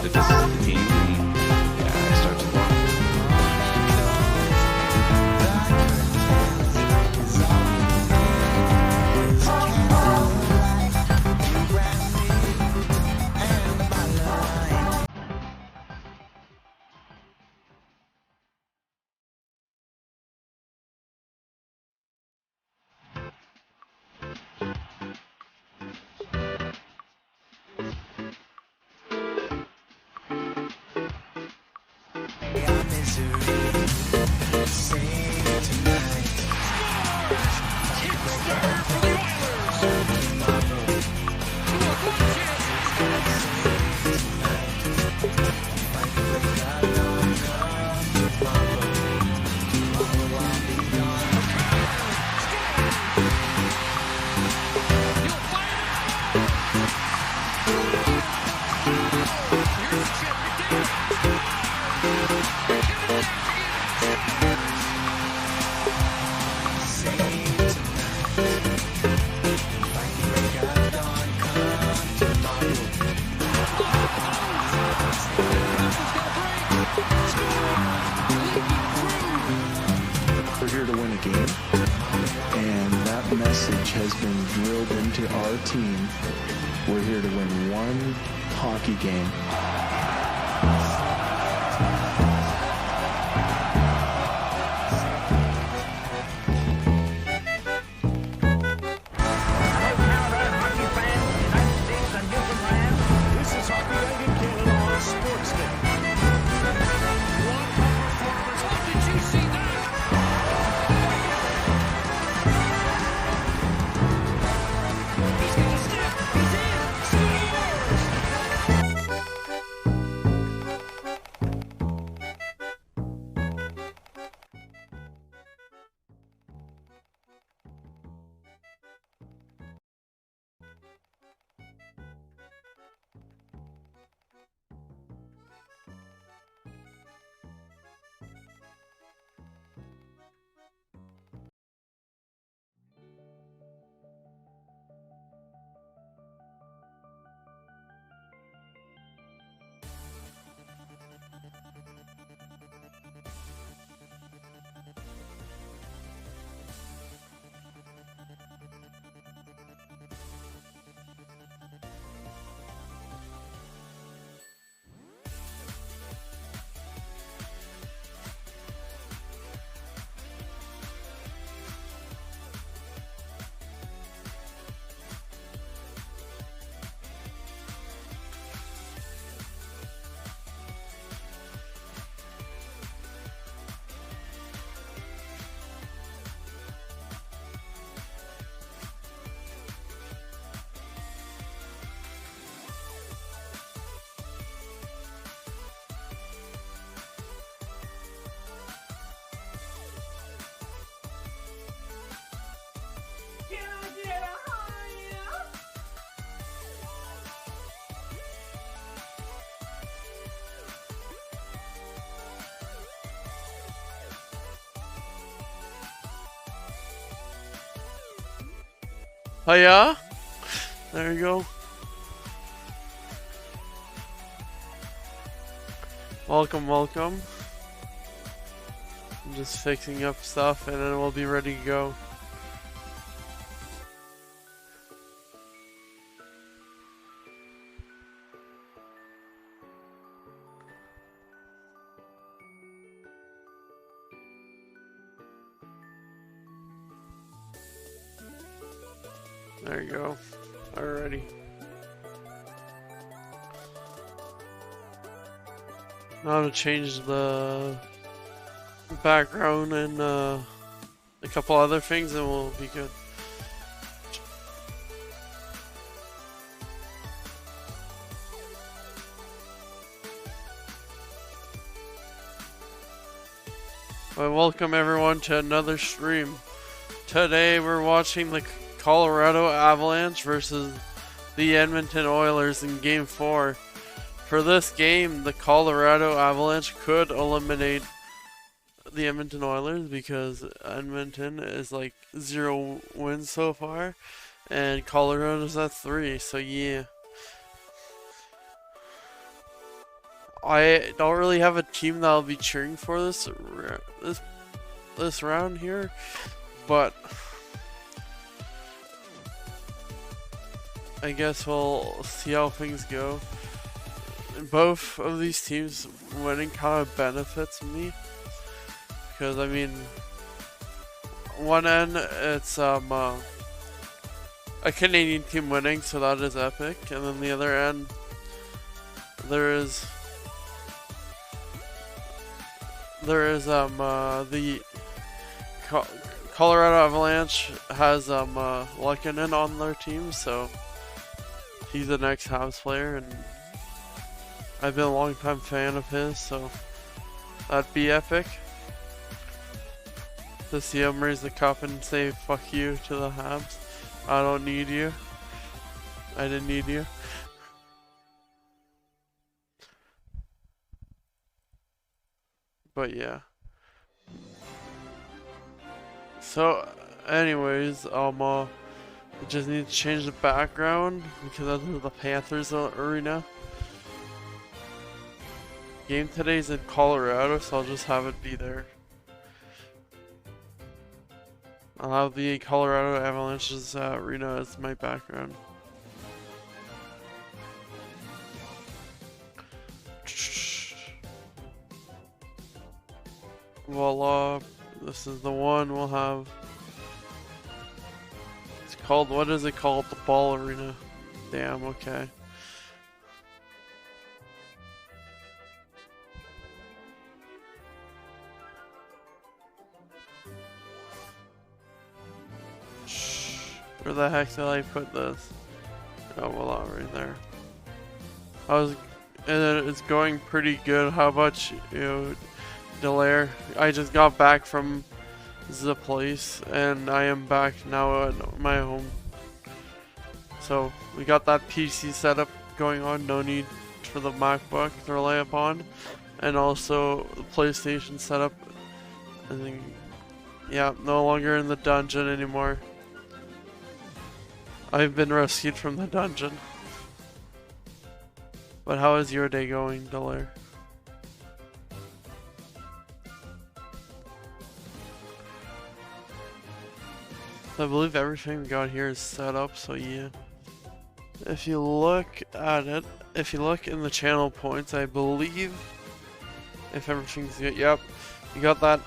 that this is the team, and yeah, I start to walk. We're here to win a game, and that message has been drilled into our team. We're here to win one hockey game. Hiya! There you go. Welcome, welcome. I'm just fixing up stuff and then we'll be ready to go. There you go. Alrighty. Now to change the background and a couple other things and we'll be good. Well, welcome everyone to another stream. Today we're watching the Colorado Avalanche versus the Edmonton Oilers in Game 4. For this game, the Colorado Avalanche could eliminate the Edmonton Oilers because Edmonton is like 0 wins so far and Colorado's at 3, so yeah. I don't really have a team that I'll be cheering for this round here, but I guess we'll see how things go. Both of these teams winning kind of benefits me, because I mean, one end it's a Canadian team winning, so that is epic, and then the other end there is the Colorado Avalanche has Luckinen on their team, so he's the next Habs player, and I've been a long time fan of his, so that'd be epic to see him raise the cup and say fuck you to the Habs. I don't need you. I didn't need you. But yeah. So anyways, I just need to change the background because that's the Panthers arena. Game today's in Colorado, so I'll just have it be there. I'll have the Colorado Avalanche's arena as my background. Voila, this is the one we'll have. It's called, what is it called? The Ball Arena. Damn, okay. Where the heck did I put this? Oh, voila, right there. And it's going pretty good. How about you, Delaire? I just got back from the place, and I am back now at my home. So we got that PC setup going on. No need for the MacBook to rely upon, and also the PlayStation setup. I think, yeah, no longer in the dungeon anymore. I've been rescued from the dungeon. But how is your day going, Delaire? I believe everything we got here is set up, so yeah. If you look at it, if you look in the channel points, I believe if everything's good, yep. We got that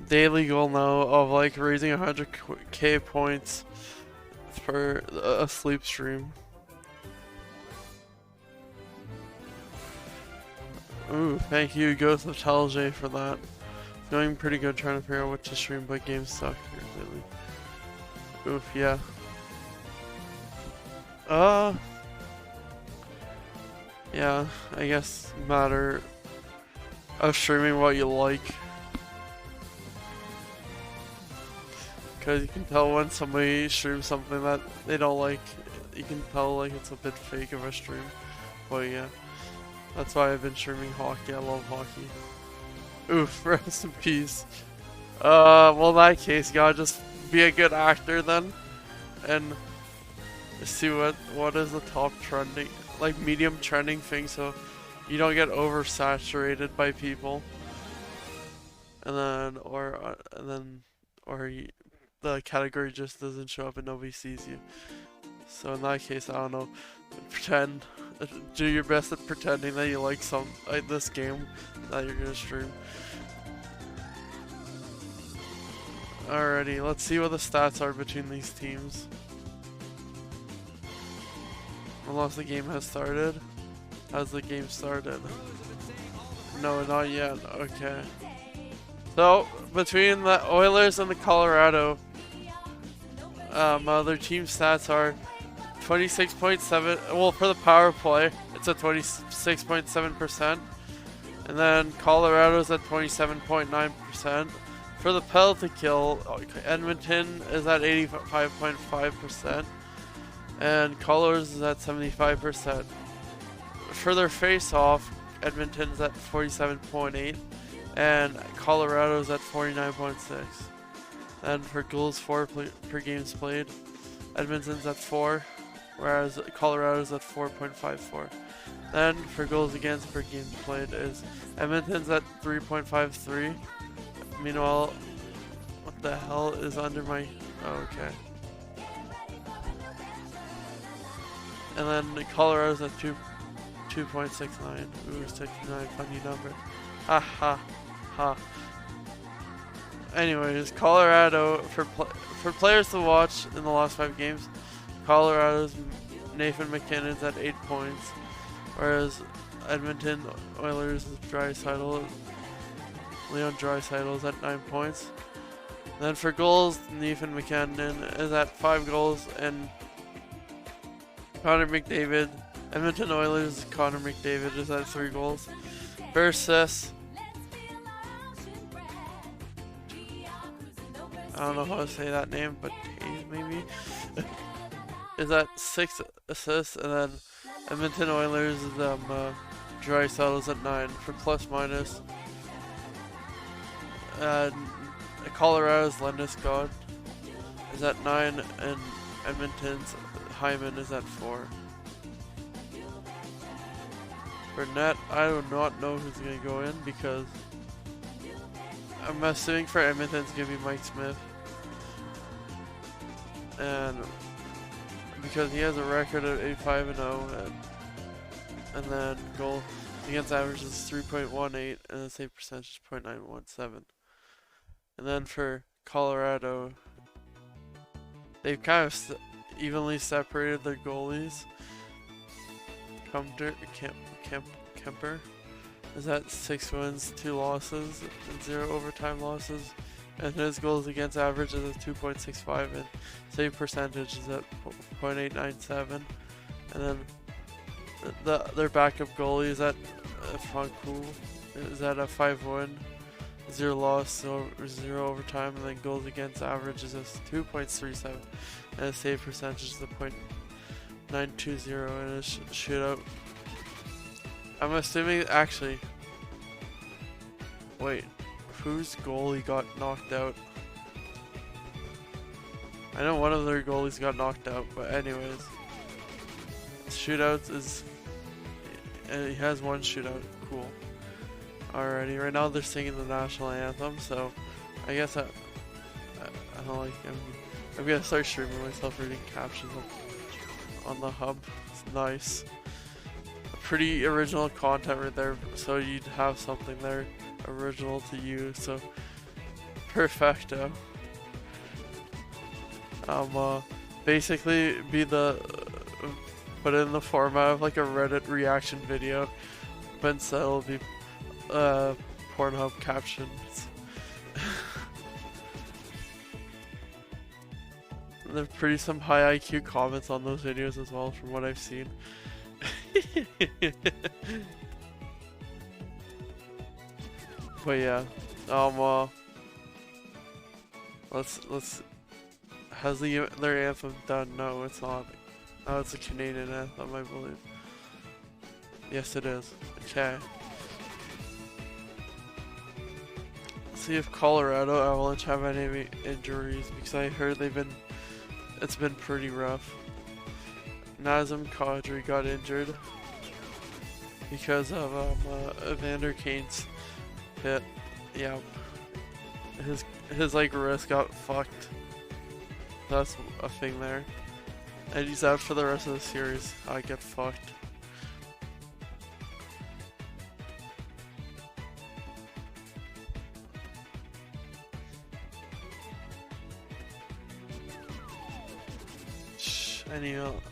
daily goal now of like raising 100k points for a sleep stream. Ooh, thank you, Ghost of TellJe, for that. It's going pretty good trying to figure out what to stream, but games suck here lately. Oof, yeah. Yeah, I guess matter of streaming what you like. Because you can tell when somebody streams something that they don't like, you can tell like it's a bit fake of a stream. But yeah, that's why I've been streaming hockey. I love hockey. Oof, rest in peace. Well in that case, you gotta just be a good actor then, and see what is the top trending, like medium trending thing, so you don't get oversaturated by people, and then the category just doesn't show up and nobody sees you. So in that case, I don't know, do your best at pretending that you like this game that you're gonna stream. Alrighty, let's see what the stats are between these teams. Unless the game has started. Has the game started? No, not yet. Okay. So, between the Oilers and the Colorado, their team stats are 26.7. Well, for the power play, it's at 26.7%. And then Colorado's at 27.9%. For the penalty kill, Edmonton is at 85.5%. And Colors is at 75%. For their face-off, Edmonton's at 47.8%. And Colorado's at 49.6%. And for goals for per games played, Edmonton's at 4, whereas Colorado's at 4.54. Then for goals against per game played is Edmonton's at 3.53. Meanwhile, what the hell is under my... Oh, okay. And then Colorado's at 2.69. Ooh, 69, funny number. Ha ha ha. Anyways, Colorado, for players to watch in the last 5 games, Colorado's Nathan MacKinnon's at 8 points, whereas Edmonton Oilers' Leon Draisaitl is at 9 points. Then for goals, Nathan MacKinnon is at 5 goals, and Connor McDavid, Edmonton Oilers' Connor McDavid is at 3 goals. Versus, I don't know how to say that name, but TellJe maybe, is at 6 assists, and then Edmonton Oilers, Draisaitl is at 9 for plus minus. Colorado's Landeskog is at 9, and Edmonton's Hyman is at 4. For net, I do not know who's going to go in because I'm assuming for Edmonton's going to be Mike Smith. And because he has a record of 85-0, and then goal against average is 3.18, and the save percentage is 0.917. And then for Colorado, they've kind of evenly separated their goalies. Kemper is at 6 wins, 2 losses, and 0 overtime losses. And his goals against average is at 2.65, and save percentage is at 0.897. And then their backup goalie is at Francoul is at a 5 win, 0 loss, 0 overtime, and then goals against average is at 2.37, and his save percentage is at 0.920, and his shootout. I'm assuming, actually, wait, whose goalie got knocked out? I know one of their goalies got knocked out, but anyways, shootouts is, he has 1 shootout, cool. Alrighty, right now they're singing the national anthem, so I guess I don't like, I'm gonna start streaming myself reading captions on the hub. It's nice. Pretty original content right there, so you'd have something there original to you, so perfecto. Basically put it in the format of like a Reddit reaction video, but instead it'll be Pornhub captions. There's pretty some high IQ comments on those videos as well, from what I've seen. But yeah, let's has their anthem done? No, it's not. Oh, it's a Canadian anthem, I believe. Yes, it is. Okay. Let's see if Colorado Avalanche have any injuries, because I heard it's been pretty rough. Nazem Kadri got injured because of Evander Kane's hit. Yeah, his like wrist got fucked. That's a thing there, and he's out for the rest of the series. I get fucked.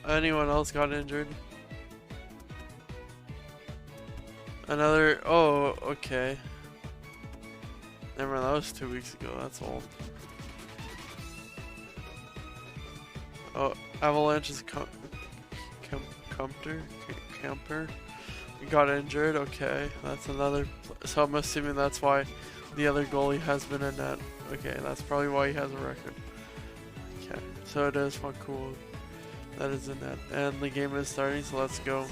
Anyone else got injured? Another, oh, okay. Never mind, that was 2 weeks ago, that's old. Oh, Avalanche's Camper got injured, okay. That's another, so I'm assuming that's why the other goalie has been in net. Okay, that's probably why he has a record. Okay, so it is fun, cool. That is in net, and the game is starting, so let's go.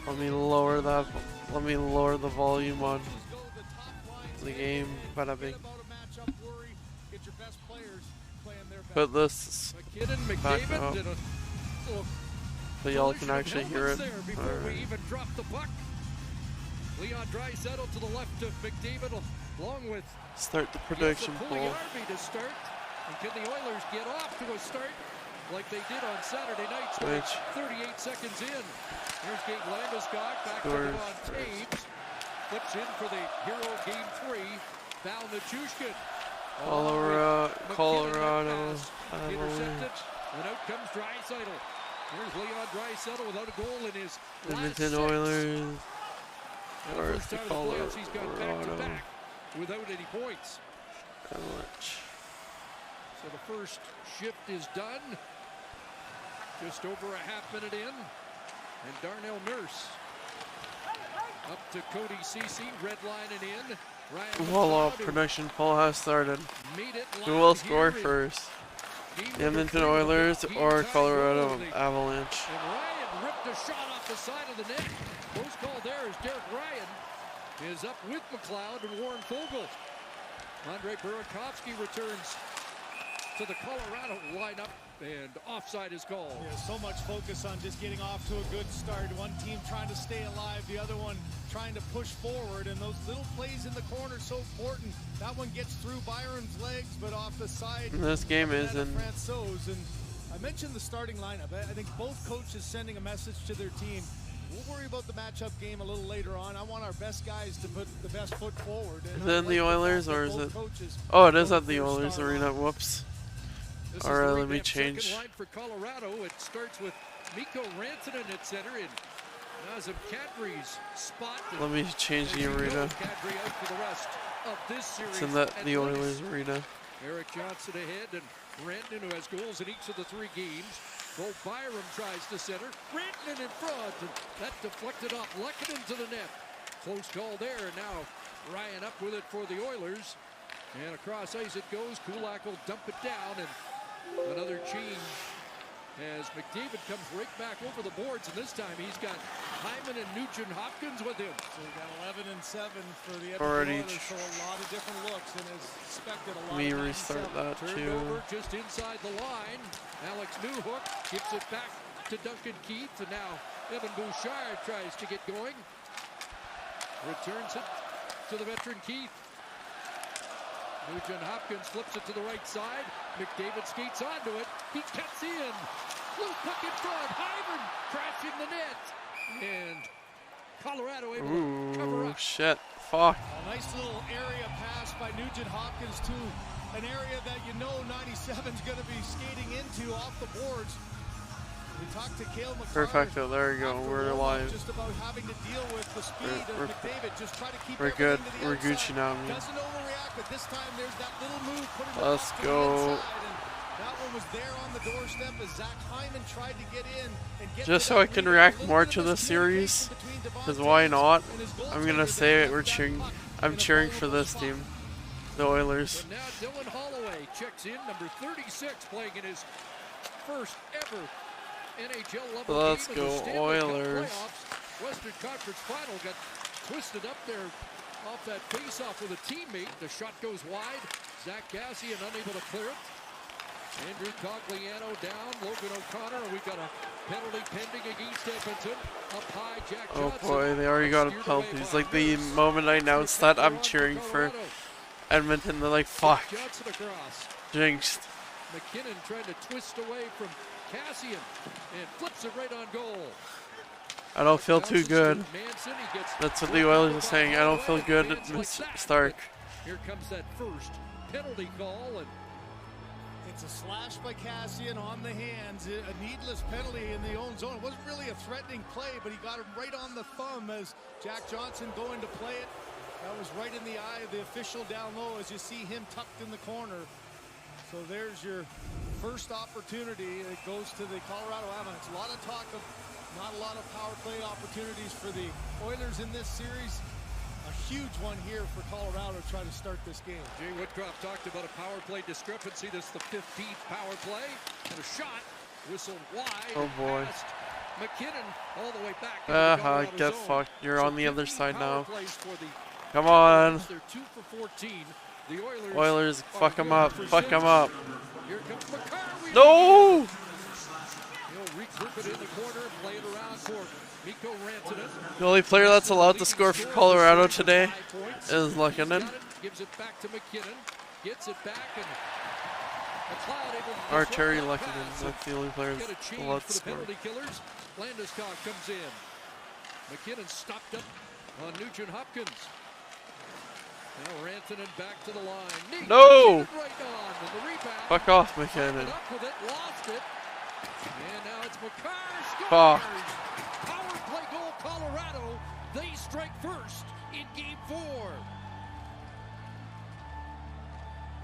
Let me lower that. Let me lower the volume on the game. Bada bing. Put this back up so y'all can actually hear it. Leon Draisaitl to the left of McDavid, along with Start the prediction poll. to start. And can the Oilers get off to a start like they did on Saturday night? 38 seconds in. Here's Gabe Landeskog back to on Taves. Flips in for the hero of Game 3, Val Nichushkin. Colorado Intercepted, and out comes Draisaitl. Here's Leon Draisaitl without a goal in his Edmonton Oilers. First time in the playoffs, he's got back-to-back without any points. Avalanche. So the first shift is done. Just over a half minute in. And Darnell Nurse up to Cody Ceci, redlining in. Voila, production poll has started. Who will score first? The Edmonton Oilers or Colorado Avalanche? And Ryan ripped a shot off the side of the net. Close call there as Derek Ryan is up with McLeod and Warren Fogle. Andre Burakovsky returns to the Colorado lineup, and offside is called. Yeah, so much focus on just getting off to a good start. One team trying to stay alive, the other one trying to push forward, and those little plays in the corner so important. That one gets through Byron's legs, but off the side. This game is in. And I mentioned the starting lineup. I think both coaches sending a message to their team. We'll worry about the matchup game a little later on. I want our best guys to put the best foot forward. Is it in the Oilers or is it? Oh, it is at the Oilers arena. Whoops. All right, let me change. Line for Colorado. It starts with Mikko Rantanen at center and Nazem Kadri's spot. Let me change the arena. Kadri out for the rest of this series. It's in the Oilers arena. Eric Johnson ahead and Rantanen, who has goals in each of the 3 games. Bo Byram tries to center. Rantanen in front. And that deflected off Lehkonen to the net. Close call there. And now Ryan up with it for the Oilers. And across ice it goes. Kulak will dump it down. And another change as McDavid comes right back over the boards. And this time he's got Hyman and Nugent Hopkins with him. So we got 11 and 7 for the Edmonton Oilers. So a lot of different looks and as expected a lot. Let me restart that too. Turned over just inside the line. Alex Newhook gives it back to Duncan Keith. And now Evan Bouchard tries to get going. Returns it to the veteran Keith. Nugent Hopkins flips it to the right side. McDavid skates onto it. He cuts in. Little puck in front. Hyman crashing the net. And Colorado able to cover up. Shit. Fuck. A nice little area pass by Nugent Hopkins to an area that you know 97's going to be skating into off the boards. We talked to Cale McCarr. Perfecto. There you go. We're live. Just about having to deal with the speed of McDavid. Just try to keep we're good. To the we're outside. Gucci now. Doesn't overreact, but this time there's that little move. Let's go. That one was there on the doorstep as Zach Hyman tried to get in and get just so I can react more to the series, because why not? I'm gonna say it. I'm cheering for this team, the Oilers. But now Dylan Holloway checks in, number 36, playing in his first ever NHL level Let's game go of the Oilers. Western Conference Final got twisted up there off that face-off with a teammate. The shot goes wide. Zach Cassian unable to clear it. Andrew Cogliano down. Logan O'Connor. And we've got a penalty pending against Edmonton. Up high, Jack Johnson. Oh boy, they already got a penalty. It's like the moment I announced that I'm cheering for Edmonton, they're like, fuck. Johnson across. Jinxed. McKinnon trying to twist away from Cassian and flips it right on goal. I don't feel too good. That's what the Oilers are saying. I don't feel good, Miss Stark. Here comes that first penalty call, and it's a slash by Cassian on the hands. A needless penalty in the own zone. It wasn't really a threatening play, but he got him right on the thumb as Jack Johnson going to play it. That was right in the eye of the official down low as you see him tucked in the corner. So there's your first opportunity. It goes to the Colorado Avalanche. A lot of talk of not a lot of power play opportunities for the Oilers in this series. A huge one here for Colorado to try to start this game. Jay Woodcroft talked about a power play discrepancy. This is the 15th power play. And a shot whistled wide. Oh boy. McKinnon all the way back. into Colorado Get zone. fucked. You're So on the other 15 side power now. plays for the Come on. They're 2 for 14. The Oilers, Oilers, fuck are him good up. for Fuck him 6. up. Here comes McCarr. No! He'll regroup it in the corner, play it around for Mikko Rantanen. The only player that's allowed to score for Colorado today is Lehkonen. Gives it back to McKinnon. Gets it back and McLeod able to Or disrupt Terry that Lehkonen. pass. That's the only player Get a that's change allowed for to the score. penalty killers. Landeskog comes in. McKinnon stopped up on Nugent Hopkins. Now Rantanen back to the line. Neat. No! McKinnon right on. And the rebound. Fuck off, Popped McKinnon. it up with it, lost it. And now it's McCarr Fuck. scores. Power play goal, Colorado. They strike first in Game 4.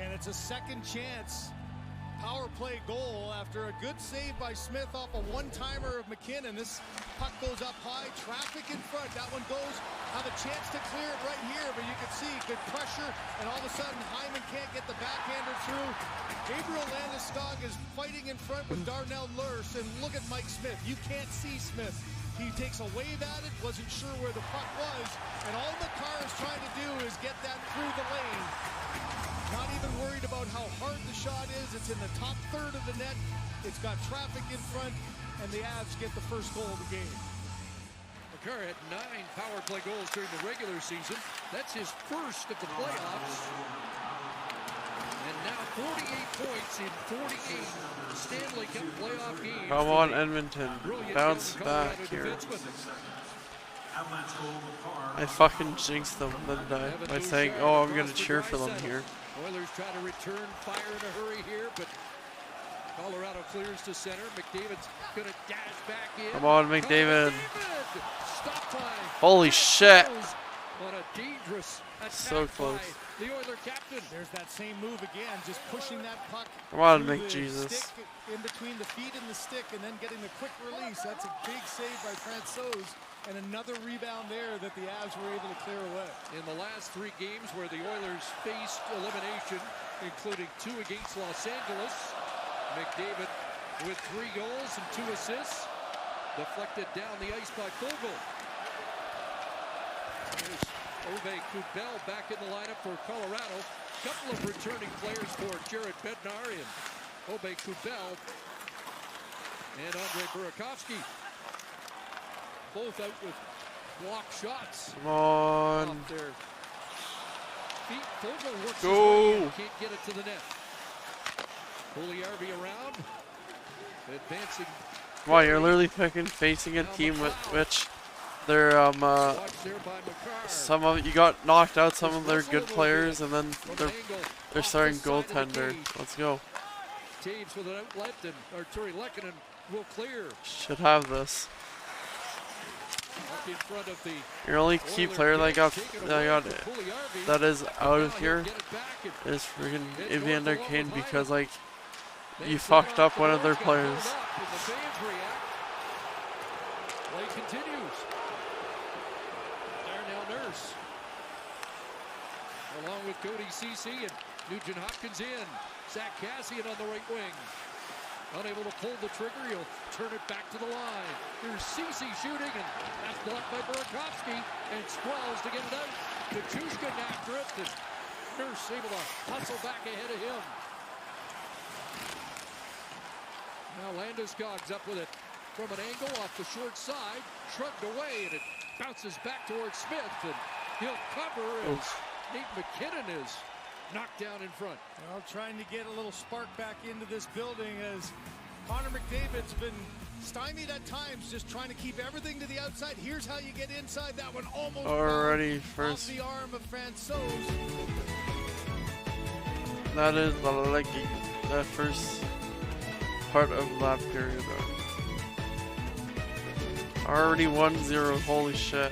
And it's a second chance power play goal after a good save by Smith off a one-timer of McKinnon. This puck goes up high, traffic in front. That one goes, have a chance to clear it right here, but you can see good pressure, and all of a sudden Hyman can't get the backhander through. Gabriel Landeskog is fighting in front with Darnell Nurse, and look at Mike Smith. You can't see Smith. He takes a wave at it, wasn't sure where the puck was, and all McCarr is trying to do is get that through the lane. Not even worried about how hard the shot is. It's in the top third of the net. It's got traffic in front, and the Avs get the first goal of the game. McCarr had 9 power play goals during the regular season. That's his first of the playoffs. And now 48 points in 48 Stanley Cup playoff games. Come on, Edmonton. Brilliant Bounce young Colorado back here. defenseman. I fucking jinxed them, didn't I? By saying, oh, I'm gonna cheer for them here. Oilers try to return fire in a hurry here, but Colorado clears to center. McDavid's gonna dash back in. Come on, McDavid. Stop by. Holy shit. What a dangerous attack So close. by the Oiler captain. There's that same move again, just pushing that puck. Come on, through the McJesus. stick, in between the feet and the stick, and then getting the quick release. That's a big save by Francouz, and another rebound there that the Avs were able to clear away. In the last 3 games where the Oilers faced elimination, including 2 against Los Angeles, McDavid with 3 goals and 2 assists, deflected down the ice by Fogle. There's Ove Kubel back in the lineup for Colorado. Couple of returning players for Jared Bednar and Ove Kubel and Andre Burakovsky. Both out with block shots. Come on. Off their feet. Fogle works Go. his way in, can't get it to the net. Pugliarvi around, advancing. Come on, you're literally facing a team with which they're Watch there by McCarr. some of you got knocked out some of their good players, and then From an angle they're off starting the side of the goaltender. cage. Let's go. Taves with an outlet, and Arturi Lehkonen will clear. Should have this. Up in front of the Your only key Oilers player that get got taken that away got from Pugliarvi. that is out of Now here he'll get it back and is freaking It's Evander going Kane, below because like They you flip fucked off up the one of their boards, got held players. up, and the fans react. Play continues. Darnell Nurse. Along with Cody Ceci and Nugent Hopkins in. Zach Cassian on the right wing. Unable to pull the trigger, he'll turn it back to the line. Here's Ceci shooting, and that's blocked by Burakovsky, and Squalls to get it out. Kachushkin after it, and Nurse able to hustle back ahead of him. Now Landeskog's up with it from an angle off the short side, shrugged away, and it bounces back towards Smith, and he'll cover as Nate McKinnon is knocked down in front. Well, trying to get a little spark back into this building as Connor McDavid's been stymied at times, just trying to keep everything to the outside. Here's how you get inside. That one almost Already off first. the arm of Francouz. That is like the first part of that period. Already 1-0. Holy shit.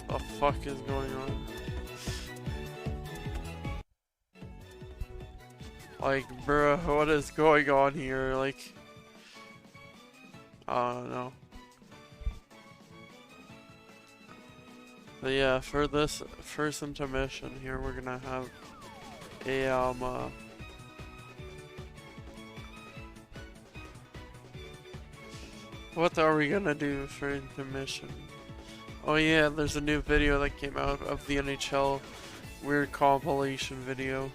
The fuck is going on? Like, bruh, what is going on here? Like, I don't know. But yeah, for this first intermission here, we're gonna have a What are we gonna do for intermission? Oh yeah, there's a new video that came out of the NHL weird compilation video.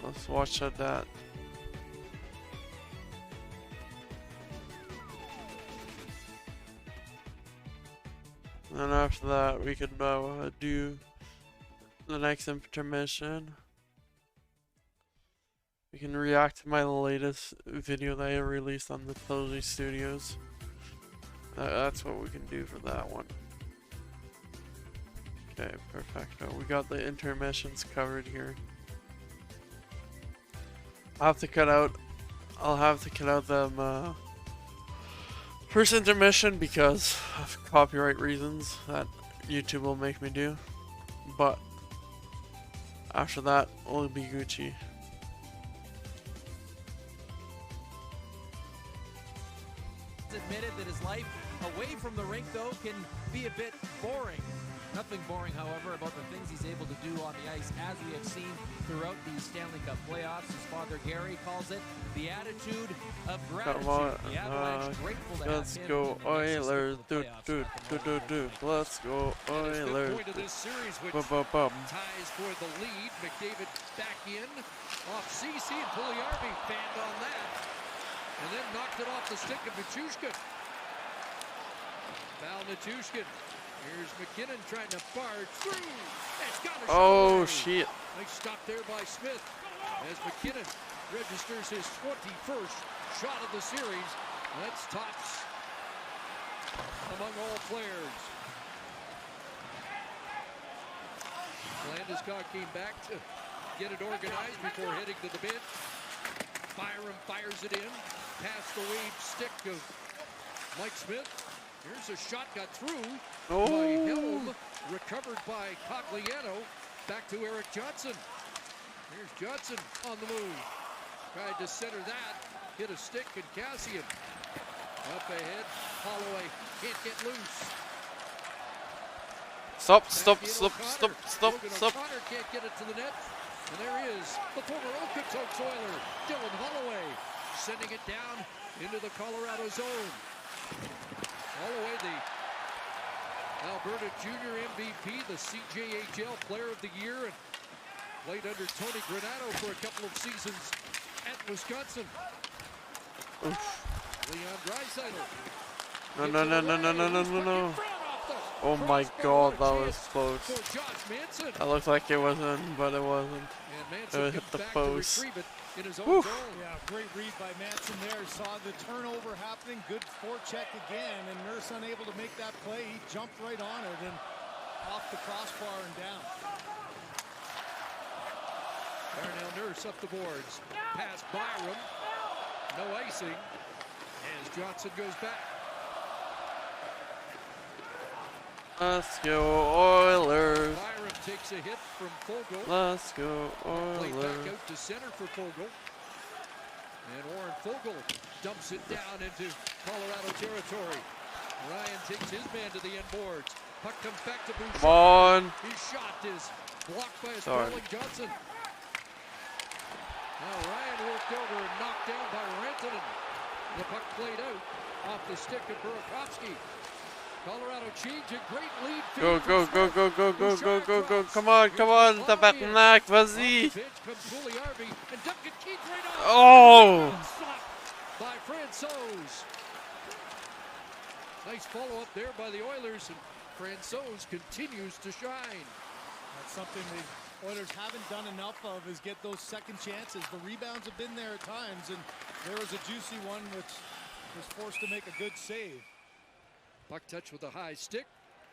Let's watch that. And then after that, we could do the next intermission. We can react to my latest video that I released on the TellJe Studios. That's what we can do for that one. Okay, perfecto. We got the intermissions covered here. I'll have to cut out them first intermission because of copyright reasons that YouTube will make me do. But after that, it'll be Gucci. Admitted that his life away from the rink, though, can be a bit boring. Nothing boring, however, about the things he's able to do on the ice, as we have seen throughout the Stanley Cup playoffs. His father, Gary, calls it the attitude of gratitude. The Avalanche grateful to let's have him go Oilers. do. Let's go Oilers. Point of this series, which Bum. ties for the lead. McDavid back in, off CC, and Puljujärvi fanned on that. And then knocked it off the stick of Nichushkin. Val Nichushkin. Here's McKinnon trying to barge through. It's got a shot Oh away. shit. Nice stop there by Smith. As McKinnon registers his 21st shot of the series. That's tops among all players. Landeskog came back to get it organized before heading to the bench. Byram fires it in. Past the wave stick of Mike Smith. Here's a shot got through by Helm. Recovered by Cogliano. Back to Eric Johnson. Here's Johnson on the move. Tried to center that. Hit a stick and Cassian. Up ahead. Holloway can't get loose. Stop. Logan O'Connor can't get it to the net. And there he is, the former Okotoks Oiler, Dylan Holloway, sending it down into the Colorado zone. Holloway, the Alberta Junior MVP, the CJHL Player of the Year, and played under Tony Granato for a couple of seasons at Wisconsin. Leon Draisaitl. No. Oh my god, that was close. That looked like it was in, but it wasn't. It hit the post. Yeah, great read by Manson there. Saw the turnover happening. Good forecheck again, and Nurse unable to make that play. He jumped right on it and off the crossbar and down. Darnell Nurse up the boards. Past Byram. No icing as Johnson goes back. Let's go Oilers. Byram takes a hit from Fogle. Let's go Played back Oilers. out to center for Fogle. And Warren Fogle dumps it down into Colorado territory. Ryan takes his man to the end boards. Puck comes back to Bouchard. Come on. His shot is blocked by a Sorry. sprawling Johnson. Now Ryan worked over and knocked down by Rantanen. The puck played out off the stick of Burakovsky. Colorado change a great lead. Go. Come on. Tabarnak, vas-y. Oh. By Francouz. Nice follow-up there by the Oilers, and Francouz continues to shine. That's something the Oilers haven't done enough of, is get those second chances. The rebounds have been there at times, and there was a juicy one which was forced to make a good save. Puck touch with a high stick,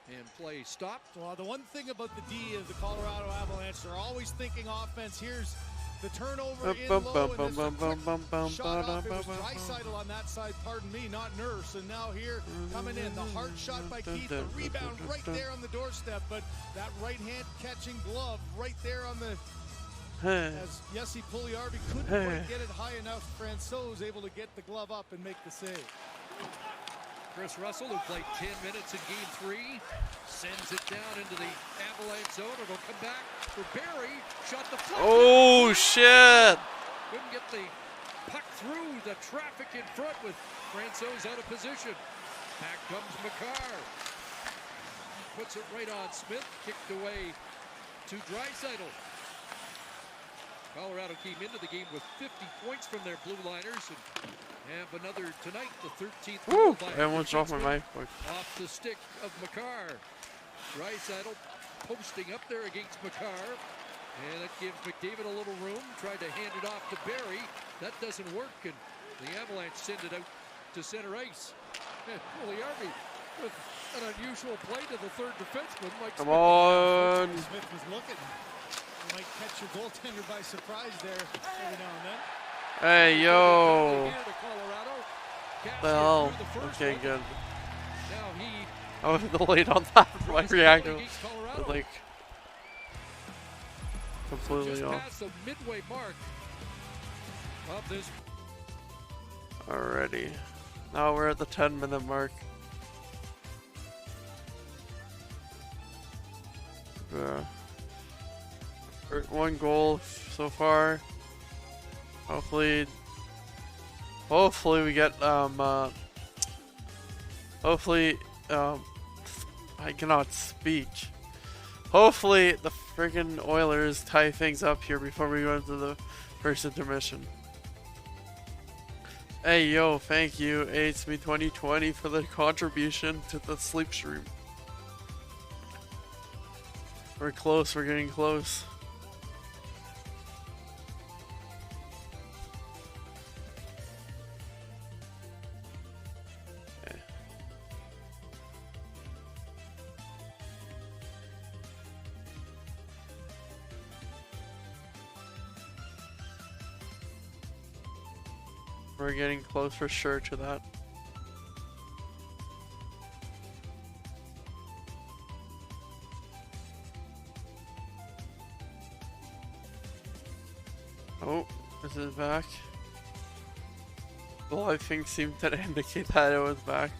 and play stopped. Well, the one thing about the D of the Colorado Avalanche, they're always thinking offense. Here's the turnover in low, and there's a quick shot off. It was Draisaitl on that side, pardon me, not Nurse. And now here, coming in, the hard shot by Keith, the rebound right there on the doorstep, but that right-hand catching glove right there on the, as Jesse Puljujärvi couldn't quite get it high enough. Francouz able to get the glove up and make the save. Chris Russell, who played 10 minutes in Game 3, sends it down into the Avalanche zone. It'll come back for Barry. Shot the flip. Oh shit! Couldn't get the puck the traffic in front with Francouz out of position. Back comes Makar. Puts it right on Smith. Kicked away to Draisaitl. Colorado came into the game with 50 points from their blue liners and have another tonight, the 13th. Woo! I almost dropped my mic. Off the stick of Makar. Draisaitl posting up there against Makar. And it gives McDavid a little room. Tried to hand it off to Barry. That doesn't work, and the Avalanche send it out to center ice. And Puljujärvi with an unusual play to the third defenseman. Mike Come on. Smith was looking. You might catch your goaltender by surprise there every now and then. Hey, yo. Here to Colorado. The hell? Through the first Okay, one. good. Now he I was delayed on that. My reaction against was Colorado. like completely Just off. past the midway mark of this. Alrighty. Now we're at the 10-minute mark. One goal so far. Hopefully we get I cannot speak. Hopefully the friggin' Oilers tie things up here before we go into the first intermission. Hey yo, thank you AitsMe2020 for the contribution to the sleep stream. We're close, we're getting close. Okay. We're getting close for sure to that. Oh, is it back? The live thing seemed to indicate that it was back.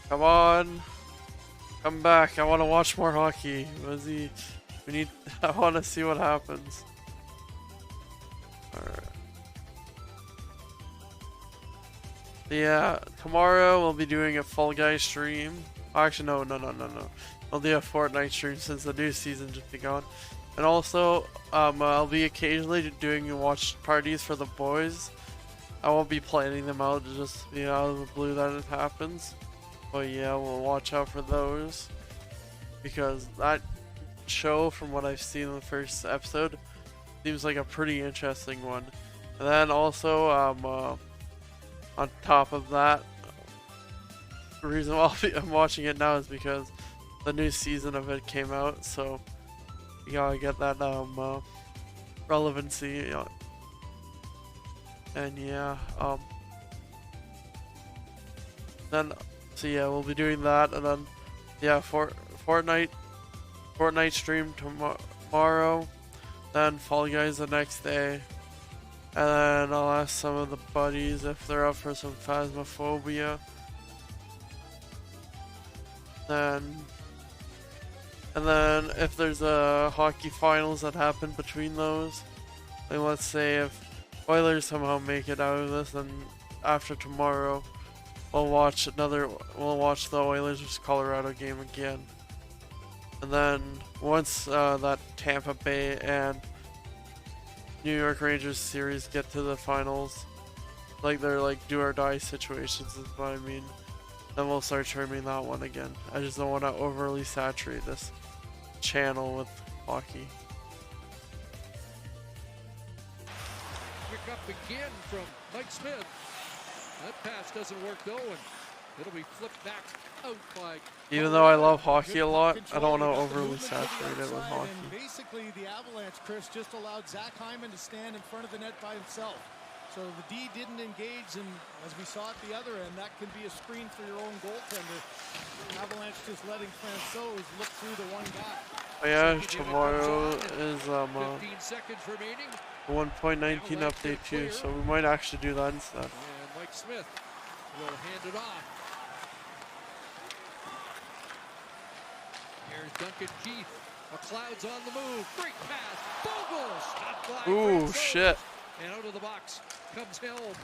Come on, come back. I want to watch more hockey. I want to see what happens. Alright. Yeah, tomorrow we'll be doing a Fall Guys stream. Actually, no. I'll do a Fortnite stream since the new season just begun. And also, I'll be occasionally doing watch parties for the boys. I won't be planning them out, just out of the blue that it happens. But yeah, we'll watch out for those. Because that show, from what I've seen in the first episode, seems like a pretty interesting one. And then also, on top of that, the reason why I'm watching it now is because the new season of it came out, so you gotta get that relevancy. And yeah, then so yeah, we'll be doing that, and then yeah, Fortnite stream tomorrow, then Fall Guys the next day. And then I'll ask some of the buddies if they're up for some Phasmophobia. And then if there's a hockey finals that happen between those, like let's say if Oilers somehow make it out of this, then after tomorrow we'll watch the Oilers vs Colorado game again. And then once that Tampa Bay and New York Rangers series get to the finals, like they're like do or die situations is what I mean, then we'll start streaming that one again. I just don't want to overly saturate this channel with hockey. Pick up again from Mike Smith. That pass doesn't work though, and it'll be flipped back out by. Even though I love hockey a lot, I don't want to overly saturate it with hockey. And basically, the Avalanche, Chris, just allowed Zach Hyman to stand in front of the net by himself. So the D didn't engage, and as we saw at the other end, that can be a screen for your own goaltender. Avalanche just letting Francouz look through the one guy. Oh yeah, tomorrow is 15 seconds remaining. 1.19 update too, so we might actually do that instead. And Mike Smith will hand it off. Here's Duncan Keith. McLeod's on the move. Great pass. Bogle stopped by. Ooh, Francouz. shit. And out of the box comes Helm.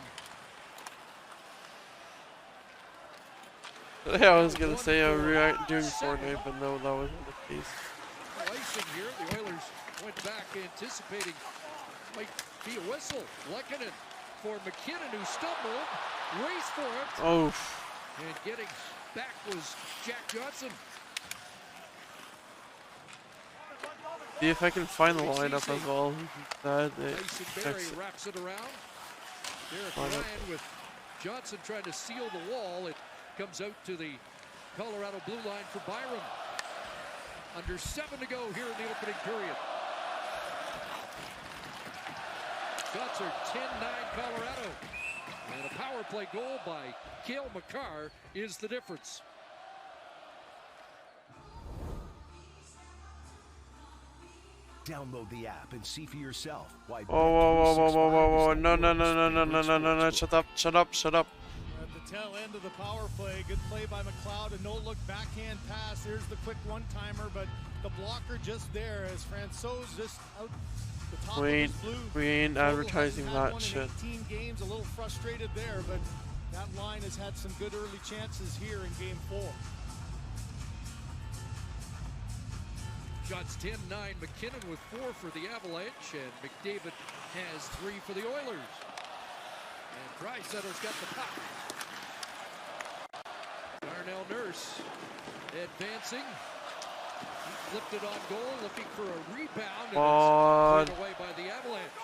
Yeah, I was gonna say doing Fortnite, but no, that wasn't the case. Icing here. The Oilers went back anticipating might be a whistle. Lekanen for McKinnon, who stumbled. Race for it. Oh, And getting back was Jack Johnson. see if I can find the lineup as well. Tyson Berry wraps it around. Derek Ryan with Johnson trying to seal the wall. It comes out to the Colorado blue line for Byram. Under 7 to go here in the opening period. Shots are 10-9 Colorado. And a power play goal by Cale Makar is the difference. Download the app and see for yourself why. Whoa, no, shut up. At the tail end of the power play, good play by McLeod, a no-look backhand pass. There's the quick one-timer, but the blocker just there as Francouz just out the top of his blue. We ain't advertising that shit. 18 games, a little frustrated there, but that line has had some good early chances here in Game 4. Shots 10-9. McKinnon with 4 for the Avalanche, and McDavid has 3 for the Oilers. And Dreisaitl's got the puck. Darnell Nurse advancing. He flipped it on goal, looking for a rebound, and it's put away by the Avalanche.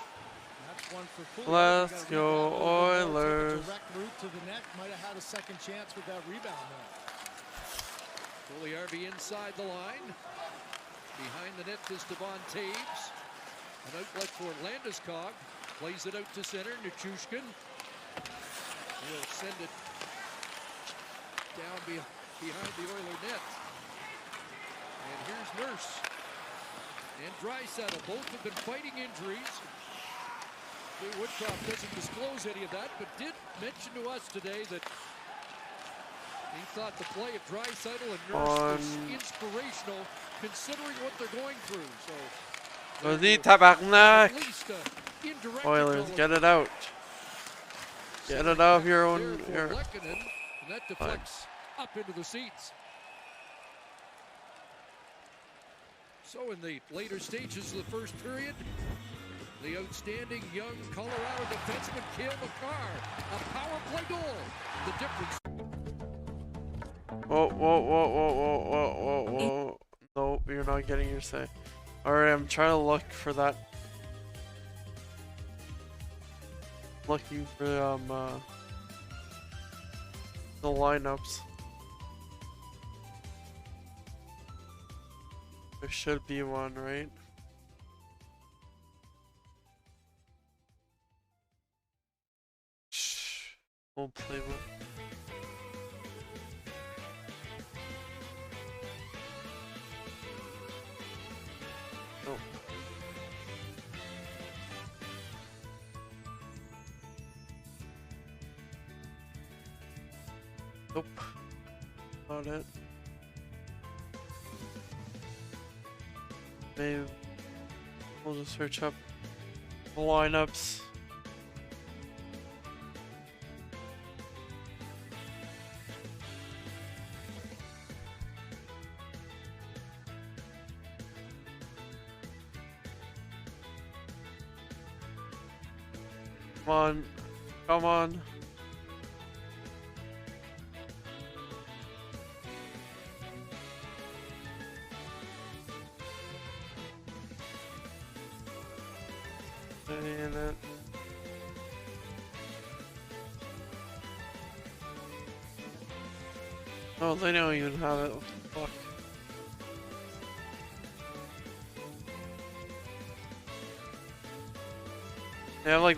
That's one for Cooley. Let's go Oilers. Direct route to the net. Might have had a second chance with that rebound there. Puljujärvi inside the line. Behind the net is Devon Taves. An outlet for Landeskog. Plays it out to center. Nichushkin will send it down behind the Oiler net. And here's Nurse. And Draisaitl. Both have been fighting injuries. Jay Woodcroft doesn't disclose any of that, but did mention to us today that he thought the play of Draisaitl and Nurse was inspirational considering what they're going through. So Vas-y, tabarnak! at least indirect Oilers, get it out. Get it out of your own. there for Lekanen, and that deflects up into the seats. So in the later stages of the first period, the outstanding young Colorado defenseman Cale Makar, a power play goal. The difference. Whoa. Nope, you're not getting your say. Alright, I'm trying to look for that. Looking for the lineups. There should be one, right? Shh. We'll play with. Oh. Nope. Not it. Maybe we'll just search up the lineups. Come on. In it. Oh, they don't even have it. Fuck. Yeah, like,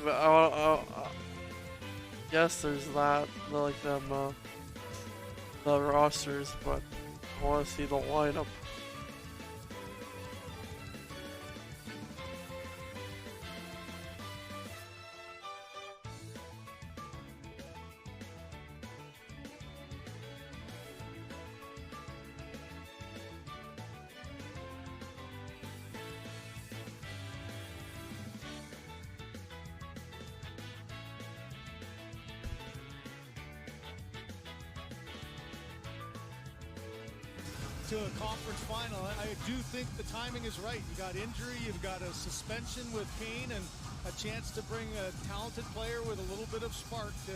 yes, there's that, like them, the rosters, but I want to see the lineup. to a conference final. I do think the timing is right. You got injury, you've got a suspension with Kane, and a chance to bring a talented player with a little bit of spark to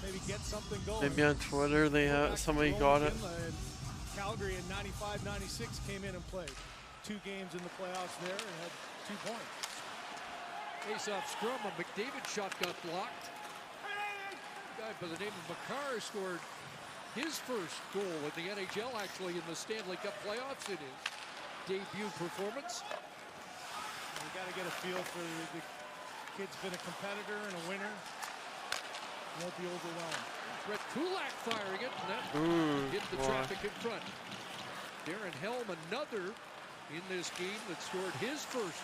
maybe get something going. Maybe on Twitter they have somebody got it. Calgary in 95-96 came in and played 2 games in the playoffs there and had 2 points. Face-off scrum, a McDavid shot got blocked. A guy by the name of Makar scored his first goal in the NHL, actually in the Stanley Cup playoffs in his debut performance. You got to get a feel for the kid's been a competitor and a winner. Won't be overwhelmed. Brett Kulak firing it, and that hit the traffic in front. Darren Helm, another in this game that scored his first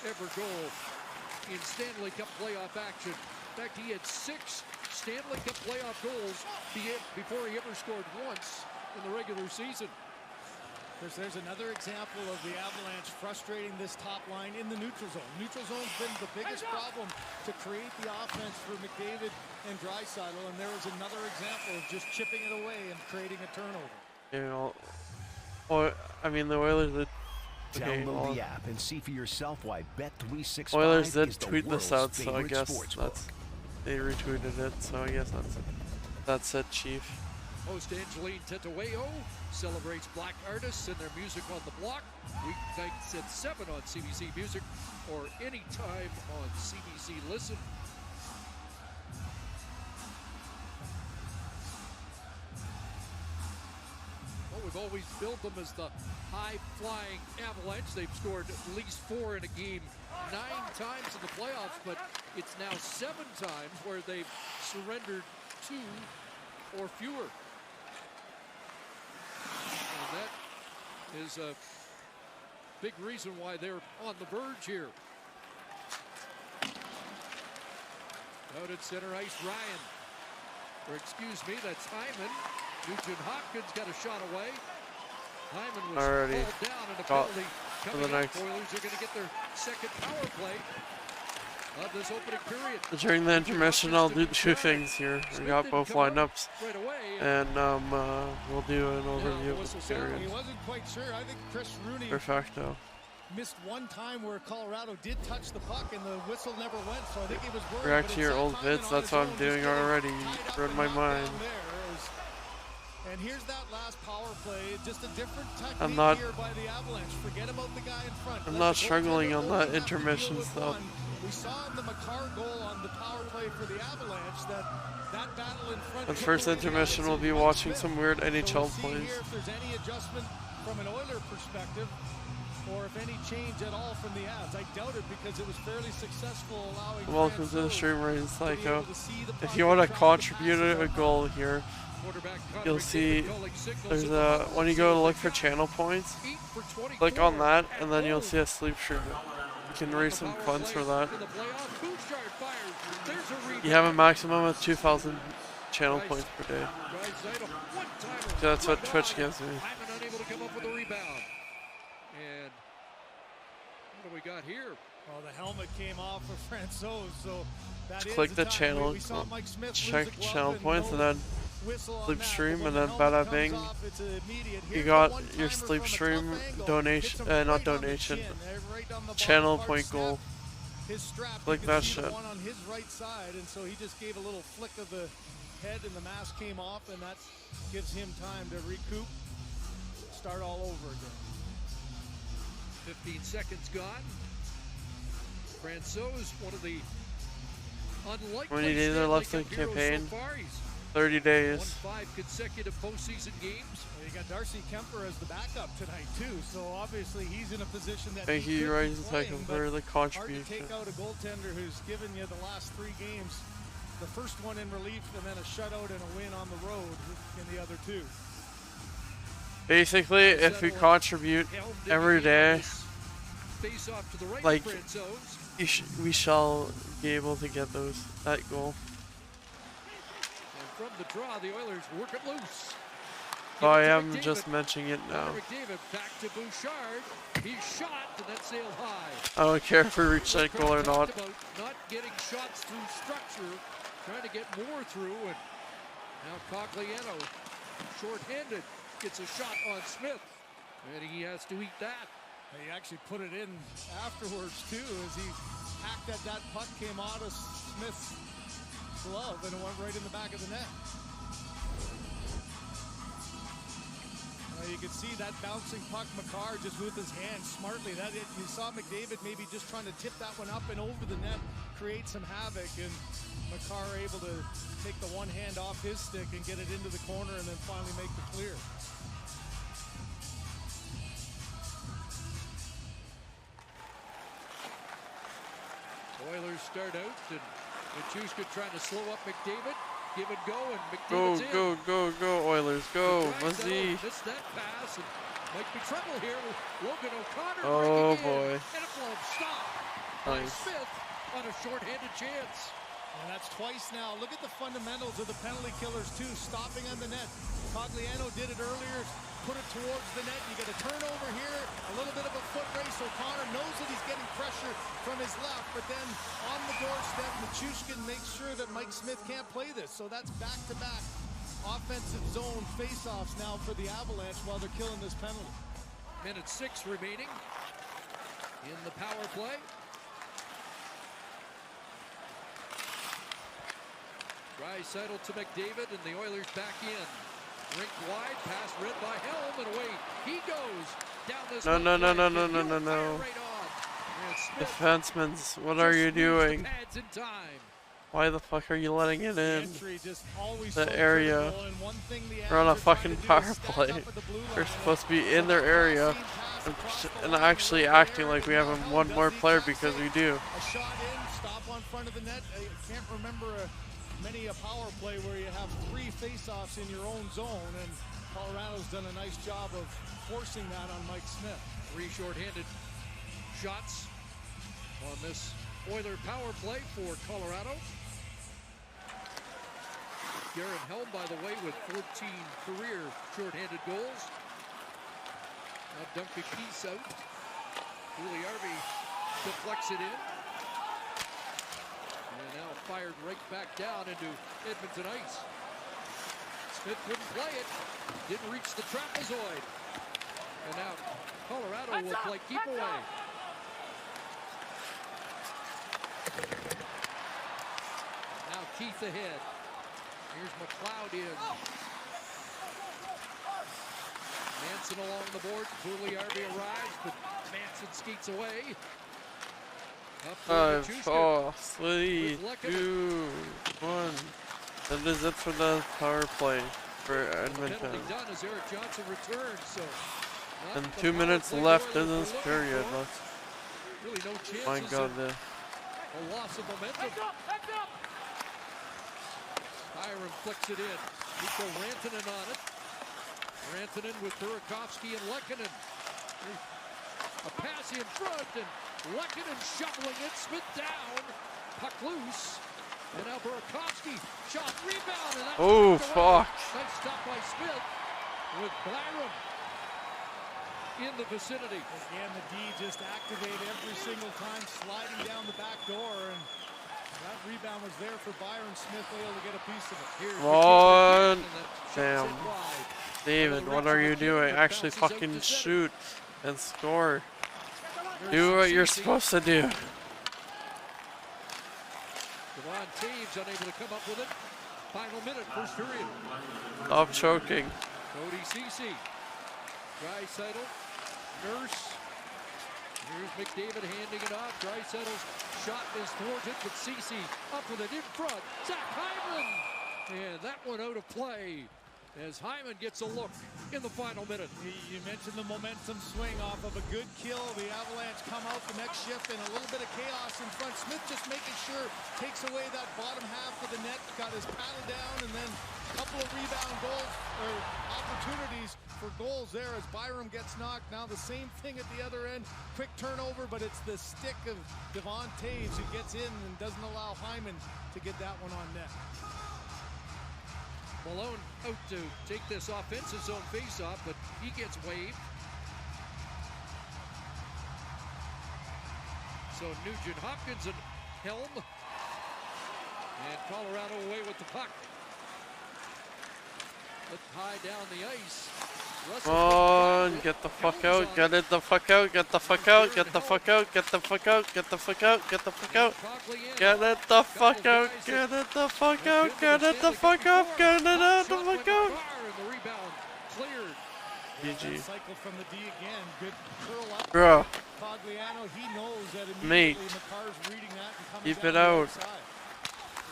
ever goal in Stanley Cup playoff action. In fact, he had 6 Stanley Cup playoff goals before he ever scored once in the regular season. There's another example of the Avalanche frustrating this top line in the neutral zone. Neutral zone's been the biggest problem to create the offense for McDavid and Draisaitl, and there was another example of just chipping it away and creating a turnover. I mean, the Oilers did. Download the app and see for yourself why Bet365 Oilers did is the tweet this world's out, so I favorite guess sportsbook. they retweeted it. So I guess that's it, Chief. Host Angeline Tetoeo celebrates black artists and their music on the block. Weeknights at 7 on CBC Music or anytime on CBC Listen. Well, we've always built them as the high-flying Avalanche. They've scored at least 4 in a game 9 times in the playoffs, but it's now 7 times where they've surrendered 2 or fewer. And that is a big reason why they're on the verge here. Out at center ice, Ryan. Or excuse me, that's Hyman. Nugent Hopkins got a shot away. Hyman was Already called down and a penalty coming up. Oilers are going to get their second power play of this opening period. During the intermission, I'll do 2 things here. We got both lineups, right away, and we'll do an overview of the period. He wasn't quite sure. I think Chris Rooney Perfecto. missed one time where Colorado did touch the puck and the whistle never went, so I think he was worried. React to your old vids, that's what I'm doing already. Read my mind. And here's that last power play, just a different technique I'm not, here by the Avalanche. Forget about the guy in front. I'm not struggling on that intermission stuff. We saw in the Makar goal on the power play for the Avalanche that battle in front. The first intermission we'll be watching some weird NHL plays. Here if there's any adjustment from an Oiler perspective, or if any change at all from the Avs. I doubt it because it was fairly successful allowing. Welcome to the stream, Rain Psycho. If you want to contribute a goal here, you'll see there's a, when you go to look for channel points, click on that and then you'll see a sleep stream. You can raise some funds for that. You have a maximum of 2,000 channel points per day. So that's what Twitch gives me. Unable to come up with a rebound. And what do we got here? Oh, the helmet came off for Francouz, so that is click the channel, check channel points, and then sleep stream, and then bada bing, you got your sleep stream donation, not donation, channel point goal. Click that shit. One on his right side, and so he just gave a little flick of the head, and the mask came off, and that gives him time to recoup, start all over again. 15 seconds gone. Francouz, one of the unlikely. How many days are left in the campaign? So far. 30 days. Won 5 consecutive postseason games. Well, you got Darcy Kemper as the backup tonight too, so obviously he's in a position that. Thank you, Ryzen Cycle, for the contribution. Hard to take out a goaltender who's given you the last 3 games, the first one in relief, and then a shutout and a win on the road in the other 2. Basically, if we contribute every day, like, we shall be able to get that goal. And from the draw, the Oilers work it loose. So I am just mentioning it now. McDavid back to Bouchard. He shot, and that sailed high. I don't care if we reach that goal or not. About not getting shots through structure, trying to get more through, and now Cogliano, short-handed, gets a shot on Smith. And he has to eat that. He actually put it in afterwards, too, as he hacked at that puck, came out of Smith's glove, and it went right in the back of the net. You can see that bouncing puck, Makar just with his hands smartly. You saw McDavid maybe just trying to tip that one up and over the net, create some havoc, and Makar able to take the one hand off his stick and get it into the corner and then finally make the clear. Oilers start out, and Machushka trying to slow up McDavid. Give it go, and McDavid's in. Go, Oilers, go. Mazzy. Missed that pass, and might be trouble here with Logan O'Connor. Oh, boy. And a glove stop by Nice. Smith on a shorthanded chance. And that's twice now. Look at the fundamentals of the penalty killers, too. Stopping on the net. Cogliano did it earlier. Put it towards the net. You get a turnover here. A little bit of a foot race. O'Connor knows that he's getting pressure from his left. But then on the doorstep, Machushkin makes sure that Mike Smith can't play this. So that's back-to-back offensive zone face-offs now for the Avalanche while they're killing this penalty. Minute 6 remaining in the power play. Draisaitl to McDavid, and the Oilers back in. Rink wide, pass read by Helm, and away he goes down this. No. Right on. Defensemen, what are you doing? Pads in time. Why the fuck are you letting it in? Entry just always The so area. critical, and one thing the We're on a Avs are trying fucking to do power is stack play. up at the blue We're line. supposed to be in their area and actually acting like we have one more player because we do. A shot in, stop on front of the net. I can't remember many a power play where you have 3 face-offs in your own zone, and Colorado's done a nice job of forcing that on Mike Smith. 3 shorthanded shots on this Oiler power play for Colorado. Garrett Helm, by the way, with 14 career shorthanded goals. Now Duncan Keith's out. Juliarvi deflects it in. And now fired right back down into Edmonton ice. Smith couldn't play it. Didn't reach the trapezoid. And now Colorado will play keep away. Now Keith ahead. Here's McLeod in. Manson along the board. Juliarvi arrives, but Manson skates away. Up 5, Machushka 4, 3, 2, 1. That is it for the power play for Edmonton. Penalty done as Eric Johnson returns. So And 2 minutes left in this period. Really no chances. My God, A loss of momentum. Byram flicks it in. Mikko Rantanen on it. Rantanen with Burakovsky and Lehkonen. A pass in front, and Lehkonen shoveling it. Smith down. Puck loose. And now Burakovsky. Shot, rebound. And oh, fuck. Nice stop by Smith with Byram in the vicinity. Again, the D just activate every single time, sliding down the back door, and that rebound was there for Byron Smith, able to get a piece of it. Here's One. McDavid, and that shot's Damn. in wide. David, what are you doing? Actually fucking shoot and score. Do what you're supposed to do. Devon Taves unable to come up with it. Final minute, first period. Stop choking. Cody Ceci. Draisaitl. Nurse. Here's McDavid handing it off. Draisaitl's shot is thwarted, but Ceci up with it in front. Zach Hyman. And that one out of play as Hyman gets a look in the final minute. You mentioned the momentum swing off of a good kill. The Avalanche come out the next shift and a little bit of chaos in front. Smith just making sure, takes away that bottom half of the net, got his paddle down, and then a couple of rebound goals or opportunities for goals there as Byram gets knocked. Now the same thing at the other end. Quick turnover, but it's the stick of Devon Taves who gets in and doesn't allow Hyman to get that one on net. Malone out to take this offensive zone faceoff, but he gets waived. So Nugent Hopkins and Helm. And Colorado away with the puck. But high down the ice. Come on, get the fuck out, get it the fuck out, get the fuck out, get the fuck out, get the fuck out, get the fuck out, get the fuck out, get it the fuck out, get it the fuck out, get it the fuck out, get it out the fuck out. The rebound cleared. GG. Cycle from the D again. Good curl up. Bro, Cogliano, he knows that mate, immediately McCarr's reading that and coming keep down it the out. outside.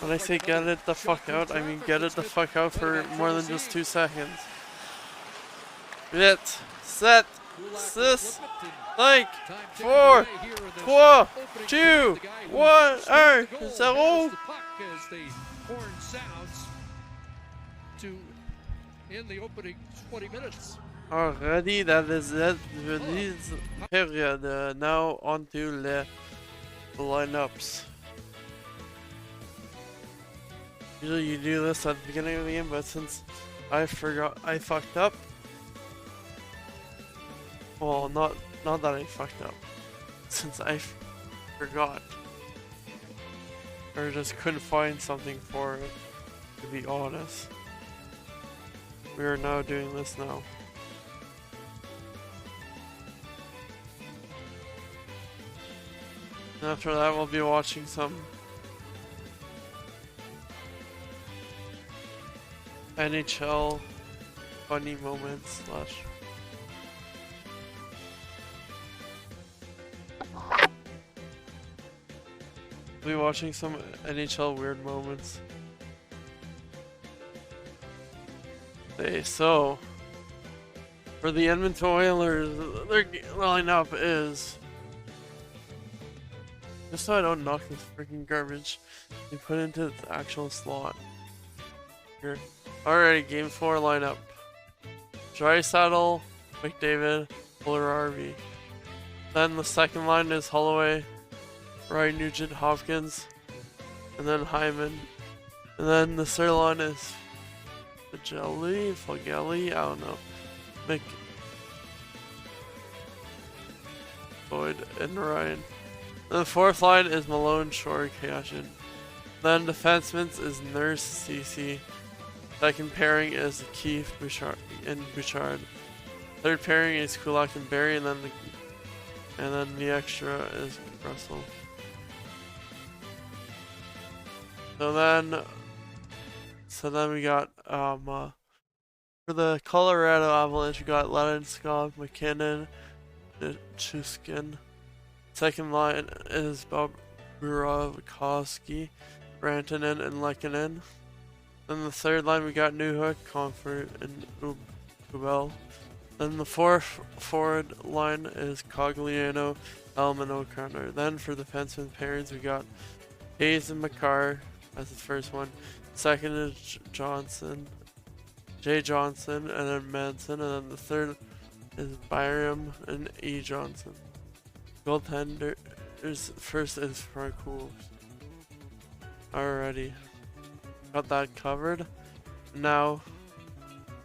When I say get it the fuck out, I mean get it the fuck out for more than just 2 seconds. Vite, set, 6, 5, 4, 3, 2, 1, 0. As the horn sounds to end the opening 20 minutes. Already, that is it for this period. Now on to the lineups. Usually you do this at the beginning of the game, but since I fucked up. Well, not that I fucked up. Since I forgot. Or just couldn't find something for it, to be honest. We are now doing this now. And after that, we'll be watching some NHL funny moments slash we'll be watching some NHL weird moments. Okay, so for the Edmonton Oilers, their lineup is, just so I don't knock this freaking garbage, they put into the actual slot. Here. Alright, game 4 lineup. Draisaitl, McDavid, Puljujarvi. Then the second line is Holloway, Ryan Nugent, Hopkins, and then Hyman. And then the third line is Fagelli, I don't know. Boyd and Ryan. And the fourth line is Malone, Shore, Kashin. Then defensemen is Nurse, CC. Second pairing is Keith, Bouchard, and Bouchard. Third pairing is Kulak and Barry, and then the extra is Russell. So then we got for the Colorado Avalanche, we got Lennon, Scott, McKinnon, Chuskin. Second line is Bob Burakovsky, Rantanen, and Lehkonen. Then the third line we got Newhook, Comfort, and Ubel. Then the fourth forward line is Cogliano, Elman, O'Connor. Then for defenseman pairings we got Hayes and McCarr as the first one. Second is Jay Johnson, and then Manson. And then the third is Byram and E. Johnson. Goaltender first is Francouz. Alrighty. Got that covered. Now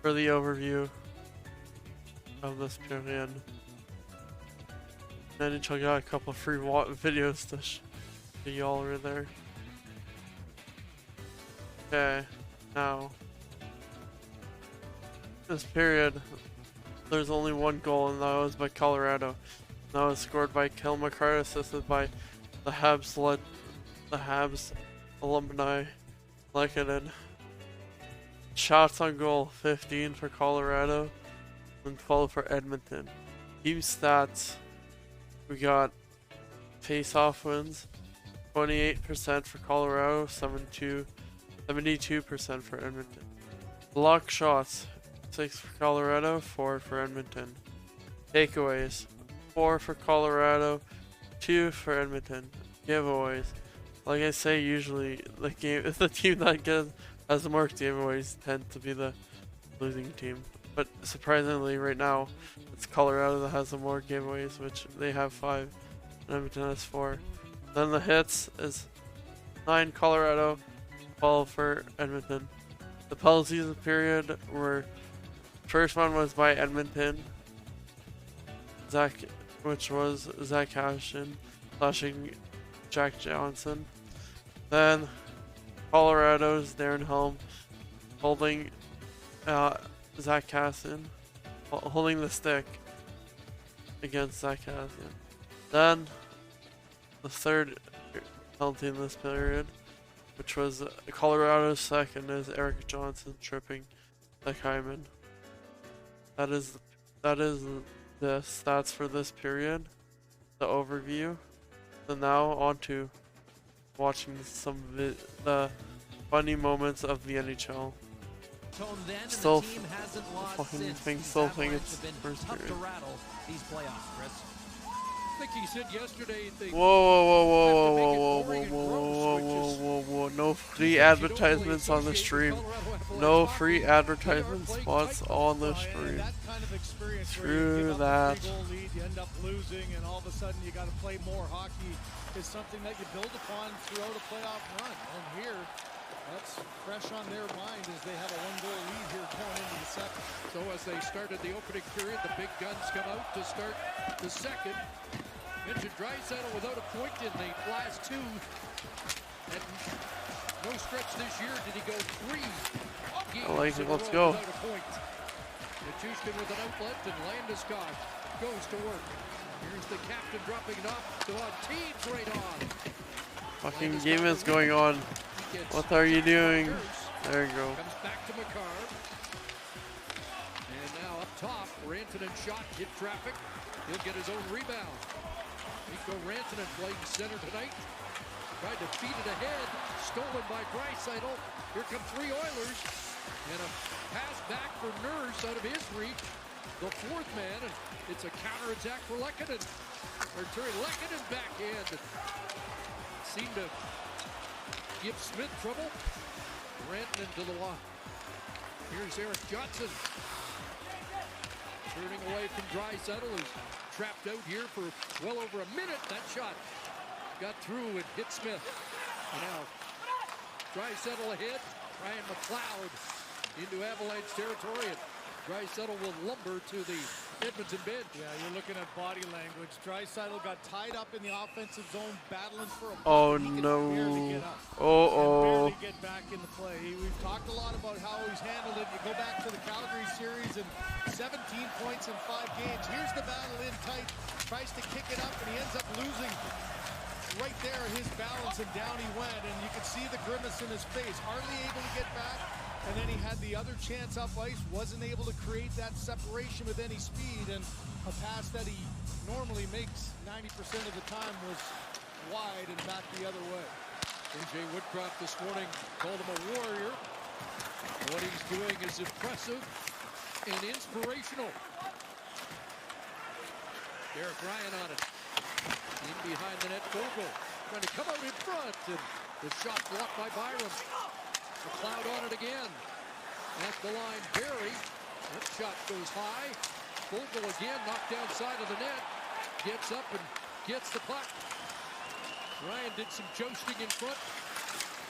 for the overview of this period. NHL got a couple of free videos to show y'all over there. Okay, now this period there's only one goal, and that was by Colorado. That was scored by Kel McCarr, assisted by the Habs alumni Lehkonen. Shots on goal 15 for Colorado and 12 for Edmonton. Team stats, we got face-off wins 28% for Colorado, 72% for Edmonton. Block shots 6 for Colorado, 4 for Edmonton. Takeaways 4 for Colorado, 2 for Edmonton. Giveaways, like I say, usually the team that has the most giveaways tend to be the losing team. But surprisingly, right now it's Colorado that has the more giveaways, which they have 5, and Edmonton has 4. Then the hits is 9 Colorado, 12 for Edmonton. The penalties of the period were, first one was by Edmonton, which was Zach Cashin slashing Jack Johnson. Then Colorado's Darren Helm holding Zach Cassian holding the stick against Zach Cassian. Then the third penalty in this period, which was Colorado's second, is Eric Johnson tripping Zach Hyman. That is the stats for this period, the overview. So now on to watching some of the funny moments of the NHL. Still fucking think it's first period. I think he said yesterday they Whoa. No free advertisements on the stream. No free advertisement spots on the stream. That kind of experience Screw that. Big old lead, you end up losing, and all of a sudden you got to play more. Hockey is something that you build upon throughout a playoff run. And here, that's fresh on their mind as they have a one-goal lead here going into the second. So as they started the opening period, the big guns come out to start the second. Mitchell Draisaitl without a point in the last two. And no stretch this year did he go 3 games I like it. in a Let's row go. without a point. Nichushkin with an outlet, and Landeskog goes to work. Here's the captain dropping it off to Teams right on. Fucking game is going on. What are you doing? There you go. Comes back to McCarr. And now up top, Rantanen shot, hit traffic. He'll get his own rebound. Mikko Rantanen playing center tonight. Tried to feed it ahead. Stolen by Draisaitl. Here come 3 Oilers. And a pass back for Nurse out of his reach. The 4th man. And it's a counterattack for Lehkonen. Or Terry Lehkonen backhand. Seemed to give Smith trouble. Rantanen to the line. Here's Eric Johnson. Turning away from Draisaitl, who's trapped out here for well over a minute. That shot got through and hit Smith. And now Draisaitl ahead. Ryan McLeod into Avalanche territory. And Draisaitl will lumber to the Edmonton bench. Yeah, you're looking at body language. Draisaitl got tied up in the offensive zone, battling for a Oh he can no. barely get up. Oh. Barely get back in the play. We've talked a lot about how he's handled it. You go back to the Calgary series and 17 points in 5 games. Here's the battle in tight. Tries to kick it up and he ends up losing right there his balance, and down he went. And you could see the grimace in his face. Hardly able to get back. And then he had the other chance up ice, wasn't able to create that separation with any speed, and a pass that he normally makes 90% of the time was wide and back the other way. AJ Woodcroft this morning called him a warrior. What he's doing is impressive and inspirational. Derek Ryan on it. In behind the net, Vogel trying to come out in front, and the shot blocked by Byram. McLeod on it again. At the line, Barry. That shot goes high. Vogel again, knocked outside of the net. Gets up and gets the puck. Ryan did some jousting in front,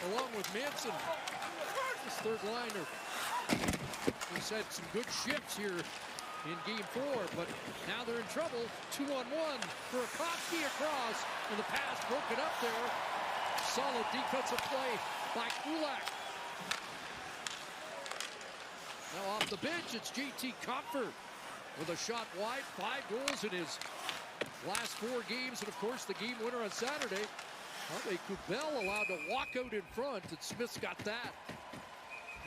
along with Manson. This third liner. He's had some good shifts here in Game 4, but now they're in trouble. 2-on-1 for Rakowski across, and the pass broken up there. Solid defensive play by Kulak. Now off the bench, it's JT Compher with a shot wide. 5 goals in his last 4 games, and of course the game winner on Saturday. Ave Kubel allowed to walk out in front, and Smith's got that.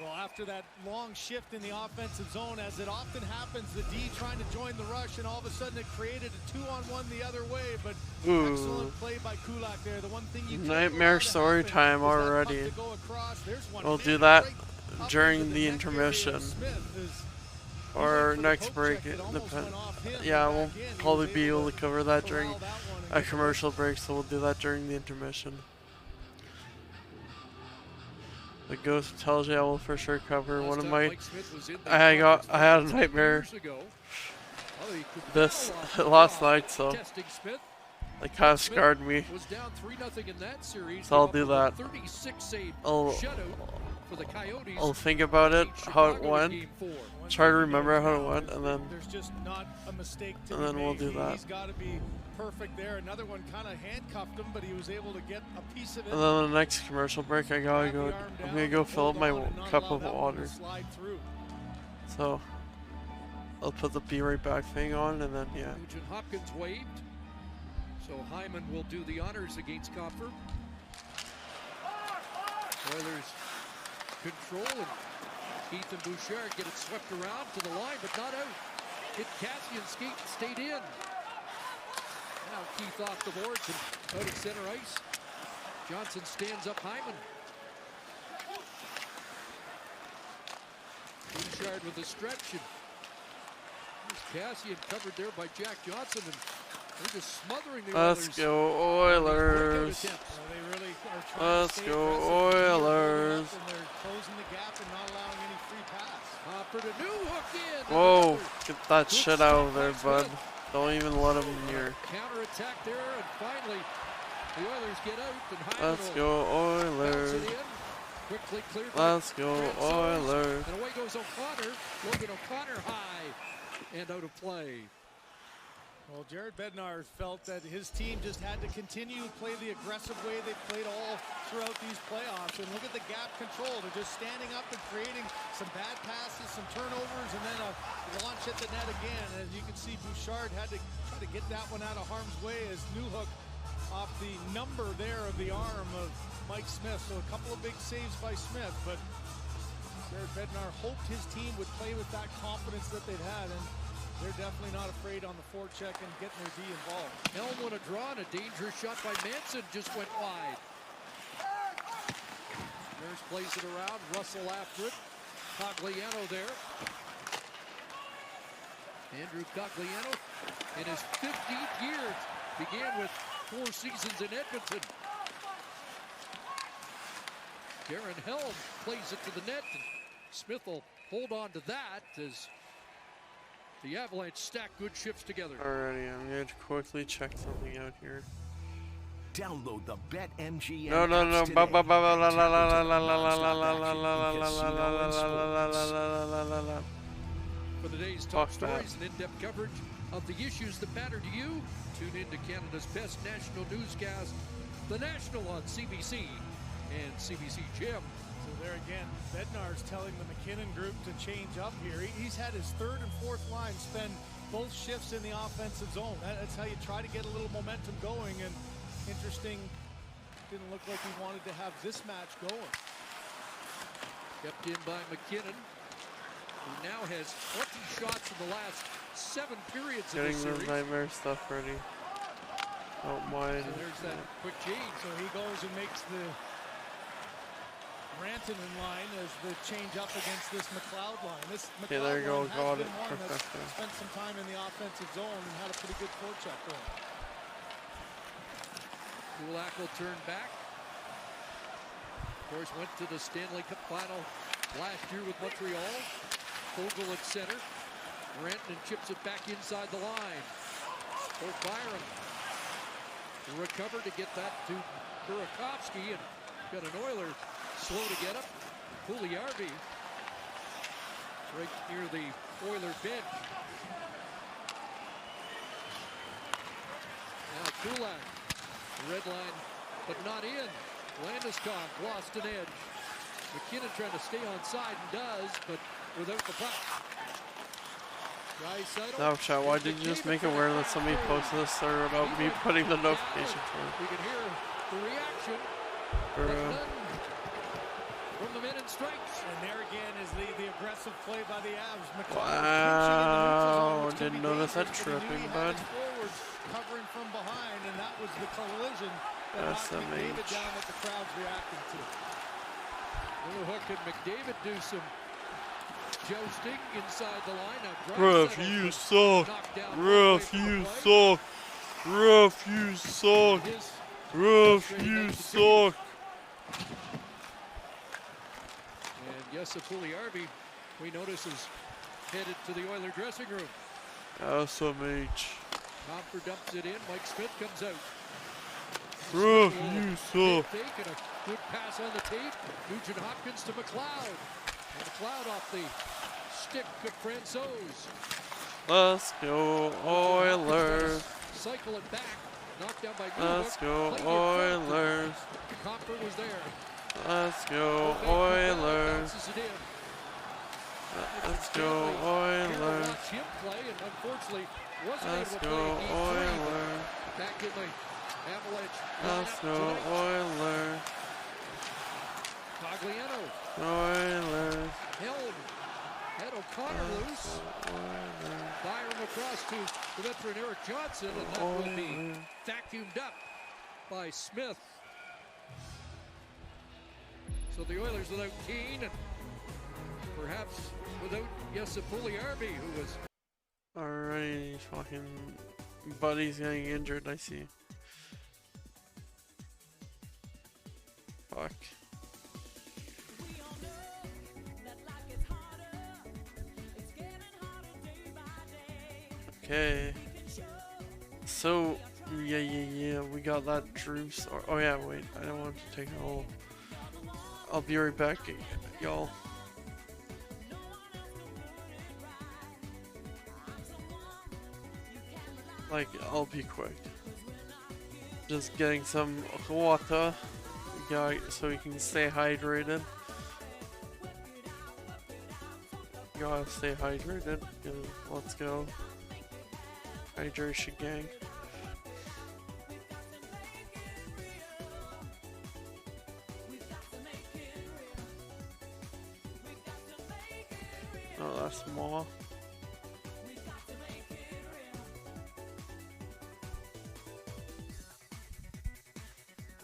Well, after that long shift in the offensive zone, as it often happens, the D trying to join the rush, and all of a sudden it created a 2-on-1 the other way, but excellent play by Kulak there. The one thing you Nightmare story time already. We'll do that during the intermission. Or next break. Yeah, we'll probably be able to cover that during a commercial break, so we'll do that during the intermission. The Ghost of TellJe I will for sure cover. One of my I had a nightmare this last night, so it kind of scarred me. So I'll do that. I'll think about it, how it went, try to remember how it went, and then we'll do that. He's got to be perfect there. Another one kind of handcuffed him, but he was able to get a piece of it. And then the next commercial break, I'm gonna go fill up my cup of water. So I'll put the be right back thing on, and then yeah. Nugent Hopkins waved. So Hyman will do the honors against Copper. Oilers control, and Ethan Bouchard get it swept around to the line, but not out. Hit Cassian, stayed in. Now Keith off the boards and out at center ice. Johnson stands up Hyman. Bouchard with a stretch, and Cassian covered there by Jack Johnson, and they're just smothering the Oilers. Let's go Oilers. Well, they really are trying Let's to stay go aggressive, Oilers. and they're closing the gap and not allowing any free pass. For the new hook in. Whoa, get that shit out of there, bud. Don't even let him near. Counter attack there, and finally the Oilers get out, and Hyman Let's will go bounce Oilers. it in. Quickly cleared. Let's go Oilers. And away goes O'Connor. Logan O'Connor high and out of play. Well, Jared Bednar felt that his team just had to continue to play the aggressive way they played all throughout these playoffs. And look at the gap control. They're just standing up and creating some bad passes, some turnovers, and then a launch at the net again. As you can see, Bouchard had to try to get that one out of harm's way as Newhook off the number there of the arm of Mike Smith. So a couple of big saves by Smith, but Jared Bednar hoped his team would play with that confidence that they'd had, and they're definitely not afraid on the forecheck and getting their D involved. Helm won a draw, and a dangerous shot by Manson just went wide. Nurse plays it around, Russell after it. Cogliano there. Andrew Cogliano in his 15th year began with 4 seasons in Edmonton. Darren Helm plays it to the net, and Smith will hold on to that as the Avalanche stack good shifts together. Alrighty, I'm going to quickly check something out here. Download the BetMGM No. apps today. For the day's top Fuck that. stories and in-depth coverage of the issues that matter to you, tune in to Canada's best national newscast, The National on CBC and CBC Gym. So there again, Bednar's telling the McKinnon group to change up here. He's had his 3rd and 4th line spend both shifts in the offensive zone. That's how you try to get a little momentum going. And interesting, didn't look like he wanted to have this match going. Kept in by McKinnon, who now has 20 shots in the last 7 periods of Getting the the series. nightmare stuff ready. Don't mind. So there's that quick change. So he goes and makes the Rantanen line as the change up against this McLeod line. This McLeod Okay, there you go. line Got has it. been one that's Perfect. spent some time in the offensive zone and had a pretty good forecheck going. Kulak will turn back. Of course, went to the Stanley Cup final last year with Montreal. Fogle at center. Rantanen chips it back inside the line. For Byram. Recover to get that to Burakovsky, and got an Oiler slow to get up. Puljujärvi right near the Oiler bench. Now Kulak, red line, but not in. Landeskog lost an edge. McKinnon trying to stay on side and does, but without the puck. No, chat, why did you just make aware that somebody posted this or about me putting the notification for We can hear the reaction. For, From the men in stripes. And there again is the aggressive play by the Avs. Wow, didn't notice that tripping, bud. Forwards covering from behind, and that was the collision that knocked McDavid SMH. down that the crowd's reacting to. Newhook and McDavid do some jousting inside the line. Now Ref, Draisaitl you was suck. knocked down Ref, halfway you from the play. suck. Ref, you suck. His Ref, you suck. And yes, Puljujärvi, we notice, is headed to the Oiler dressing room. SMH. Comfer dumps it in. Mike Smith comes out. Ref, Smith you will suck. take and a good pass on the tape. Nugent Hopkins to McLeod. And McLeod off the stick of Francouz. Let's go Oilers. Cycle it back. Knocked down by Let's Newhook. go Played in front. Oilers. Comfer was there. Let's go Oilers. Bounces it in. Let's go Oilers. Watch him play, and unfortunately wasn't Let's able to go play game 3. Oilers. Back in the Avalanche Let's lineup go tonight. Oilers. Cogliano Oilers. held, had O'Connor loose. Byram across to the veteran Eric Johnson, and that will be vacuumed up by Smith. So the Oilers without Keane, and perhaps without Jesse Puljujärvi, who was Alrighty, fucking Buddy's getting injured, I see. Fuck. Okay. So, yeah, we got that truce. Oh yeah, wait, I don't want to take a whole... I'll be right back, y'all. Like, I'll be quick. Just getting some water, so you can stay hydrated. Gotta stay hydrated. Let's go. Hydration gang. Oh, that's more.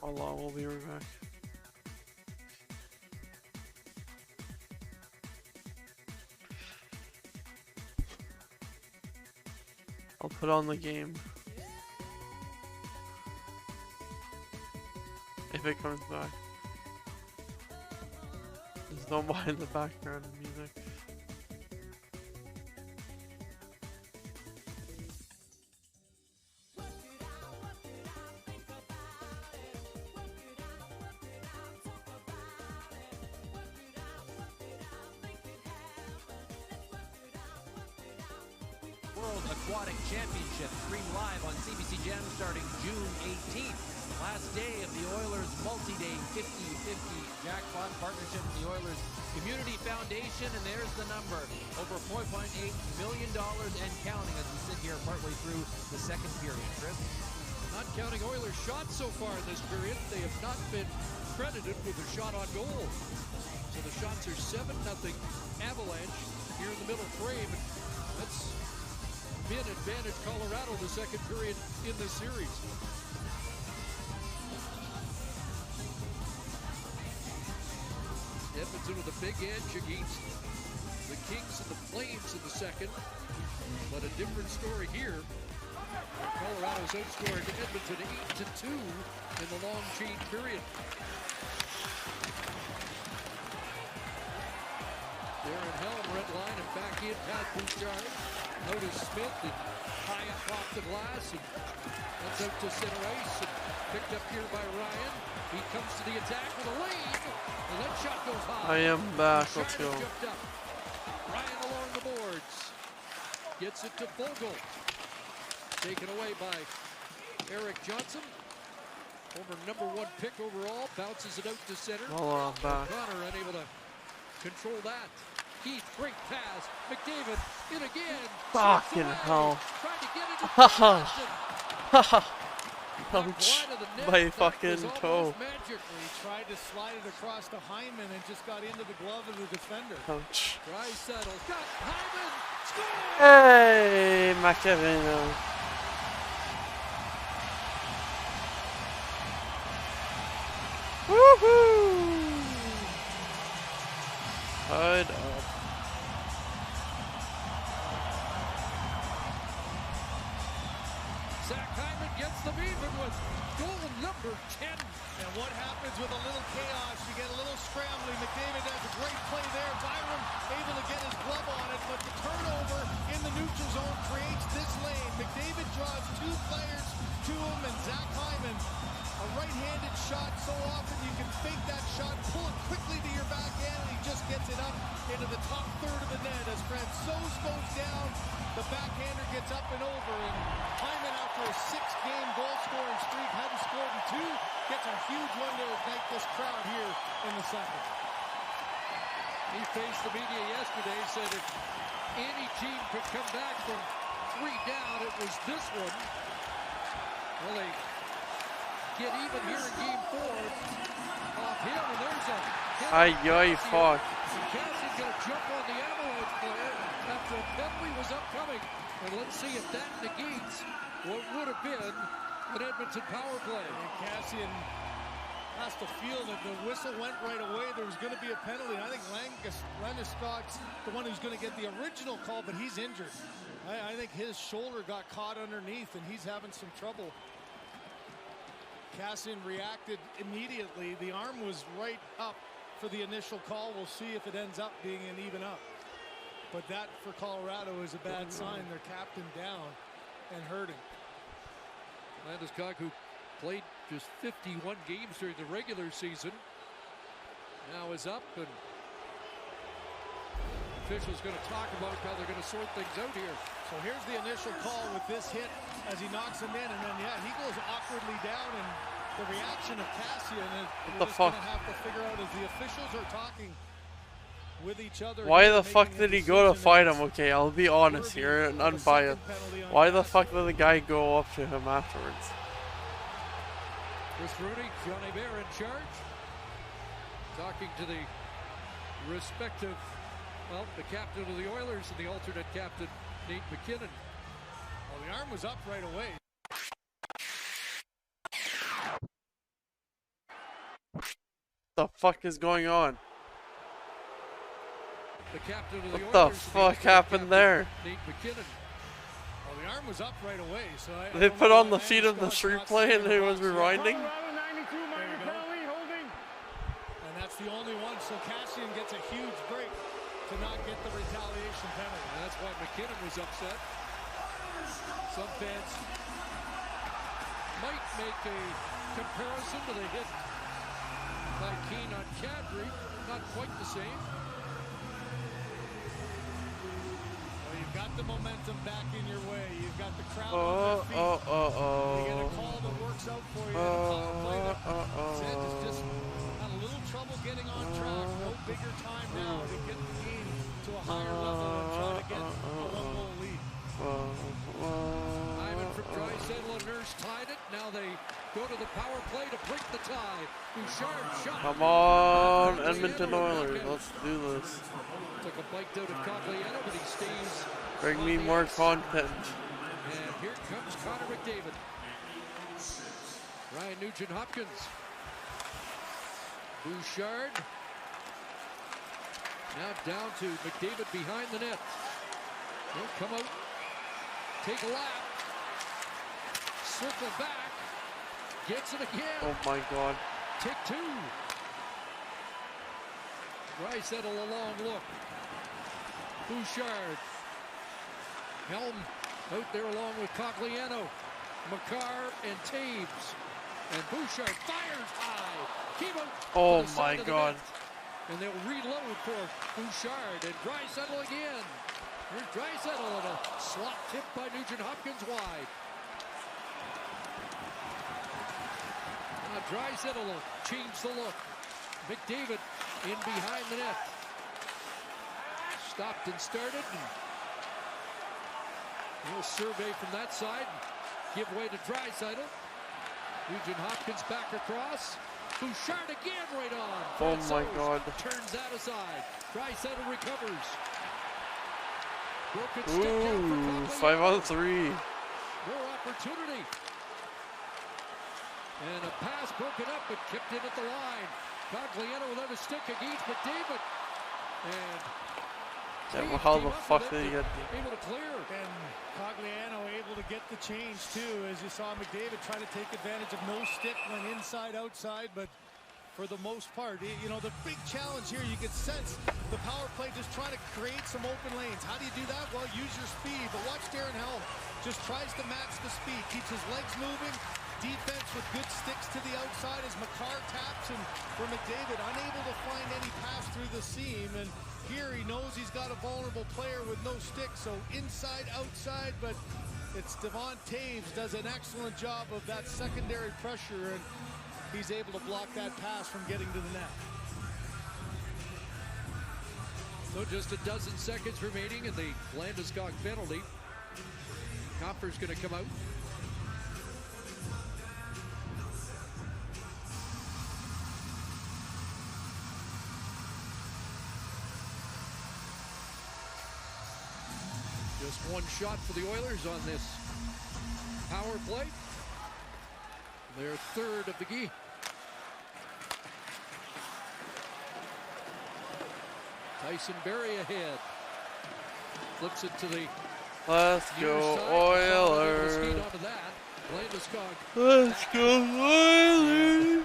Hold on, we'll be right back. I'll put on the game. If it comes back. Just don't mind the background music. World Aquatic Championship streamed live on CBC Gem starting June 18th. The last day of the Oilers multi-day 50-50 jackpot partnership with the Oilers Community Foundation, and there's the number. Over $4.8 million and counting as we sit here partway through the second period. Chris? not counting Oilers shots so far in this period. They have not been credited with a shot on goal. So the shots are 7-0 Avalanche here in the middle frame. That's been advantage Colorado the second period in this series. Edmonton with a big edge against the Kings and the Flames in the second. But a different story here. Colorado's outscored Edmonton 8-2 in the long change period. Darren Helm, red line, and back in past Bouchard. Notice Smith and high up off the glass, and that's out to center ice, and picked up here by Ryan. He comes to the attack with a lead, and that shot goes high. I am back, let's go. Ryan along the boards, gets it to Vogel. Taken away by Eric Johnson. Former #1 pick overall, bounces it out to center. Oh, back. O'Connor unable to control that. Heath, great pass. McDavid in again. Fucking hell. Trying to get it. Haha. Ouch. My fucking toe. He tried to slide it across to Hyman and just got into the glove of the defender. Ouch. Draisaitl got Hyman. Score! Hey, Macavino. Woohoo! Tied up. Zach Hyman gets them even with goal number 10. And what happens with a little chaos? You get a little scrambling. McDavid does a great play there. Byram able to get his glove on it, but the turnover in the neutral zone creates this lane. McDavid draws two players to him, and Zach Hyman, a right-handed shot. So often you can fake that shot, pull it quickly to your backhand, and he just gets it up into the top third of the net. As Francouz goes down, the backhander gets up and over, and Hyman, after a 6-game goal-scoring streak, hadn't scored in 2, gets a huge one to ignite this crowd here in the second. He faced the media yesterday, said if any team could come back from 3 down, it was this one. Well, they get even here in game 4 off him, and there's a hit on Cassian. Fuck. And Cassian got a jump on the Avalanche player after a penalty was upcoming. And let's see if that negates what would have been an Edmonton power play. And Cassian has to feel that the whistle went right away. There was going to be a penalty. I think Landeskog's the one who's going to get the original call, but he's injured. I think his shoulder got caught underneath, and he's having some trouble. Cassian reacted immediately. The arm was right up for the initial call. We'll see if it ends up being an even up. But that, for Colorado, is a bad sign. Their captain down and hurting. Landeskog, who played just 51 games during the regular season, now is up, and officials going to talk about how they're going to sort things out here. So here's the initial call with this hit as he knocks him in, and then he goes awkwardly down, and the reaction of Cassian is What the fuck? Going to have to figure out as the officials are talking with each other. Why the fuck did he go to fight him? Okay, I'll be honest here and unbiased. Why the fuck did the guy go up to him afterwards? Chris Rooney, John Hebert in charge, talking to the respective, well, the captain of the Oilers and the alternate captain, Nate McKinnon. Well, the arm was up right away. What the fuck is going on? The captain of the What the Oilers, fuck happened there? Nate McKinnon. Well, the arm was up right away, so They put on the feet of the replay and it was rewinding. And that's the only one, so Cassian gets a huge break to not get the retaliation penalty. And that's why McKinnon was upset. Some fans might make a comparison to the hit by Keane on Kadri. Not quite the same. Well, you've got the momentum back in your way. You've got the crowd on their feet. You get a call that works out for you. Zed has just had a little trouble getting on track. No bigger time now to get the game to a higher level and try to get a one-goal lead. Ivan from Draisaitl and Nurse tied it. Now they go to the power play to break the tie. Bouchard shot. Come on, Edmonton Oilers, let's do this. Took a bite out of Cogliano, but he stays. Bring me more content. And here comes Connor McDavid. Ryan Nugent-Hopkins. Bouchard. Now down to McDavid behind the net. He'll come out. Take a lap. Circle back. Gets it again. Oh my god. Take 2. Draisaitl a long look. Bouchard. Helm out there along with Cogliano. Makar and Taves. And Bouchard fires high. Keep out. Oh my god. And they'll reload for Bouchard and Draisaitl again. Here's Draisaitl and a slot tip by Nugent-Hopkins wide. Now Draisaitl will change the look. McDavid in behind the net. Stopped and started. And he'll survey from that side. Give way to Draisaitl. Nugent-Hopkins back across. Bouchard again right on. Oh my god. Turns that aside. Draisaitl recovers. Broken stick down for 5-on-3. More opportunity. And a pass broken up but kicked in at the line. Cogliano without a stick against McDavid. And Yeah, how the fuck did he get able to clear? And Cogliano able to get the change too, as you saw McDavid try to take advantage of no stick, went inside, outside, but for the most part, you know, the big challenge here, you can sense the power play just trying to create some open lanes. How do you do that? Well, use your speed, but watch Darren Helm just tries to match the speed, keeps his legs moving, defense with good sticks to the outside as Makar taps, and for McDavid, unable to find any pass through the seam, and here he knows he's got a vulnerable player with no stick, so inside, outside, but it's Devon Taves does an excellent job of that secondary pressure, and he's able to block that pass from getting to the net. So just a dozen seconds remaining in the Landeskog penalty. Copper's going to come out. Just one shot for the Oilers on this power play. Their third of the game. Tyson Berry ahead. Flips it to the Let's go Oilers. Landeskog. Let's go Oilers.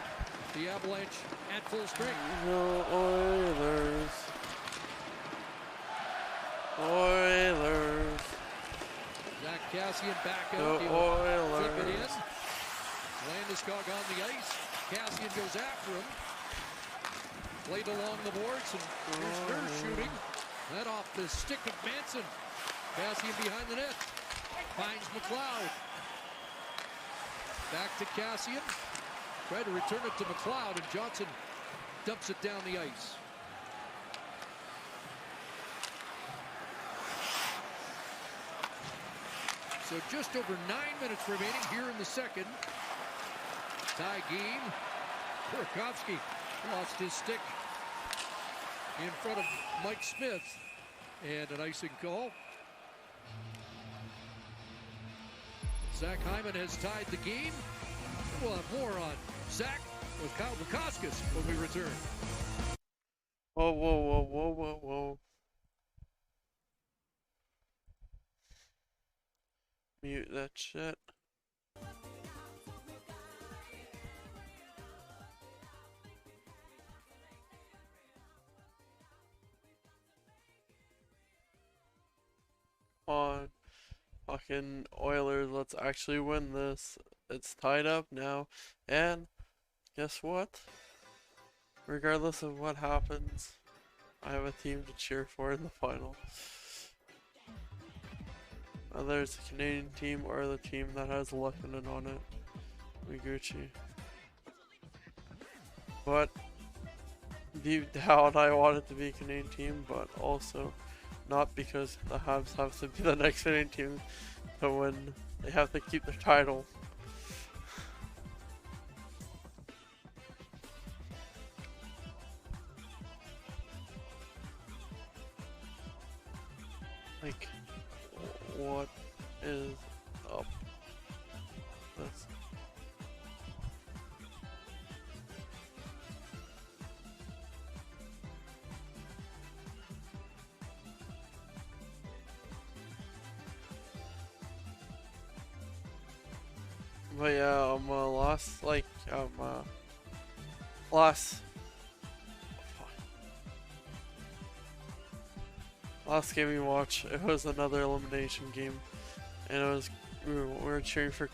The Avalanche at full strength. Go Oilers. Oilers. Zach Cassian back Go out. He'll flip it in. Oilers. Landeskog on the ice. Cassian goes after him. Played along the boards, and here's Nurse shooting. That off the stick of Manson. Cassian behind the net. Finds McLeod. Back to Cassian. Tried to return it to McLeod, and Johnson dumps it down the ice. So just over 9 minutes remaining here in the second. Tie game. Burakovsky lost his stick in front of Mike Smith, and an icing call. Zach Hyman has tied the game. We'll have more on Zach with Kyle Bukauskas when we return. Whoa, whoa, whoa, whoa, whoa, whoa. Mute that shit. On fucking Oilers, let's actually win this. It's tied up now, and guess what? Regardless of what happens, I have a team to cheer for in the final. Whether it's a Canadian team or the team that has Lehkonen on it, we Gucci. But deep down, I want it to be a Canadian team, but also not because the Habs have to be the next Canadian team to win. They have to keep their title. Like, what is up? This. But yeah, last game we watched, it was another elimination game, and it was we were cheering for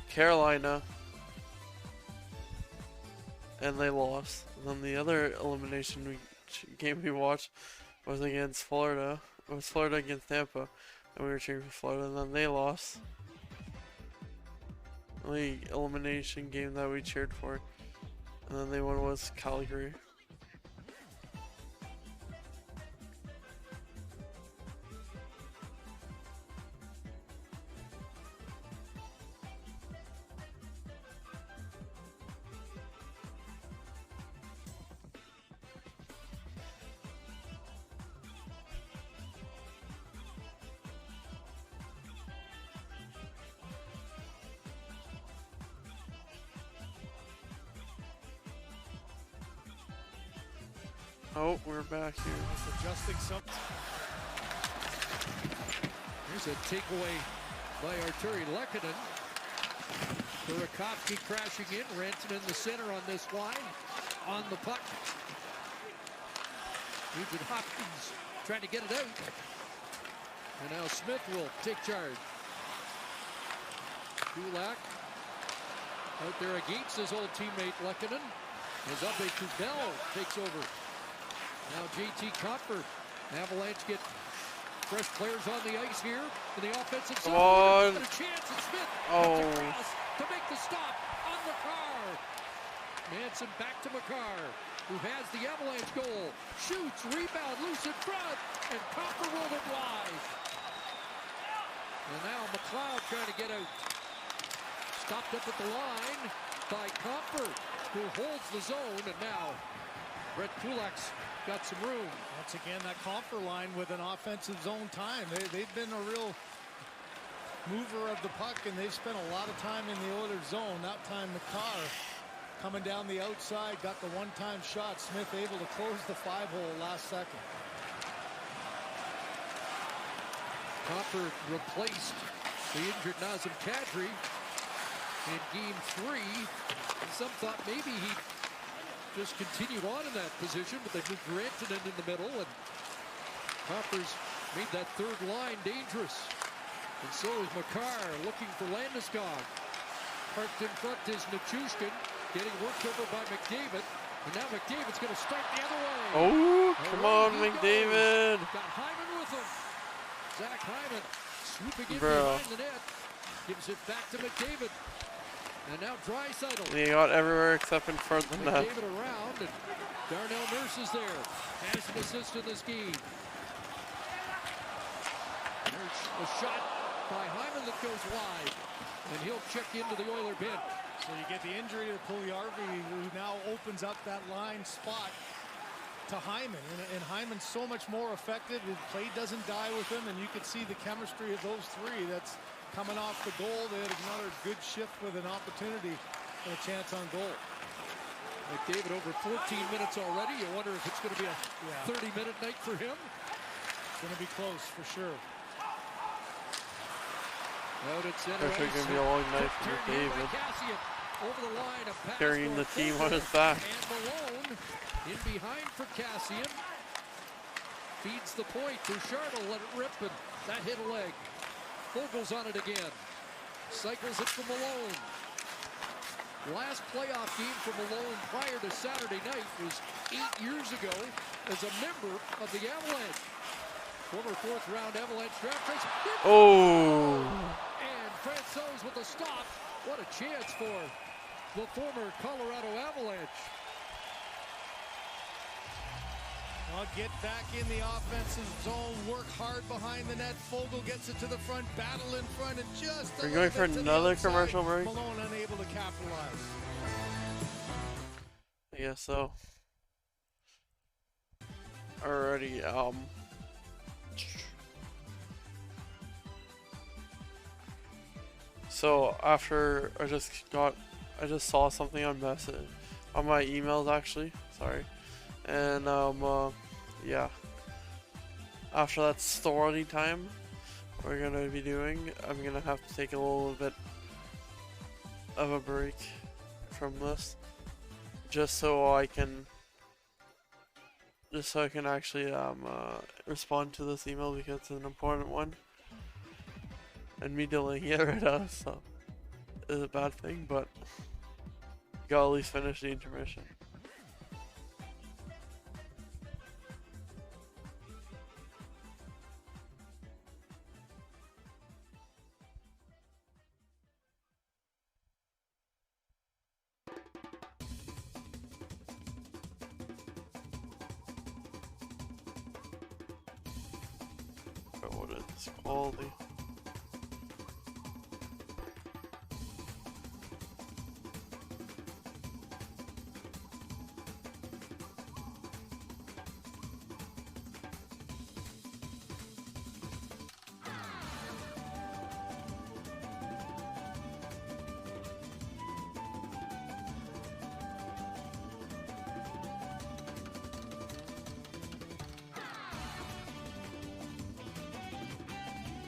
Carolina, and they lost. And then the other elimination game we watched was against Florida. It was Florida against Tampa, and we were cheering for Florida, and then they lost. The only elimination game that we cheered for, and then they won was Calgary. Oh, we're back here. Adjusting something. Here's a takeaway by Arturi Lehkonen. Burakovsky crashing in. Rantanen in the center on this line. On the puck. Nugent Hopkins trying to get it out. And now Smith will take charge. Kulak out there against his old teammate Lehkonen. As Abbe Kubel takes over. Now JT Compher. Avalanche get fresh players on the ice here in the offensive zone. On. A chance, and Smith Oh. across to make the stop on the car. Manson back to McCarr, who has the Avalanche goal. Shoots, rebound, loose in front, and Copper rolled it wide. And now McLeod trying to get out. Stopped up at the line by Copper, who holds the zone, and now Brett Kulak's got some room. Once again, that Comfer line with an offensive zone time. They've been a real mover of the puck, and they've spent a lot of time in the Oilers zone. That time McCarr coming down the outside, got the one-time shot. Smith able to close the 5-hole last second. Copper replaced the injured Nazem Kadri in game 3. And some thought maybe he'd just continue on in that position, but they moved Rantanen in the middle, and Copper's made that third line dangerous. And so is McCarr looking for Landeskog. Parked in front is Nichushkin, getting worked over by McDavid. And now McDavid's going to strike the other way. Oh, come on, McDavid. Got Hyman with him. Zach Hyman swooping in Bro. behind the net. Gives it back to McDavid. And now Draisaitl. He got everywhere except in front of the net. McDavid around, and Darnell Nurse is there. Has an assist in this game. There's a shot by Hyman that goes wide. And he'll check into the Oiler bench. So you get the injury to Puljujarvi, who now opens up that line spot to Hyman. And Hyman's so much more effective. His play doesn't die with him, and you can see the chemistry of those three. That's coming off the goal. They had another good shift with an opportunity and a chance on goal. McDavid over 14 minutes already. You wonder if it's going to be a 30-minute night for him. It's going to be close for sure. Out at center Actually ice. going to be a long night for Turned in by McDavid. Kassian. Over the line, a pass Carrying for the team on Fogle. his back. And Malone in behind for Kassian. Feeds the point. Bouchard will let it rip, and that hit a leg. Fogle's on it again. Cycles it to Malone. Last playoff game for Malone prior to Saturday night was 8 years ago as a member of the Avalanche. Former 4th-round Avalanche draft choice. Oh. And Francouz with a stop. What a chance for the former Colorado Avalanche. Well, get back in the offensive zone, work hard behind the net. Fogle gets it to the front, battle in front, and just We're going for another commercial break. Malone unable to capitalize. I guess so. Alrighty, so after I just saw something on my emails actually, sorry. And yeah. After that story time we're gonna be doing, I'm gonna have to take a little bit of a break from this. Just so I can actually respond to this email because it's an important one. And me delaying it right now so is a bad thing, but gotta at least finish the intermission. What is this quality?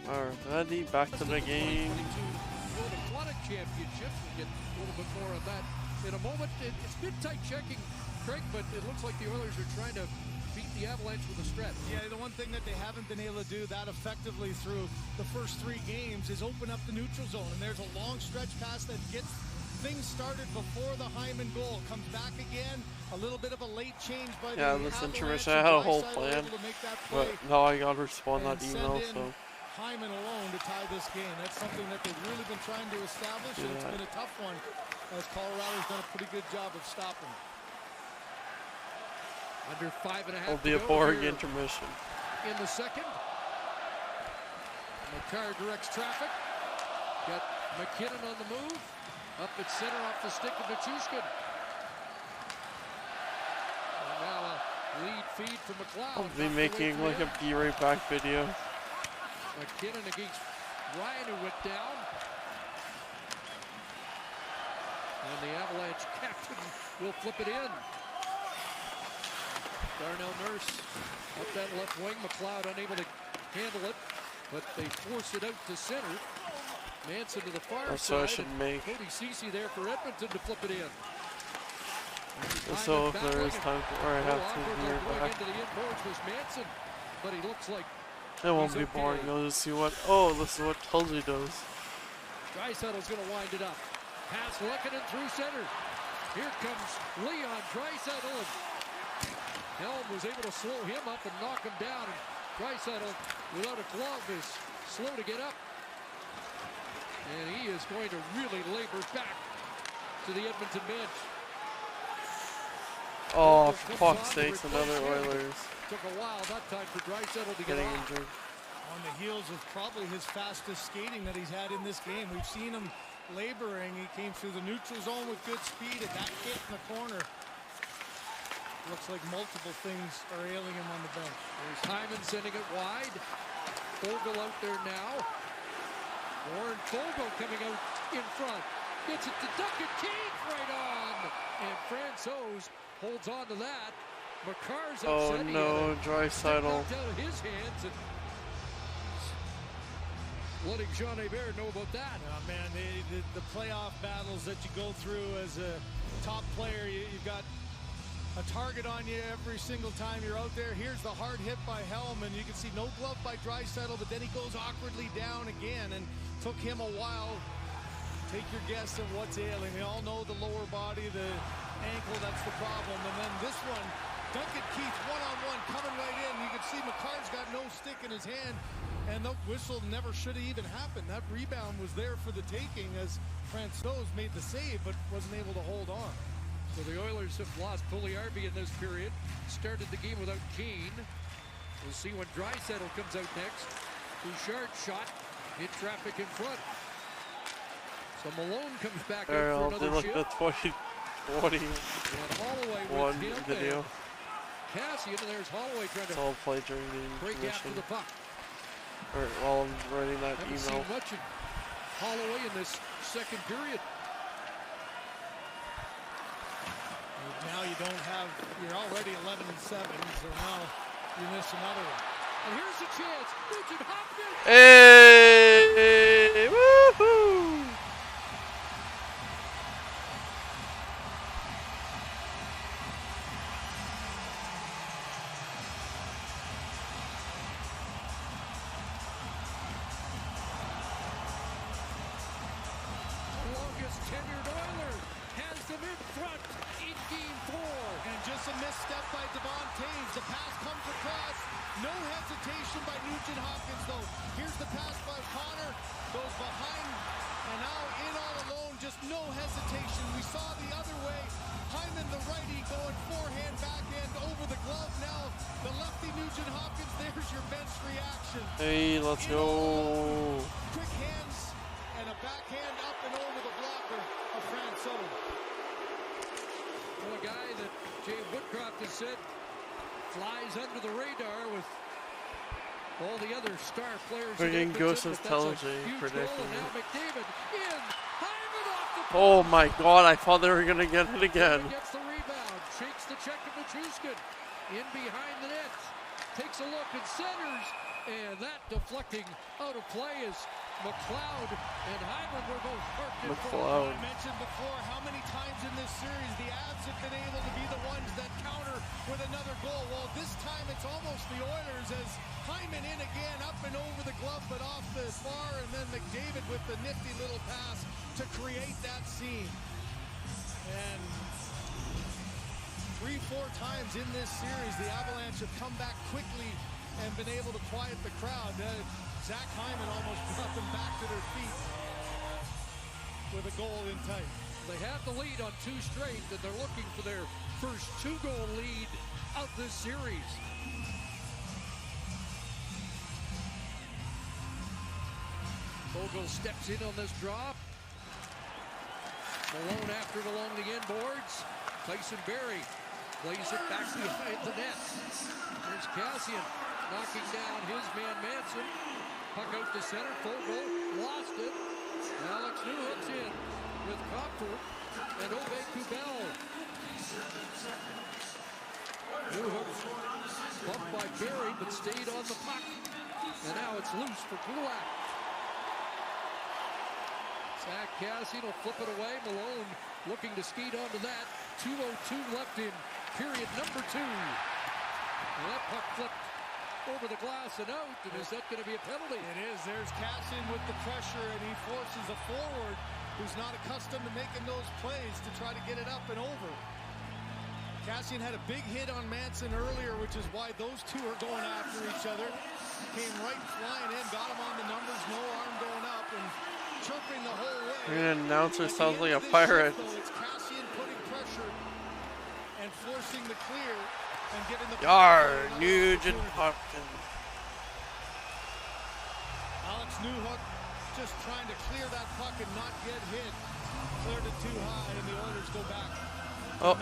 Alrighty, back to the game. World Aquatic Championship. We'll get a little bit more of that in a moment. It's been tight checking, Craig, but it looks like the Oilers are trying to beat the Avalanche with a stretch. Yeah, the one thing that they haven't been able to do that effectively through the first 3 games is open up the neutral zone. And there's a long stretch pass that gets things started before the Hyman goal. Comes back again. A little bit of a late change by the this Avalanche. intermission, I had a whole Draisaitl plan, able to make that but play now I gotta respond and that email, send in so Hyman alone to tie this game. That's something that they've really been trying to establish, and it's been a tough one as Colorado's done a pretty good job of stopping. Under 5.5 Will to be a go boring here intermission. in the second. McCarr directs traffic. Got McKinnon on the move. Up at center off the stick of Nichushkin. And now a lead feed from McLeod. I'll be making like a be right back video. McKinnon against Ryan, who went down. And the Avalanche captain will flip it in. Darnell Nurse up that left wing. McLeod unable to handle it, but they force it out to center. Manson to the far That's side. what I should make. Cody Ceci there for Edmonton to flip it in. So if there is time for, I have to be going right back. into the inboards was Manson, but he looks like It won't he's be boring. okay. You'll just see what. Oh, this is what TellJe does. Draisaitl's going to wind it up. Pass Lehkonen through center. Here comes Leon Draisaitl. Helm was able to slow him up and knock him down. And Draisaitl, without a glove, is slow to get up. And he is going to really labor back to the Edmonton bench. Oh, for fuck's sakes, another Oilers Took a while that time for Draisaitl to get getting off. injured. On the heels of probably his fastest skating that he's had in this game. We've seen him laboring. He came through the neutral zone with good speed and got hit in the corner. Looks like multiple things are ailing him on the bench. There's Hyman sending it wide. Fogle out there now. Warren Fogle coming out in front. Gets it to Duncan Keith right on. And Francouz holds on to that. McCarr's Oh upset. no, Draisaitl. Out of his hands and letting Jean Hebert know about that. Man, the playoff battles that you go through as a top player, you've got a target on you every single time you're out there. Here's the hard hit by Helm, and you can see no glove by Draisaitl, but then he goes awkwardly down again, and took him a while. Take your guess at what's ailing. We all know the lower body, the ankle, that's the problem. And then this one, Duncan Keith one-on-one coming right in. You can see McCarr's got no stick in his hand, and the whistle never should have even happened. That rebound was there for the taking as Francouz made the save, but wasn't able to hold on. So the Oilers have lost Puljujärvi in this period. Started the game without Keane. We'll see when Draisaitl comes out next. Bouchard shot, hit traffic in front. So Malone comes back out for I'll another do like shift. the 2021 And Holloway with him video. and Cassian, and there's Holloway trying It's to all played during the break after intermission. the puck. Or while I'm writing that Haven't email. seen much of Holloway in this second period. Now you don't have, you're already 11-7, so now you miss another one. And here's a chance. Nugent Hopkins. Hey! Woohoo! The longest tenured Oiler has them in front in game 4. And just a misstep by Devon Taves. The pass comes across. No hesitation by Nugent Hopkins, though. Here's the pass by Connor. Goes behind. And now in all alone. Just no hesitation. We saw the other way. Hyman, the righty, going forehand, backhand over the glove. Now the lefty Nugent Hopkins. There's your bench reaction. Hey, let's go. Quick hands and a backhand up and over the blocker of Francouz. Well, a guy that Jay Woodcroft has said flies under the radar with all the other star players. Friggin' Ghost of TellJe predicting predicting it. Now it. McDavid in. Hyman off the Oh my god, I thought they were gonna get it again. Gets the rebound, shakes the check of Nichushkin in behind the net, takes a look and centers, and that deflecting out of play is McLeod and Hyman were both parked in front. McLeod. I mentioned before how many times in this series the Avs have been able to be the ones that counter with another goal. Well, this time it's almost the Oilers as Hyman in again, up and over the glove, but off the bar, and then McDavid with the nifty little pass to create that scene. And 3-4 times in this series, the Avalanche have come back quickly and been able to quiet the crowd. Zach Hyman almost brought them back to their feet with a goal in tight. They have the lead on 2 straight, and they're looking for their first 2-goal lead of this series. Vogel steps in on this drop. Malone after it along the end boards. Tyson Barrie plays it back behind the net. There's Cassian knocking down his man Manson. Puck out to center. Vogel lost it. Alex Newhook's in with Copper and Ove Kubel. Newhook bumped by Barrie but stayed on the puck. And now it's loose for Kulak. Zach Cassian will flip it away. Malone looking to skate onto that. 2:02 left in period number 2. And that puck flipped over the glass and out. And is that going to be a penalty? It is. There's Cassian with the pressure, and he forces a forward who's not accustomed to making those plays to try to get it up and over. Cassian had a big hit on Manson earlier, which is why those two are going after each other. Came right flying in, got him on the numbers, no arm going up, and chirping the whole way. Your announcer sounds like a pirate. It's Cassian putting pressure and forcing the clear and getting the Yar, Nugent Hopkins. Alex Newhook just trying to clear that puck and not get hit. Cleared it too high, and the Oilers go back. Fourth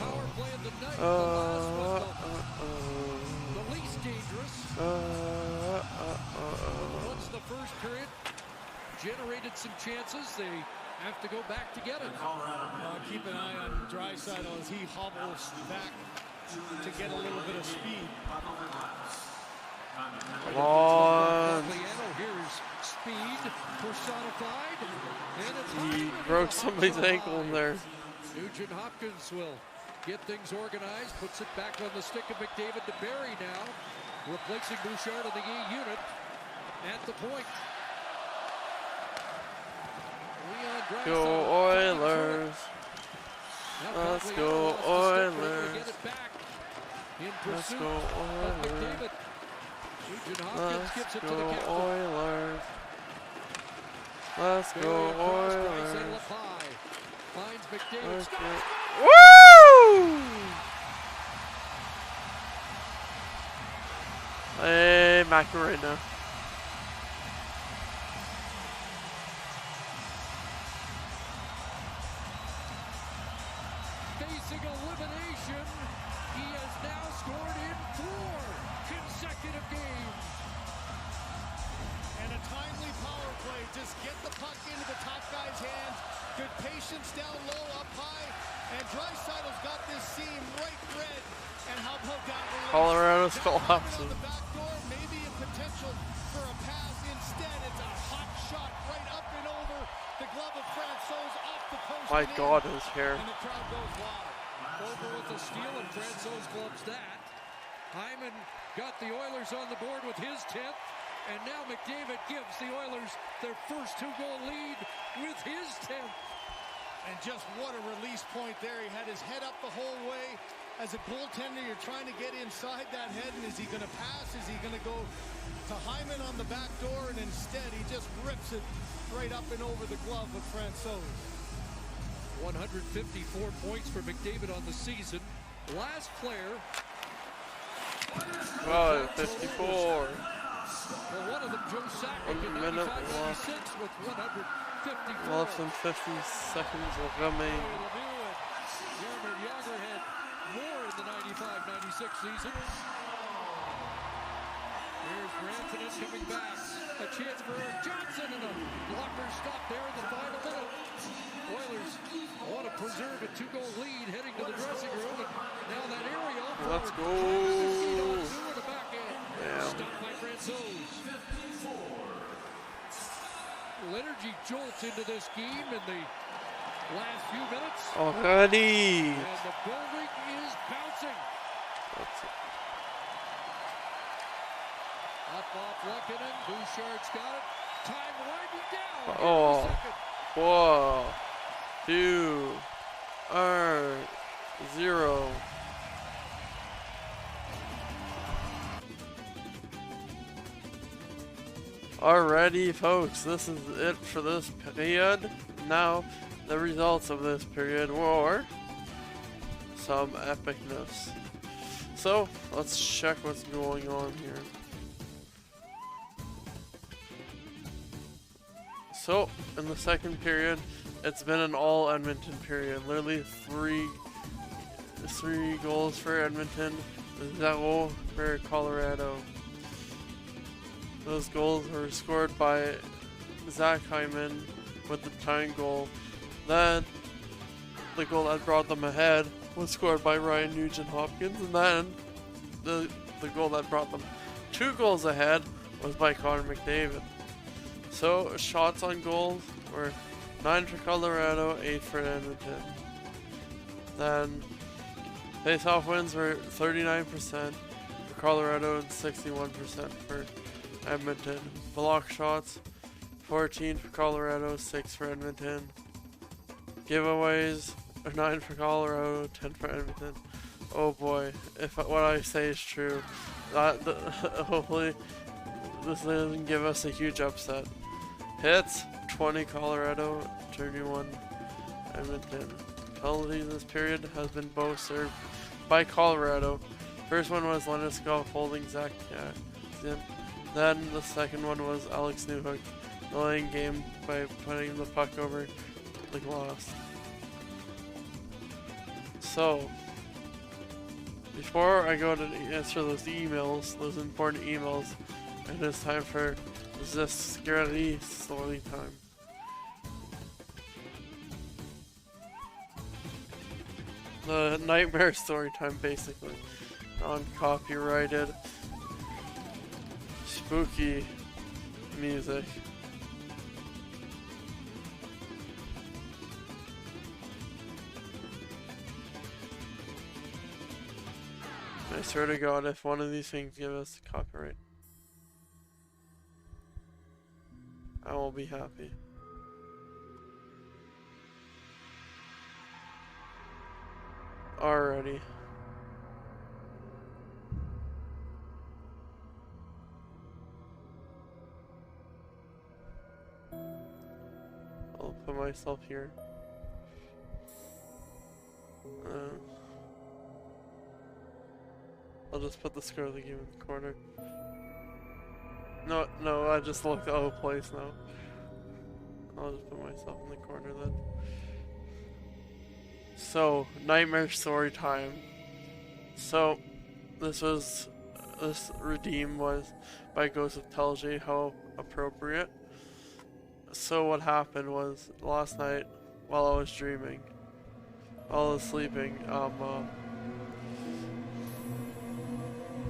power play of the night. The last one, the least dangerous. Once the first period generated some chances, they have to go back to get it. Keep an eye on Draisaitl as he hobbles back to get a little bit of speed. Come on. Here's speed personified. And it's He Hyman. broke somebody's ankle in there. Nugent Hopkins will get things organized, puts it back on the stick of McDavid to Barrie now, replacing Bouchard in the E unit at the point. Go Oilers. Let's go Oilers. Let's go Oilers. Let's go Oilers. Let's go Oilers. Finds McDavid. Woo! Hey, Macarena. Facing elimination, he has now scored in 4 consecutive games. And a timely power play. Just get the puck into the top guy's hands. Good patience down low, up high. And Draisaitl's got this seam right red. And how about that release? Colorado's Now collapsing. on the back door, maybe a potential for a pass. Instead, it's a hot shot right up and over the glove of Francouz off the post. My and God, in. his hair. And the crowd goes wild. Over with the steal, and Francouz gloves that. Hyman got the Oilers on the board with his 10th. And now McDavid gives the Oilers their first 2-goal lead with his 10th. And just what a release point there. He had his head up the whole way. As a goaltender, you're trying to get inside that head. And is he going to pass? Is he going to go to Hyman on the back door? And instead, he just rips it right up and over the glove with Francouz. 154 points for McDavid on the season. Last player. Oh, 54. Well, one of them, Joe Sakic, in 95-96 with 154. Less than 50 seconds will come in. Jaromir Jagr had more in the 95-96 season. Here's Rantanen coming back. A chance for Eric Johnson, and a blocker stop there in the final minute. Oilers want to preserve a 2-goal lead heading to the dressing room. And now that aerial. Let's go. Stopped by Francouz. Energy jolt into this game in the last few minutes. Already. And the building is bouncing. That's it. Up off Lehkonen. Bouchard's got it. Time winding down. Oh. Second. Whoa. 2 or 0. Alrighty, folks, this is it for this period. Now, the results of this period were some epicness. So, let's check what's going on here. So, in the second period, it's been an all Edmonton period. Literally three goals for Edmonton, 0 for Colorado. Those goals were scored by Zach Hyman with the tying goal. Then, the goal that brought them ahead was scored by Ryan Nugent-Hopkins, and then the goal that brought them 2 goals ahead was by Connor McDavid. So, shots on goals were 9 for Colorado, 8 for Edmonton. Then, face-off wins were 39% for Colorado and 61% for Edmonton. Block shots, 14 for Colorado, 6 for Edmonton. Giveaways are 9 for Colorado, 10 for Edmonton. Oh boy, if what I say is true, hopefully this doesn't give us a huge upset. Hits, 20 Colorado, 31 Edmonton. Penalties this period has been both served by Colorado. First one was Landeskog holding Zach Kassian. Then the second one was Alex Newhook delaying game by putting the puck over the glass. So, before I go to answer those emails, those important emails, it is time for this scary story time. The nightmare story time, basically. Non-copyrighted, spooky music. I swear to God, if one of these things give us copyright, I will be happy. Alrighty. I'll put myself here. I'll just put the score of the game in the corner. No, I just looked out of place now. I'll just put myself in the corner then. So, nightmare story time. So, this redeem was by Ghost of TellJe, how appropriate. So what happened was, last night, while I was dreaming, while I was sleeping,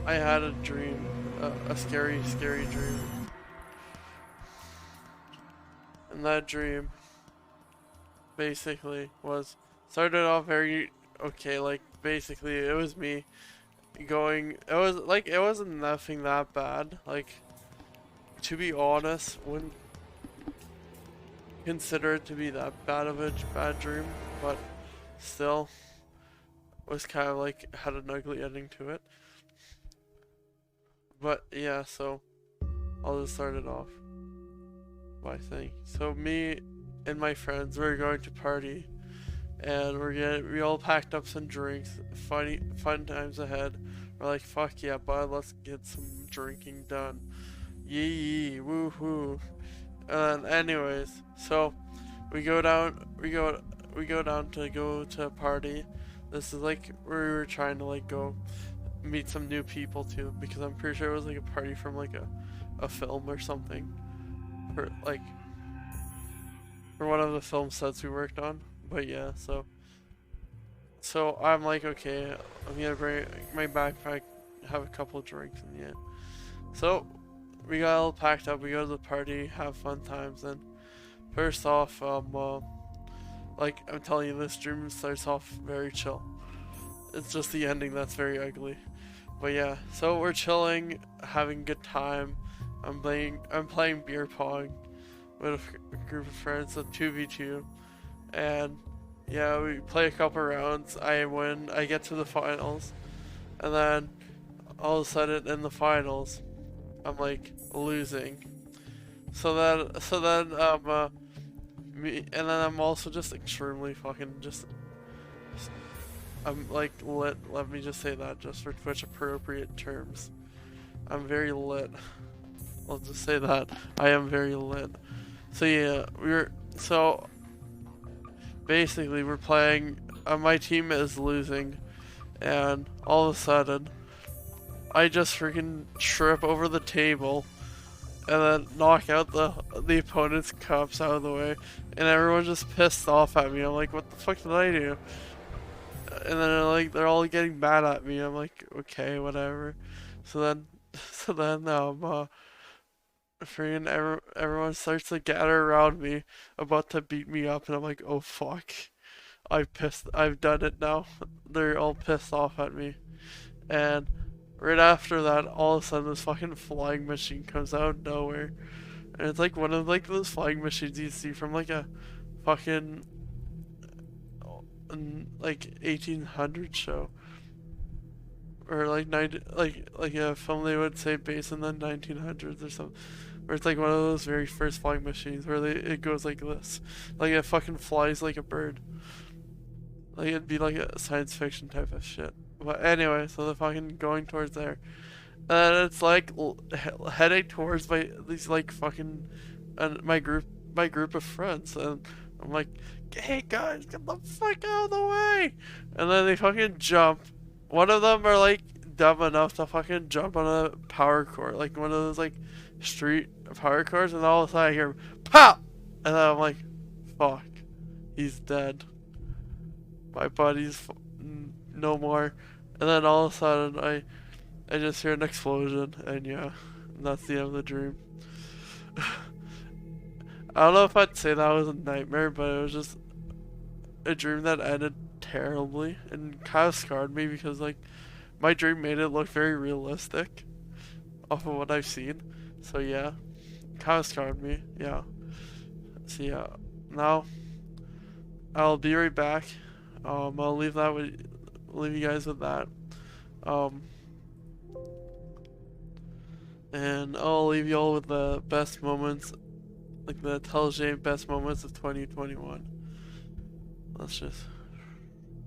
I had a dream, a scary dream. And that dream, basically, started off very okay, like, basically, it was me going, it wasn't nothing that bad, like, to be honest, wouldn't consider it to be that bad of a bad dream, but still, was kind of like, had an ugly ending to it. But yeah, so I'll just start it off by saying, so me and my friends, we're going to party, and we all packed up some drinks, fun times ahead. We're like, fuck yeah, bud, let's get some drinking done. Yee, woohoo. And anyways, so we go down to go to a party. This is like where we were trying to like go meet some new people too, because I'm pretty sure it was like a party from like a film or something, for one of the film sets we worked on. But yeah, so I'm like, okay, I'm gonna bring my backpack, have a couple of drinks in the end. So we got all packed up, we go to the party, have fun times. And first off, like I'm telling you, this dream starts off very chill. It's just the ending that's very ugly. But yeah, so we're chilling, having a good time. I'm playing beer pong with a group of friends, a 2v2, and yeah, we play a couple rounds. I win. I get to the finals, and then all of a sudden in the finals, I'm like losing. So then I'm also just extremely fucking I'm like lit. Let me just say that just for Twitch appropriate terms. I'm very lit. I'll just say that I am very lit. So yeah, basically we're playing. My team is losing, and all of a sudden, I just freaking trip over the table, and then knock out the opponent's cups out of the way, and everyone's just pissed off at me. I'm like, what the fuck did I do? And then they're all getting mad at me. I'm like, okay, whatever. So then freaking everyone starts to gather around me, about to beat me up, and I'm like, oh fuck, I've done it now. They're all pissed off at me, and right after that, all of a sudden this fucking flying machine comes out of nowhere, and it's like one of like those flying machines you see from like a fucking like 1800 show, or like like a film they would say based in the 1900s or something, where it's like one of those very first flying machines where it goes like this, like it fucking flies like a bird, like it'd be like a science fiction type of shit. But anyway, so they're fucking going towards there, and it's like heading towards these like fucking my group of friends, and I'm like, hey guys, get the fuck out of the way! And then they fucking jump. One of them are like dumb enough to fucking jump on a power cord, like one of those like street power cords, and all of a sudden I hear pop, and then I'm like, fuck, he's dead. My buddy's no more. And then all of a sudden I just hear an explosion, and yeah, that's the end of the dream. I don't know if I'd say that was a nightmare, but it was just a dream that ended terribly and kind of scarred me, because like my dream made it look very realistic off of what I've seen. So yeah, kind of scarred me. Yeah. So yeah, now I'll be right back. I'll leave you guys with that. And I'll leave you all with the best moments, like the TellJe best moments of 2021. Let's just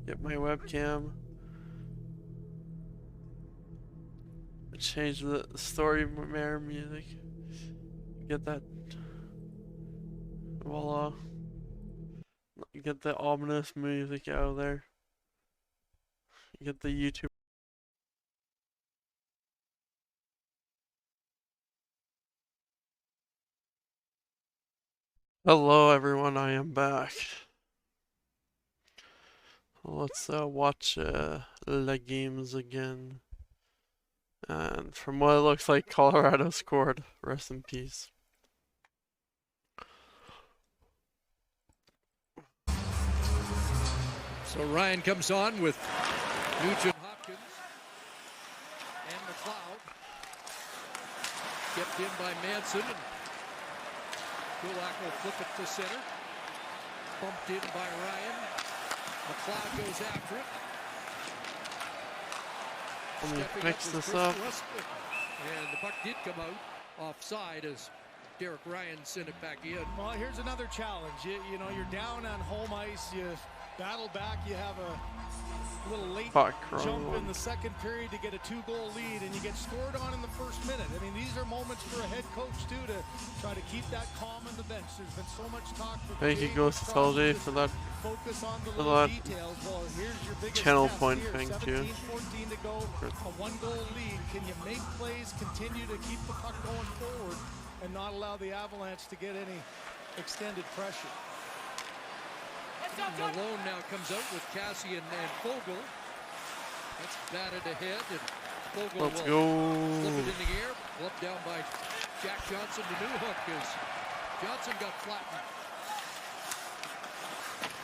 get my webcam. Change the story mirror music. Get that. Voila. Get the ominous music out of there. Get the YouTube. Hello everyone, I am back. Let's watch the games again. And from what it looks like, Colorado scored. Rest in peace. So Ryan comes on with Nugent Hopkins and McLeod. Kept in by Manson, and Kulak will flip it to center. Bumped in by Ryan. McLeod goes after it. Let me fix this up. And the puck did come out offside as Derek Ryan sent it back in. Well, here's another challenge. You know, you're down on home ice. You battle back. You have a little late jump in the second period to get a 2-goal lead, and you get scored on in the first minute. I mean, these are moments for a head coach, too, to try to keep that calm on the bench. There's been so much talk. Thank you, goes to TellJe for that. Focus on the little details. Well, here's your biggest channel test point here. thing, too. 17-14 to go, a 1-goal lead. Can you make plays, continue to keep the puck going forward, and not allow the Avalanche to get any extended pressure? Malone now comes out with Cassian and Fogle. That's batted ahead, and Fogle will flip it in the air. Flipped down by Jack Johnson to Newhook as Johnson got flattened.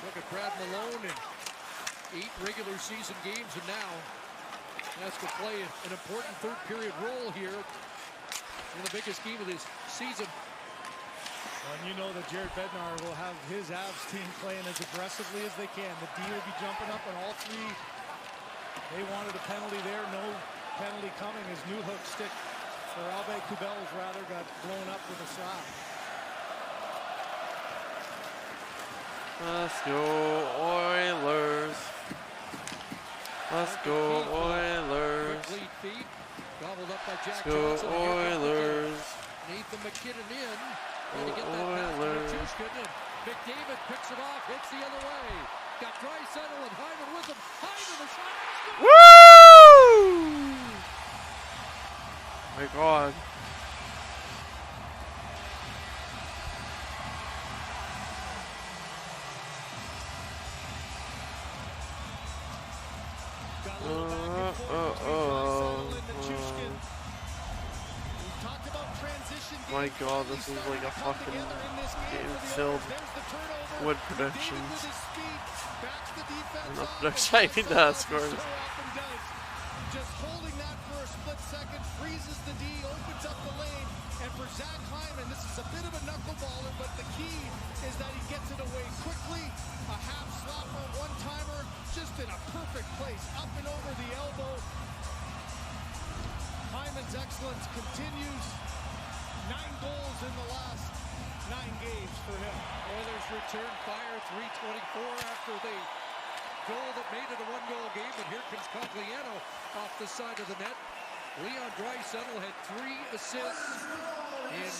Look at Brad Malone in 8 regular season games, and now has to play an important third period role here in the biggest game of this season. Well, and you know that Jared Bednar will have his Avs team playing as aggressively as they can. The D will be jumping up on all three. They wanted a penalty there. No penalty coming as Newhook stick for Albe Kubels rather got blown up with a shot. Let's go Oilers. Let's go Oilers. Quick lead feed. Gobbled up by Jack Let's go Johnson. Oilers. Nathan McKinnon in. Trying to get that pass to Nichushkin, and McDavid picks it off, hits the other way. Got Draisaitl and Hyman with him. Hyman, the shot. Woo! My God. Got a little back and forth between Draisaitl and Nichushkin. We talked about transition games. My God, this is like a fucking game filled with predictions. Not predictions, I mean scores. Just holding that for a split second, freezes the D, opens up the lane, and for Zach Hyman, this is a bit of a knuckleballer, but the key is that he gets it away quickly. A half slapper, one-timer, just in a perfect place, up and over the elbow. Hyman's excellence continues. 9 goals in the last 9 games for him. Oilers return fire, 3:24 after the goal that made it a 1-goal game, and here comes Cogliano off the side of the net. Leon Draisaitl had 3 assists in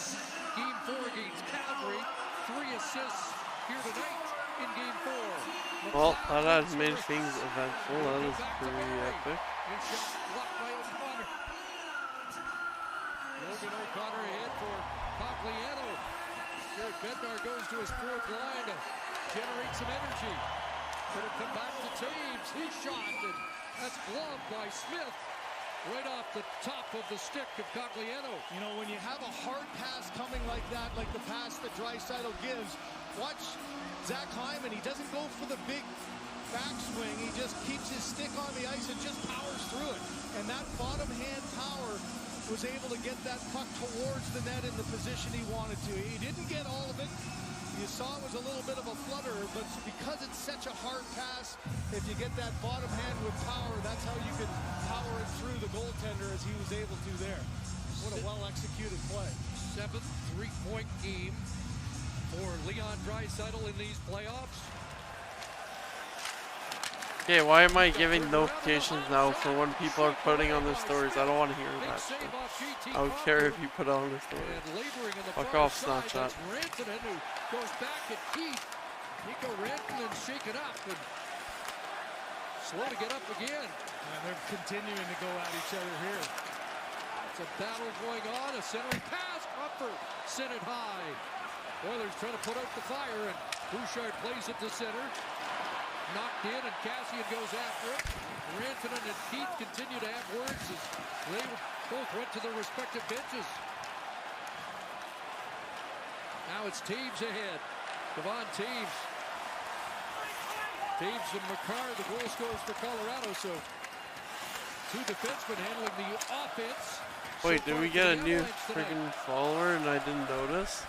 Game 4 against Calgary, 3 assists here tonight in Game 4. Well, that has made things eventful. That is pretty epic. And shot blocked by O'Connor. Logan O'Connor ahead for Cogliano. Jared Bednar goes to his 4th line to generate some energy. Could have come back to Taves. His shot, and that's gloved by Smith. Right off the top of the stick of Cogliano. You know, when you have a hard pass coming like that, like the pass that Draisaitl gives, watch Zach Hyman. He doesn't go for the big backswing. He just keeps his stick on the ice and just powers through it. And that bottom hand power was able to get that puck towards the net in the position he wanted to. He didn't get all of it. You saw it was a little bit of a flutter, but because it's such a hard pass, if you get that bottom hand with power, that's how you can power it through the goaltender as he was able to there. What a well-executed play. 7th 3-point game for Leon Draisaitl in these playoffs. Okay, why am I giving notifications now for when people are putting on their stories? I don't want to hear that shit. I don't care if you put it on the story. Fuck off, Snapchat. Rantanen, who goes back at Keith. Nico Rantanen shaken up and slow to get up again. And they're continuing to go at each other here. It's a battle going on. A centering pass. Comfort sent it high. Oilers trying to put out the fire, and Bouchard plays it to center. Knocked in, and Cassian goes after it. Rantanen and Keith continue to have words as they both went to their respective benches. Now it's Taves ahead. Devon Taves. Taves and Makar, the goal scorers for Colorado, so 2 defensemen handling the offense. Wait, did we get a new freaking follower and I didn't notice?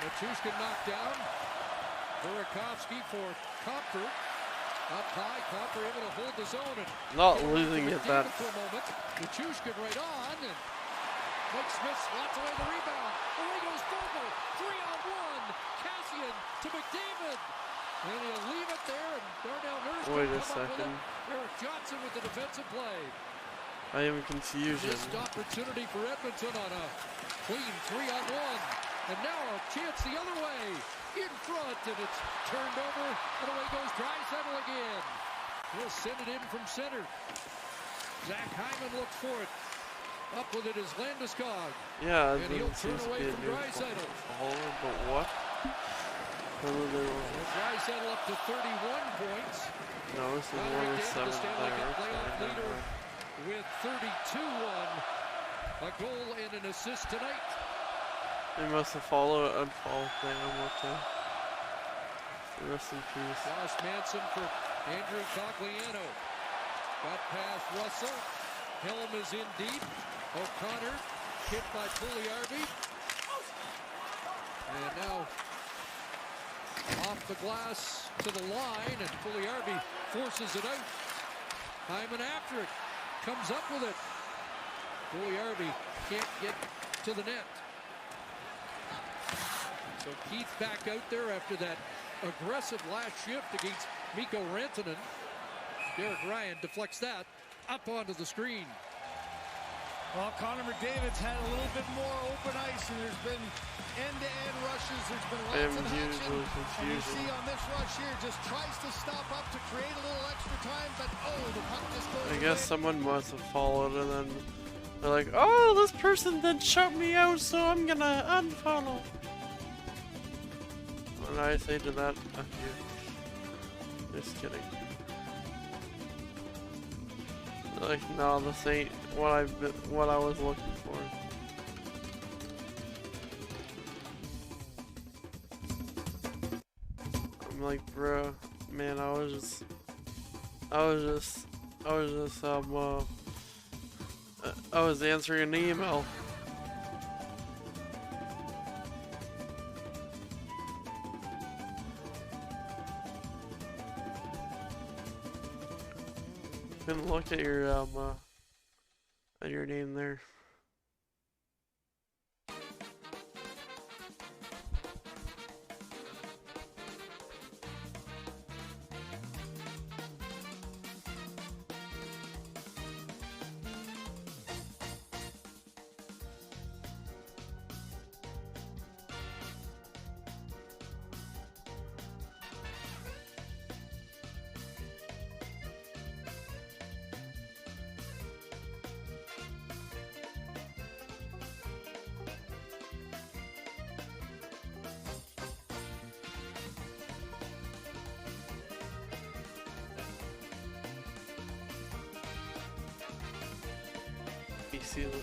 Nichushkin knocked down. Burakovsky for Comfort. Up high, Comfort able to hold the zone. And not losing it that. For a moment. Nichushkin right on, and Mike Smith swats away the rebound. Away goes Vogel. 3-on-1. Cassian to McDavid. And he'll leave it there, and Darnell Nurse. Wait a second. Eric Johnson with the defensive play. I am in confusion. Missed opportunity for Edmonton on a clean 3-on-1. And now a chance the other way. In front, and it's turned over, and away goes Draisaitl again. He'll send it in from center. Zach Hyman looks for it. Up with it is Landeskog. Yeah, and he'll turn away from Draisaitl. But what? Draisaitl up to 31 points. No, this is one of 7 players. With 32 on a goal and an assist tonight. They must have followed and followed down with the rest in peace. Ross Manson for Andrew Cogliano. Got past Russell. Helm is in deep. O'Connor hit by Pugliarvi. And now off the glass to the line, and Pugliarvi forces it out. Hyman after it, comes up with it. Pugliarvi can't get to the net. So Keith back out there after that aggressive last shift against Mikko Rantanen. Derek Ryan deflects that up onto the screen. Well, Connor McDavid's had a little bit more open ice, and there's been end-to-end rushes. There's been lots of action. And you see on this rush here, just tries to stop up to create a little extra time, but oh, the puck just goes I guess someone must have followed, and then they're like, oh, this person then shut me out, so I'm gonna unfollow. What did I say to that? Just kidding. Like, no, this ain't what I was looking for. I'm like, bro, man, I was answering an email. Couldn't look at your name there. See the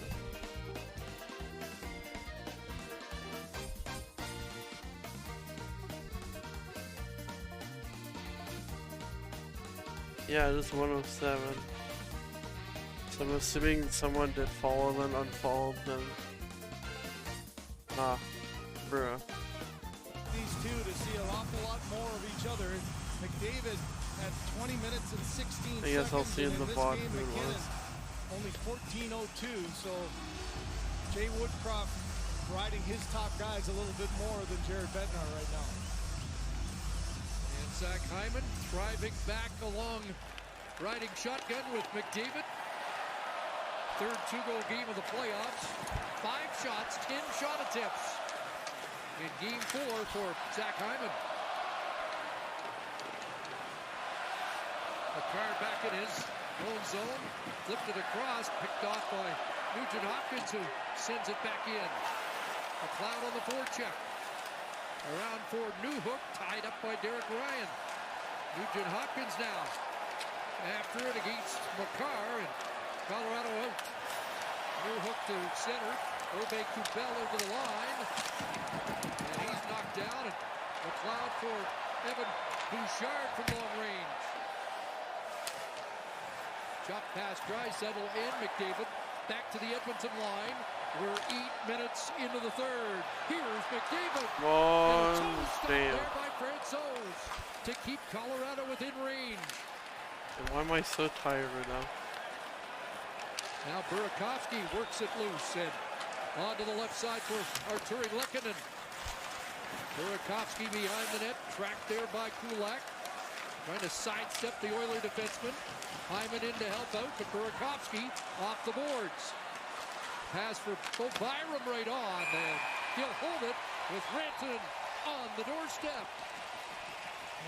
yeah, just 107. So I'm assuming someone did follow then unfollowed them. Ah, bruh. These two to see an awful lot more of each other. McDavid at 20 minutes and 16 seconds. I guess I'll see in the VOD who it was. Only 14:02, so Jay Woodcroft riding his top guys a little bit more than Jared Bednar right now. And Zach Hyman thriving back along, riding shotgun with McDavid. Third two-goal game of the playoffs. 5 shots, 10 shot attempts in game 4 for Zach Hyman. McCarr back in his own zone, flipped it across, picked off by Nugent Hopkins, who sends it back in. McLeod on the forecheck. Around for Newhook, tied up by Derek Ryan. Nugent Hopkins now after it against McCarr, and Colorado out. Newhook to center, Obey Kubel over the line, and he's knocked down, and McLeod for Evan Bouchard from long range. Chop pass, Draisaitl in, McDavid back to the Edmonton line. We're 8 minutes into the third. Here's McDavid. One, there by Francouz to keep Colorado within range. And why am I so tired right now? Now Burakovsky works it loose and onto the left side for Arturi Lehkonen. Burakovsky behind the net, tracked there by Kulak. Trying to sidestep the Oiler defenseman. Hyman in to help out, but Burakovsky off the boards. Pass for Bo Byram right on, and he'll hold it with Rantanen on the doorstep.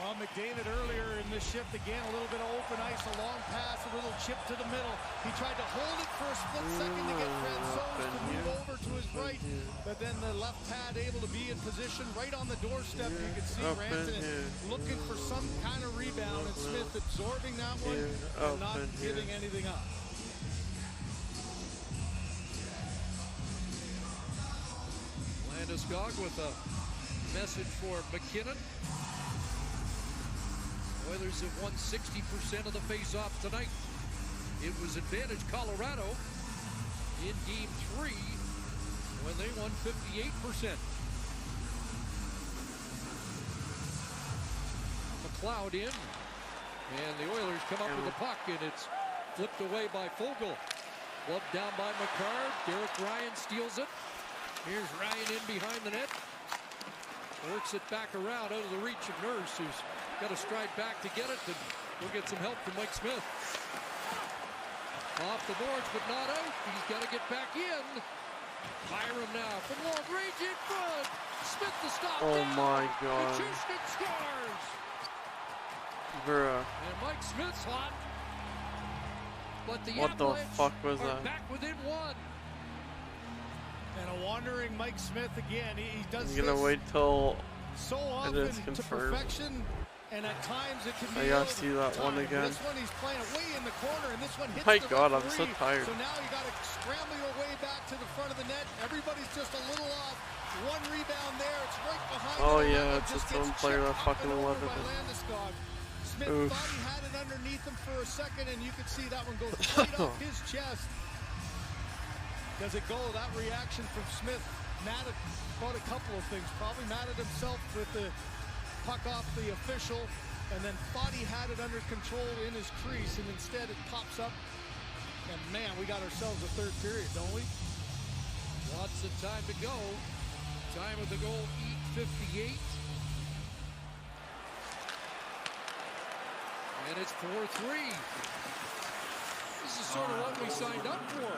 Well, McDavid earlier in this shift, again, a little bit of open ice, a long pass, a little chip to the middle. He tried to hold it for a split second to get Francouz to move over to his right, but then the left pad able to be in position right on the doorstep. You can see Rantanen looking for some kind of rebound, and Smith absorbing that one and not giving anything up. Landeskog with a message for McKinnon. Oilers have won 60% of the face-offs tonight. It was advantage Colorado in Game 3 when they won 58%. McLeod in, and the Oilers come up with the puck, and it's flipped away by Fogle. Gloved down by McCarr. Derek Ryan steals it. Here's Ryan in behind the net. Works it back around out of the reach of Nurse, who's got to stride back to get it, and we'll get some help from Mike Smith. Off the boards, but not out. He's got to get back in. Byram now from long range in front. Smith the stop. Oh my God. Nichushkin scores. Bruh. And Mike Smith's hot. But the What the Avalanche fuck was are that? back within one. And a wandering Mike Smith again. He does I'm gonna this wait till so often is to confirmed. perfection, and at times it can I be gotta over see that one time. again. This one he's playing it way in the corner, and this one hits My the God, I'm so referee. tired. So now you got to scramble your way back to the front of the net. Everybody's just a little off. One rebound there. It's right behind. Oh it, and yeah, that it's one just its own gets player chipped that up fucking and over loved by it. Landeskog. Smith Oof. thought he had it underneath him for a second, and you could see that one go straight off his chest. Does it go? That reaction from Smith, mad at about a couple of things. Probably mad at himself with the puck off the official, and then thought he had it under control in his crease, and instead it pops up. And man, we got ourselves a third period, don't we? Lots of time to go. Time of the goal, 8:58. And it's 4-3. This is sort of what we signed up for.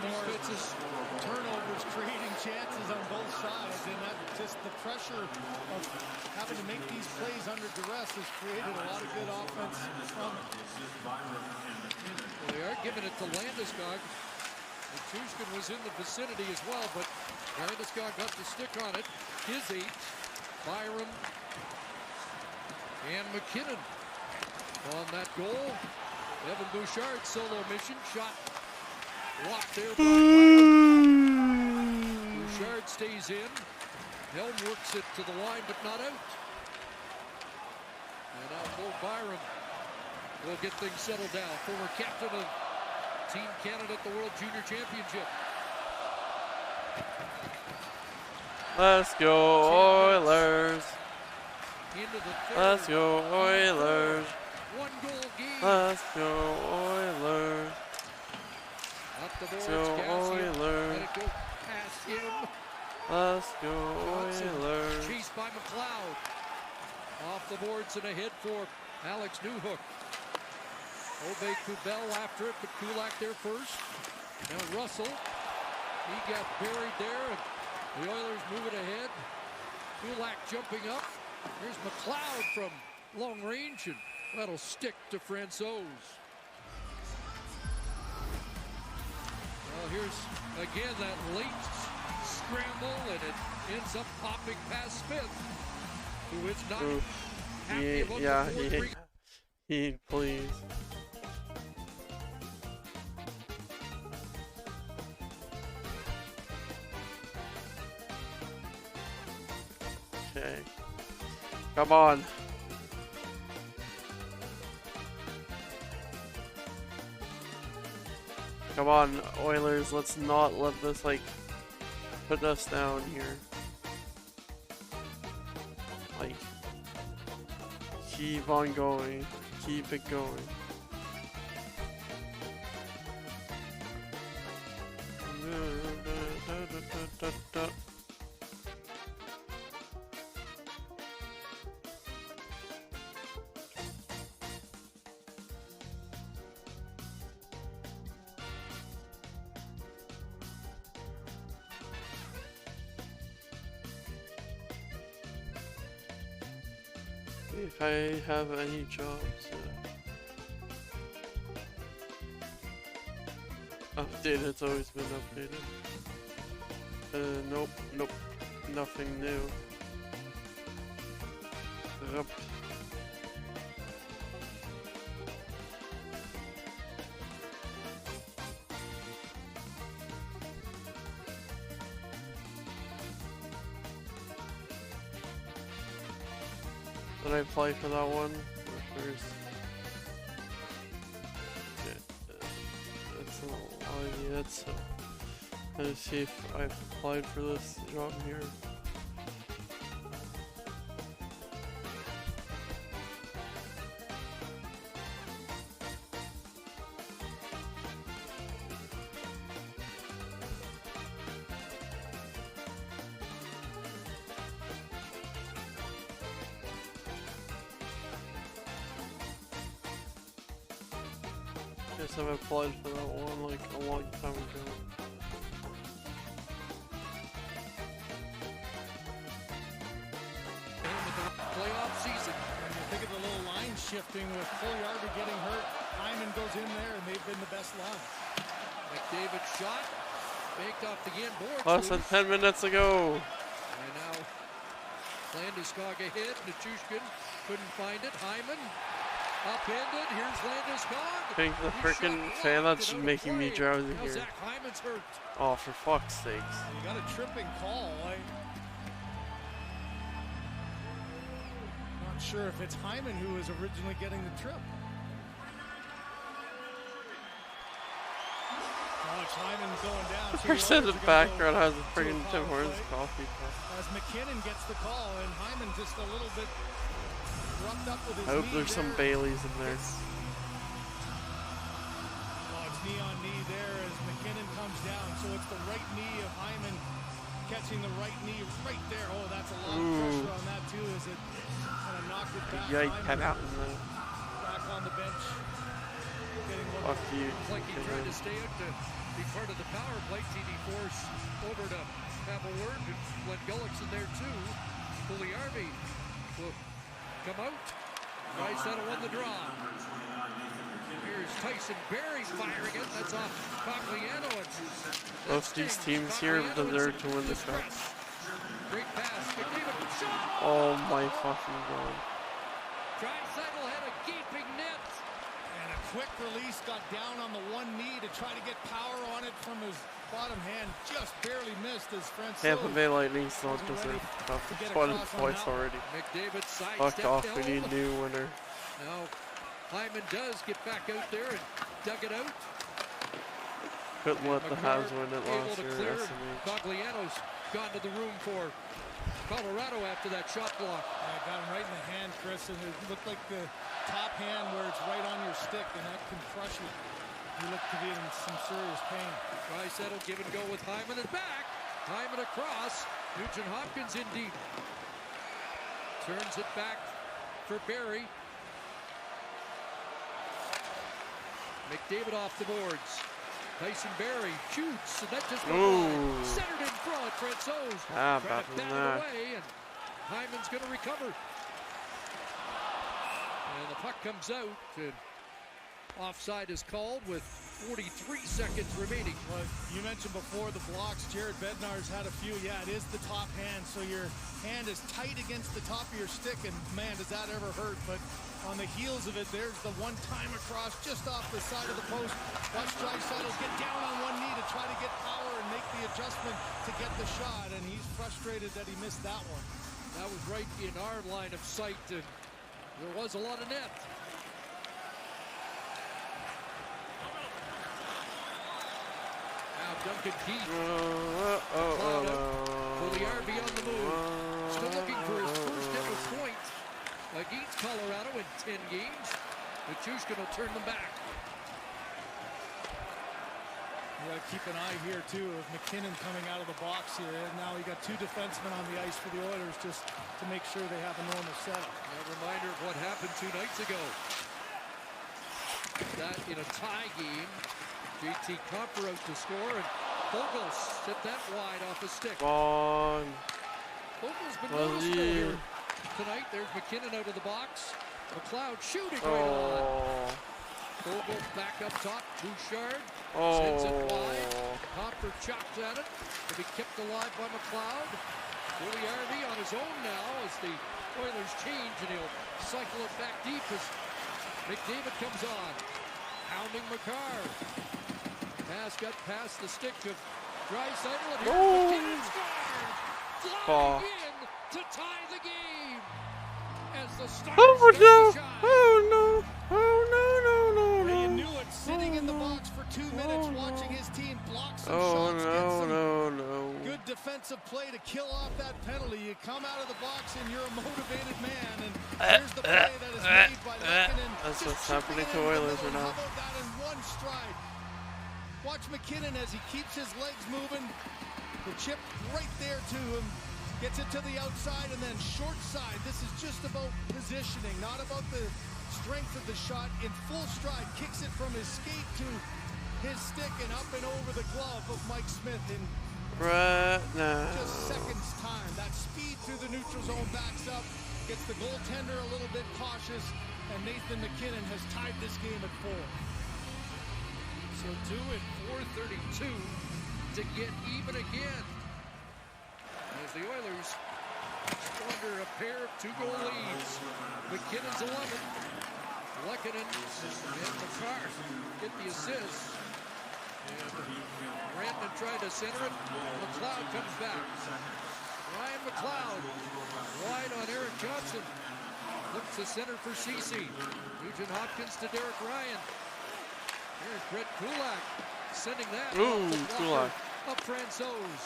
Misfits' turnovers creating chances on both sides, and that just the pressure of having to make these plays under duress has created a lot of good offense from it. Well, they are giving it to Landeskog. Nichushkin was in the vicinity as well, but Landeskog got the stick on it. His 8, Byram, and McKinnon on that goal. Evan Bouchard's solo mission shot blocked there by Byram. Bouchard stays in. Helm works it to the line, but not out. And now Bo Byram will get things settled down. Former captain of Team Canada at the World Junior Championship. Let's go Oilers. Into the third. Let's go Oilers. One goal game. Let's go Oilers. Up the boards, Let's go Cassian. Oilers. Let it go past him. Let's go Johnson Oilers. chased by McLeod. Off the boards and ahead for Alex Newhook. Obey Kubel after it, but Kulak there first. Now Russell. He got buried there, and the Oilers move it ahead. Kulak jumping up. Here's McLeod from long range, and that'll stick to Francouz. Well, here's again that late scramble, and it ends up popping past Smith, who is not happy about Yeah, the 4-3. he please. Okay. Come on. Come on, Oilers, let's not let this, like, put us down here. Like, keep on going. Keep it going. If I have any jobs, updated, it's always been updated. Nope, nothing new. Yep. Did I apply for that one? First. Oh yeah, it's let's see if I've applied for this job here. Guess I've applied for that one like a long time ago. Playoff season. And you think of the little line shifting with Colorado getting hurt. Hyman goes in there, and they've been the best line. McDavid shot, baked off the end board. Less than 10 minutes ago. And now Landeskog ahead. Nichushkin couldn't find it. Hyman upended. Here's Landeskog. I think the frickin' fan that's making me drowsy Now here. Zach Hyman's hurt. Oh, for fuck's sakes. You got a tripping call. Not sure if it's Hyman who was originally getting the trip. Alex Hyman's going down. The So person in the Oilers are gonna background go has a to friggin' a Tim power Hortons play coffee cup. as McKinnon gets the call, and Hyman just a little bit roughed up with his I hope knee there's some there. Baileys in there. Oh, it's knee on knee there as McKinnon comes down. So it's the right knee of Hyman catching the right knee right there. Oh, that's a lot of pressure on that too as it kind of knocked it back. Yike, head Hyman out in the back on the bench. Getting a fuck little you. It's like he tried to stay out to be part of the power play. TD Force over to have a word. Glenn Gullick's in there too. Puliarvi will come out. Draisaitl won the draw. Here's Tyson Barrie firing it. That's off Cogliano. Both these teams here deserve to win the cup. Great pass. McDavid shot. Oh my fucking god. Draisaitl had a gaping net. And a quick release, got down on the one knee to try to get power on it from his bottom hand. Just barely missed his friend. Tampa Bay Lightning's not deserve the cup. It's won it twice already. McDavid Fuck sidestepped off, we down. need a new winner. Now Hyman does get back out there and dug it out. Couldn't let the McCarr Habs win it able last to year. clear. SMH. Cogliano's gone to the room for Colorado after that shot block. Got him right in the hand, Chris, and it looked like the top hand where it's right on your stick, and that can crush you. He looked to be in some serious pain. Draisaitl give and go with Hyman and back. Hyman across. Nugent Hopkins in deep. Turns it back for Barrie. McDavid off the boards. Tyson Barrie shoots, and that just went centered in front. Francouz Ah, trying to battle bat that. it away, and Hyman's going to recover. And the puck comes out, and offside is called with 43 seconds remaining. Well, you mentioned before the blocks. Jared Bednar's had a few. Yeah, it is the top hand, so your hand is tight against the top of your stick, and man, does that ever hurt. But on the heels of it, there's the one time across just off the side of the post. Watch Draisaitl get down on one knee to try to get power and make the adjustment to get the shot, and he's frustrated that he missed that one. That was right in our line of sight, and there was a lot of net. Now Duncan Keith. Puliarvi on the move. Still looking for his first ever point against Colorado in 10 games. Nichushkin will turn them back. You got to keep an eye here, too, of McKinnon coming out of the box here. And now you got two defensemen on the ice for the Oilers just to make sure they have a normal setup. A reminder of what happened 2 nights ago. That in a tie game. JT Compher out to score, and Vogel's hit that wide off his stick. On. Vogel's been noticeable here tonight. There's McKinnon out of the box. McLeod shooting right on. Vogel back up top. Bouchard sends it wide. Compher chops at it. To be kept alive by McLeod. Puliarvi on his own now as the Oilers change, and he'll cycle it back deep as McDavid comes on. Pounding McCarr. Pass got past the stick of Draisaitl, and here's McKinnon scored! Flying in to tie the game as the Stars start to shine. Oh no! Oh no! And you knew it, sitting in the box for 2 minutes, watching his block some Oh shots, no, get some no. good defensive play to kill off that penalty. You come out of the box and you're a motivated man, and here's the play that is made by Lehkonen. That's Just what's happening chipping to it into the Oilers middle. right now. How about that in one stride? Watch McKinnon as he keeps his legs moving. The chip right there to him. Gets it to the outside and then short side. This is just about positioning, not about the strength of the shot. In full stride, kicks it from his skate to his stick and up and over the glove of Mike Smith in Right now. just seconds time. That speed through the neutral zone backs up, gets the goaltender a little bit cautious, and Nathan McKinnon has tied this game at 4. So 2 and 4:32 to get even again. As the Oilers squander a pair of 2-goal leads. McKinnon's 11. Lehkonen and McCarr get the assist. And Rantanen tried to center it. McLeod comes back. Ryan McLeod wide on Eric Johnson. Looks to center for Ceci. Nugent Hopkins to Derek Ryan. Here's Brett Kulak sending that. Ooh, off the Kulak. blocker of Francouz.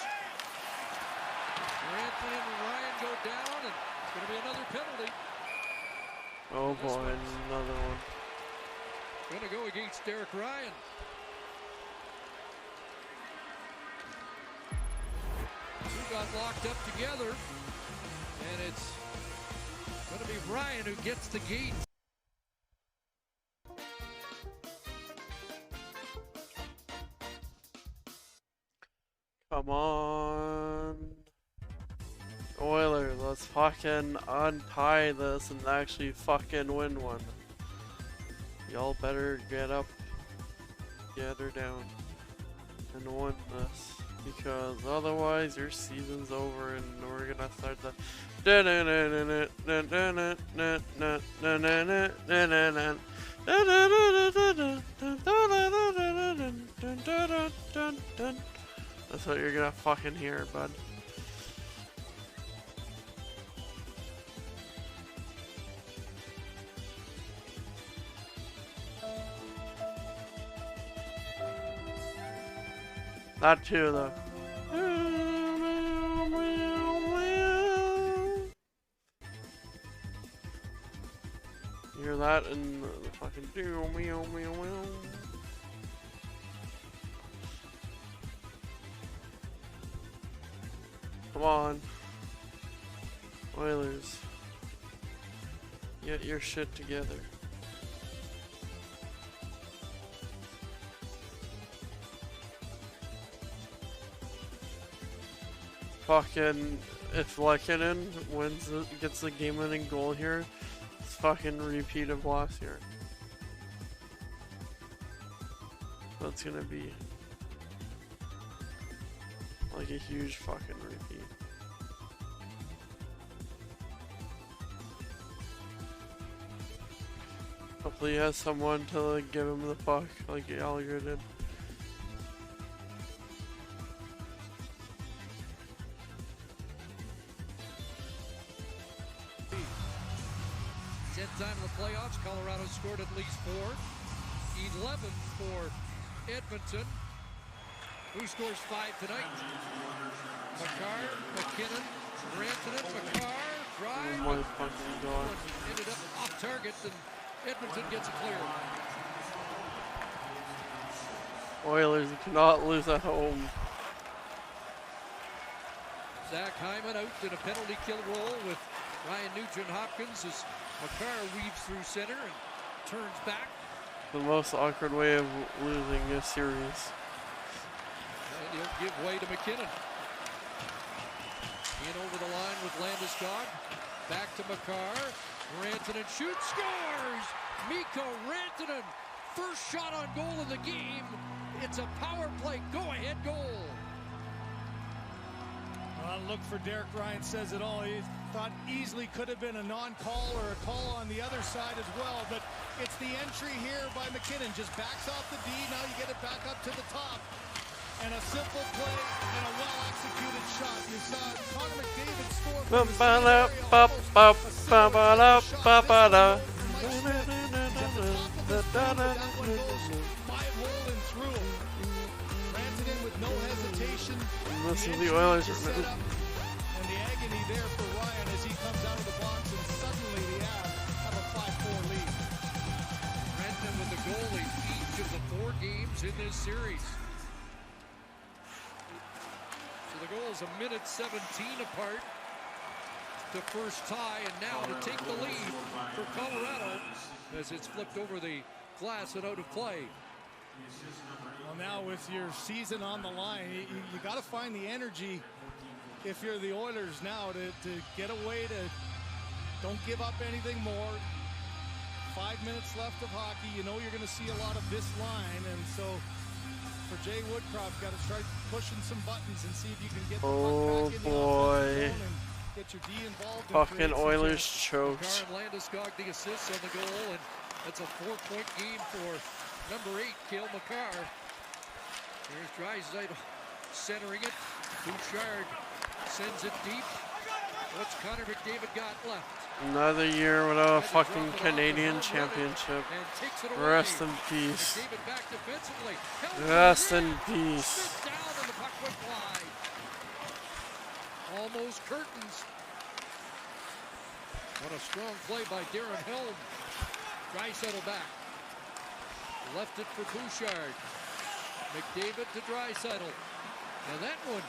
Rantanen and Ryan go down, and it's going to be another penalty. Oh boy, another one. Going to go against Derek Ryan. Two got locked up together, and it's going to be Ryan who gets the gate. Come on. Oilers, let's fucking untie this and actually fucking win one. Y'all better get up, get her down, and win this. Because otherwise your season's over and we're gonna start the that's what you're gonna fucking hear, bud. Not two though. You hear that in the fucking Come on. Oilers. Get your shit together. Fucking, if Lehkonen wins, gets the game-winning goal here, it's fucking repeat of last year. So it's gonna be like a huge fucking repeat. Hopefully he has someone to like give him the puck like Gallagher did. Time in the playoffs, Colorado scored at least 4. 11 for Edmonton. Who scores 5 tonight? McCarr, McKinnon, Rantanen, McCarr, drive. Oh my fucking god. Ended up off target, and Edmonton gets it clear. Oilers cannot lose at home. Zach Hyman out in a penalty kill role with Ryan Nugent-Hopkins as McCarr weaves through center and turns back. The most awkward way of losing a series. And he'll give way to McKinnon. In over the line with Landeskog. Back to McCarr. Rantanen shoots, scores! Mikko Rantanen, first shot on goal of the game. It's a power play, go-ahead goal. Look for Derek Ryan says it all. He thought easily could have been a non-call or a call on the other side as well, but it's the entry here by McKinnon. Just backs off the D, now you get it back up to the top. And a simple play and a well-executed shot. You saw Connor McDavid score from the same area, almost a that one goes 5-hole and through. Rantanen This is the Oilers. And the agony there for Ryan as he comes out of the box, and suddenly the Avs have a 5-4 lead. Renton with the goal in each of the 4 games in this series. So the goals a minute 17 apart. The first tie, and now to take the lead for Colorado as it's flipped over the glass and out of play. Well, now with your season on the line, you got to find the energy if you're the Oilers now to get away, to don't give up anything more. 5 minutes left of hockey. You know you're going to see a lot of this line, and so for Jay Woodcroft, got to start pushing some buttons and see if you can get the puck back in the offensive zone and get your D involved. Fucking Oilers choked. Karen Landeskog the assists on the goal, and that's a 4-point game for number 8, Cale Makar. Here's Draisaitl centering it. Bouchard sends it deep. What's Connor McDavid got left? Another year without a fucking Canadian championship. Rest in peace. Rest in peace. Almost curtains. What a strong play by Darren Helm. Draisaitl back. Left it for Bouchard. McDavid to Draisaitl. Now that one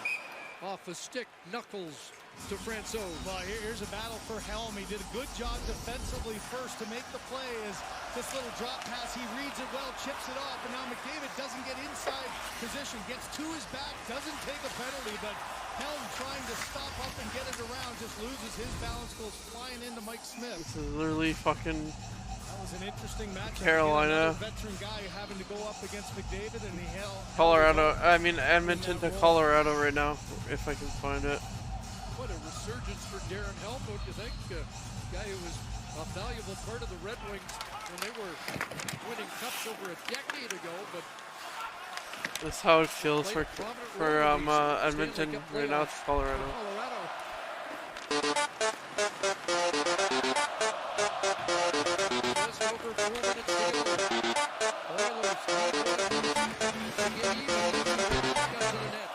off a stick, knuckles to Francouz. Well, here's a battle for Helm. He did a good job defensively first to make the play as this little drop pass, he reads it well, chips it off, and now McDavid doesn't get inside position, gets to his back, doesn't take a penalty, but Helm trying to stop up and get it around, just loses his balance, goes flying into Mike Smith. This is literally fucking That was an interesting matchup. Carolina. Veteran guy having to go up against McDavid, and he held Colorado. I mean Edmonton to Colorado right now, if I can find it. What a resurgence for Darren Helm, don't you think? A guy who was a valuable part of the Red Wings when they were winning cups over a decade ago, but that's how it feels for Edmonton right now. It's Colorado. Just over 4 minutes to go. Oilers to get even as we got to the net.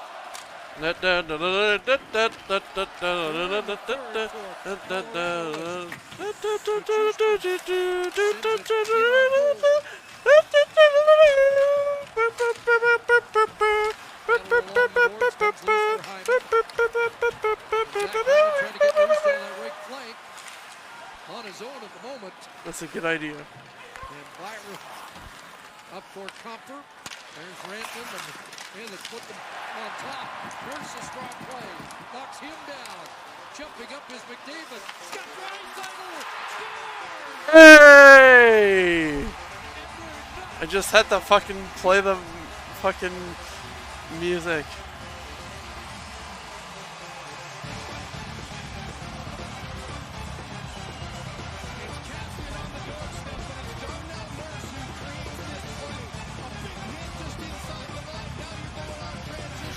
On his own at the moment. That's a good idea. And Byron up for comfort. There's Ranton and they put them on top. Here's a strong play. Knocks him down. Jumping up is McDavid. Got Draisaitl. Hey! I just had to fucking play the fucking music.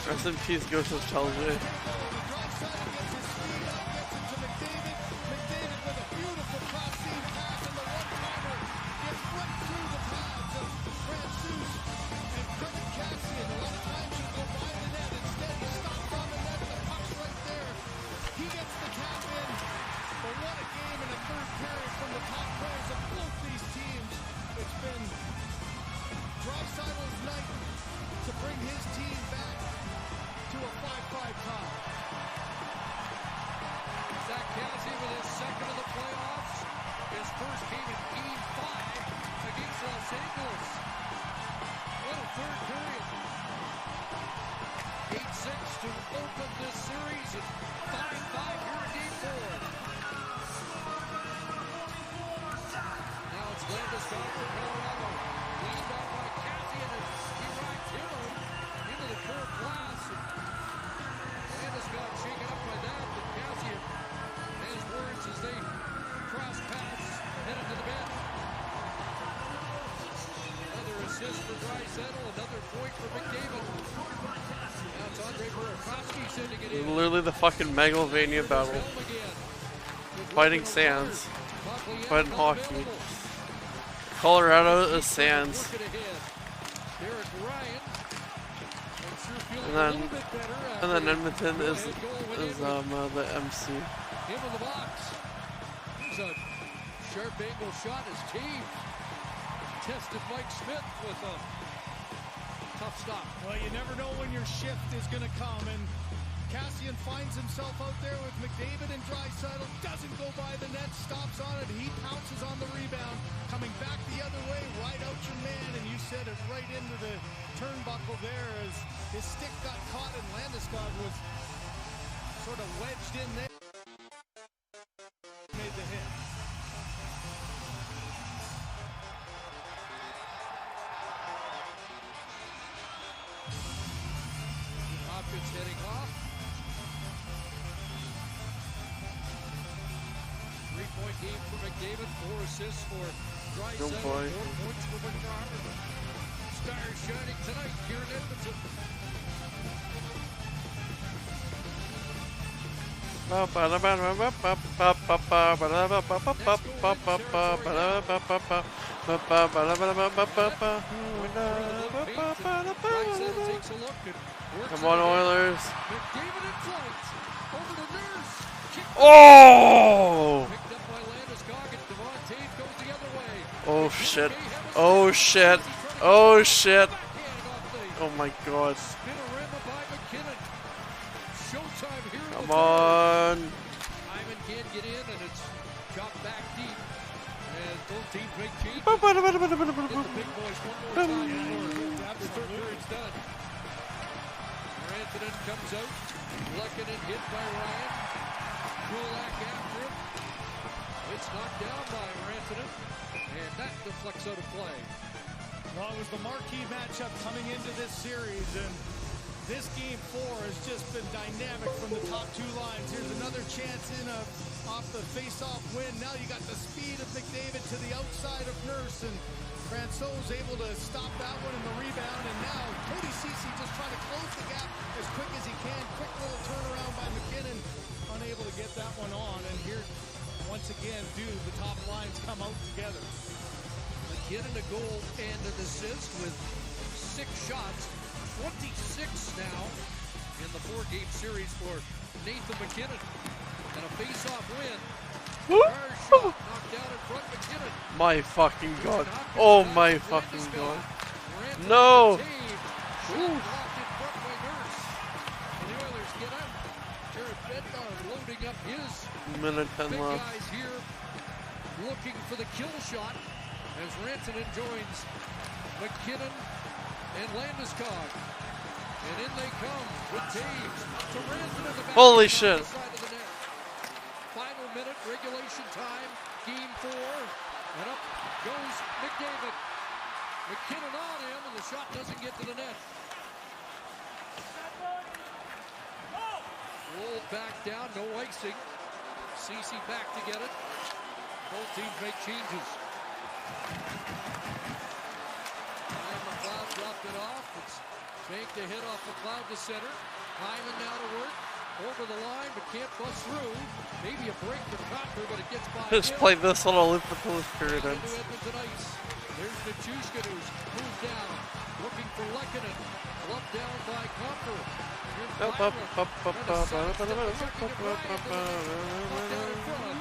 Rest in peace, Ghost of TellJe. Literally the fucking Megalovania battle. Fighting Sands. Fighting hockey. Colorado is Sands. then little bit better. and then Edmonton the is head goal went in the MC. into the box. Here's a sharp angle shot as Taves tested Mike Smith with a tough stop. Well, you never know when your shift is going to come, and Cassian finds himself out there with McDavid and Draisaitl, doesn't go by the net, stops on it, he pounces on the rebound, coming back the other way, right out your man, and you said it right into the turnbuckle there as his stick got caught and Landeskog was sort of wedged in there. Made the hit. Hopkins heading off. 3-point game for McDavid, 4 assists for Draisaitl, 4 boy. points for McDavid. Stars shining tonight here in Edmonton. Draisaitl takes a look and works Come on, it ahead. Oilers! McDavid in flight. Over to Nurse. Kick Oh! picked up by Landeskog and Devon Taves goes the other way. Oh shit! Oh shit! Oh shit! Oh my God! Spin a rim by McKinnon. Showtime here. in the Come third. on! Hyman can't get in and it's chopped back deep. And both teams make changes. Hit the big boys one more time before the third period's done. Rantanen comes out. Lehkonen hit by Ryan. Kulak after him. It's knocked down by Rantanen. And that deflects out of play. Well, it was the marquee matchup coming into this series, and this game 4 has just been dynamic from the top two lines. Here's another chance in off the face-off win. Now you got the speed of McDavid to the outside of Nurse, and Francouz able to stop that one in the rebound, and now Cody Ceci just trying to close the gap as quick as he can. Quick little turnaround by McKinnon, unable to get that one on, and here, once again, do the top lines come out together. McKinnon a goal and an assist with 6 shots. 26 now in the 4-game series for Nathan McKinnon. And a face-off win. First shot knocked down in front, McKinnon. My fucking God! Knocked Oh it my back to fucking Landeskog. God! Rantanen No! to Taves. Shot blocked in front by Nurse. And the Oilers get out. Jared Bednar loading up his Minute 10 big left. guys here, looking for the kill shot as Rantanen joins McKinnon and Landeskog. And in they come with Taves to Rantanen. The back Holy on shit. the side of the net. Final minute, regulation time, game 4. And up goes McDavid. McKinnon on him, and the shot doesn't get to the net. Rolled back down, no icing. Ceci back to get it. Both teams make changes. And McLeod dropped it off. It's banked a hit off McLeod to center. Hyman now to work. Over the line, but can't bust through. Maybe a break for Copper, but it gets by Just him. play this little loop until this period Into ends. Edmonton ice. There's Nichushkin who's moved down. Looking for Lehkonen. Gloved down by Copper. Here's Byram. Trying to sidestep the second to Bryant. There's a knocked down in front.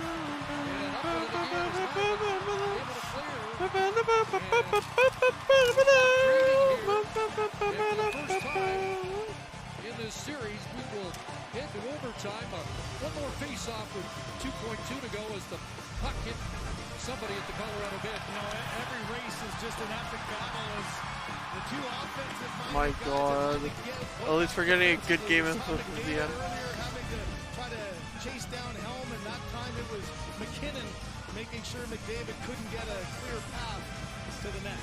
And up with it again is Hyman. Able to clear. And training here. And for the first time in this series, we will head to overtime. One more face-off with 2.2 to go as the puck hit somebody at the Colorado bench. You know, every race is just an epic battle as the two offensive My guys God. are trying to get At least we're getting a good game into Saw the McDavid end. earlier having to try to chase down Helm, and that time it was McKinnon making sure McDavid couldn't get a clear path to the net.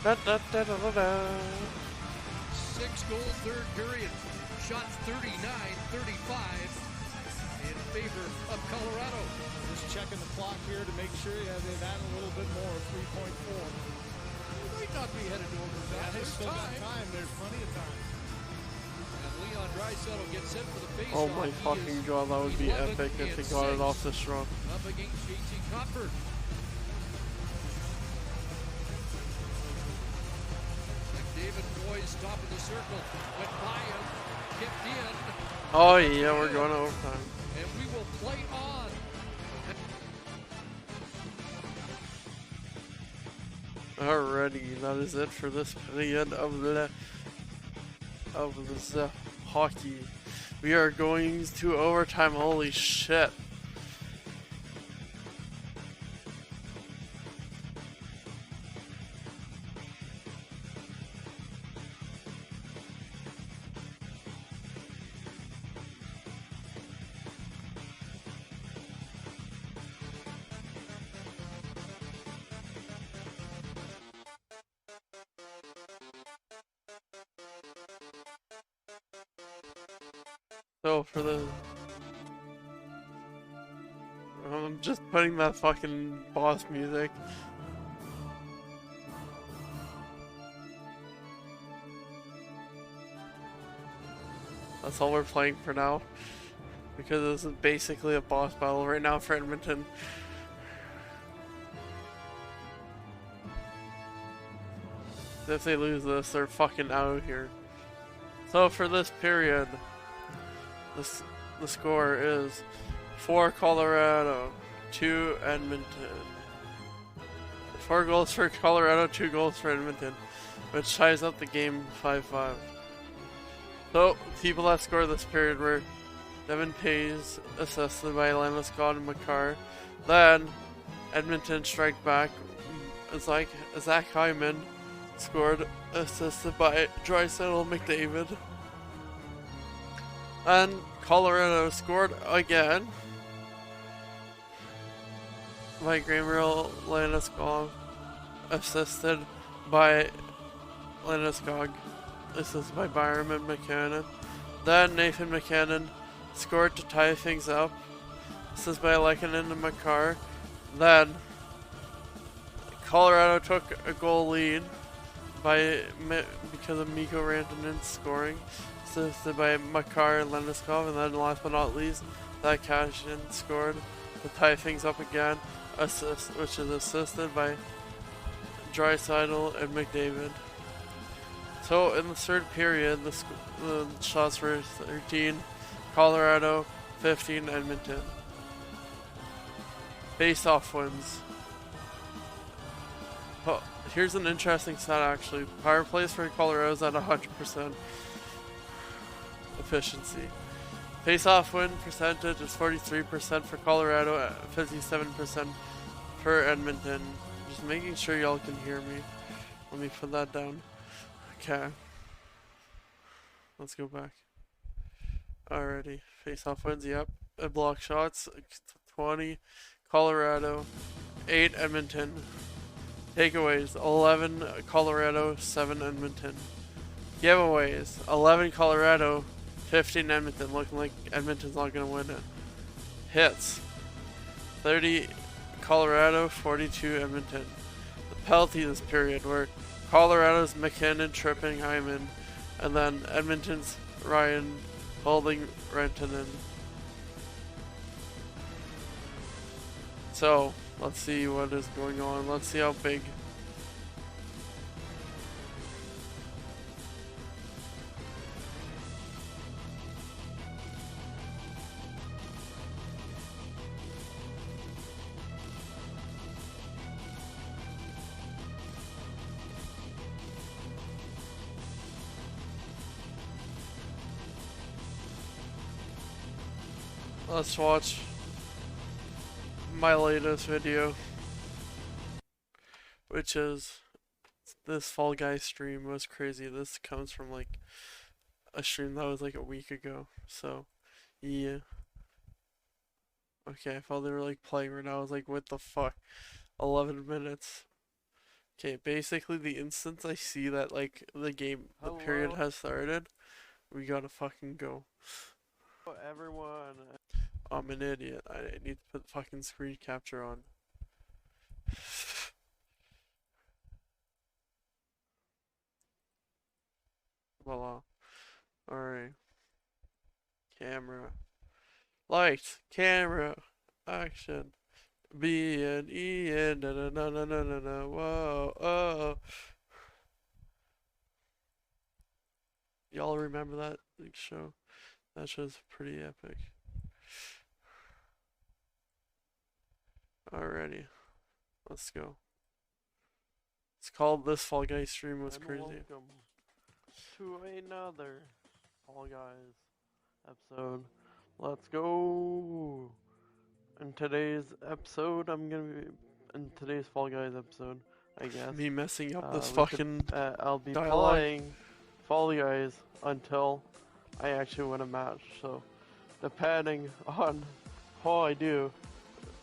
Da, da, da, da, da, da. 6-goal third period. Shots 39-35 in favor of Colorado. Just checking the clock here to make sure they've added a little bit more, 3.4. We might not be headed to overtime. Yeah, they There's still got time. time. There's plenty of time. And Leon Draisaitl gets set for the face-off. Oh my He fucking is God! That would be 11 epic if and they got it 6 off this run. up against JT Copper. McDavid David Noyes, top of the circle, went by him, kicked in. Oh yeah, we're going overtime. And we will play on. Alrighty, that is it for this period of the hockey. We are going to overtime. Holy shit. So for the... I'm just putting that fucking boss music. That's all we're playing for now. Because this is basically a boss battle right now for Edmonton. If they lose this, they're fucking out of here. So for this period, the score is 4 Colorado, 2 Edmonton. 4 goals for Colorado, 2 goals for Edmonton, which ties up the game 5-5. So, people that scored this period were Devin Pays, assisted by Lana Scott and Makar. Then, Edmonton strike back. Zach Hyman scored, assisted by Draisaitl McDavid. And Colorado scored again by Gabriel Landeskog, assisted by Landeskog, assisted by Byram and McKinnon. Then Nathan McKinnon scored to tie things up, assisted by Lehkonen and Makar. Then Colorado took a goal lead because of Mikko Rantanen scoring, assisted by Makar and Landeskog, and then last but not least, that Cashin scored to tie things up again, which is assisted by Draisaitl and McDavid. So in the third period, the shots were 13 Colorado, 15 Edmonton. Face-off wins. Oh, here's an interesting stat actually. Power plays for Colorado is at 100%. Efficiency. Face-off win percentage is 43% for Colorado, 57% for Edmonton. Just making sure y'all can hear me. Let me put that down. Okay. Let's go back. Alrighty. Face-off wins, yep. Block shots, 20 Colorado, 8 Edmonton. Takeaways, 11 Colorado, 7 Edmonton. Giveaways, 11 Colorado, 15 Edmonton, looking like Edmonton's not going to win it. Hits, 30 Colorado, 42 Edmonton. The penalty this period were Colorado's McKinnon tripping Hyman, and then Edmonton's Ryan holding Rantanen. So, let's see what is going on. Let's see how big. Let's watch my latest video, which is this Fall Guys stream. Was crazy. This comes from like a stream that was like a week ago. So, yeah. Okay, I thought they were like playing right now. I was like, what the fuck? 11 minutes. Okay, basically the instant I see that like the period has started, we gotta fucking go. Everyone. I'm an idiot. I need to put fucking screen capture on. Voila. Alright. Camera. Lights. Camera. Action. B and E and na na na na na na. Whoa. Oh. Y'all remember that show? That show's pretty epic. Alrighty, let's go. It's called This Fall Guys Stream Was Crazy. Welcome to another Fall Guys episode. Let's go. In today's episode, in today's Fall Guys episode, I guess. Me messing up this fucking I'll be dialogue. Playing Fall Guys until I actually win a match. So, depending on how I do,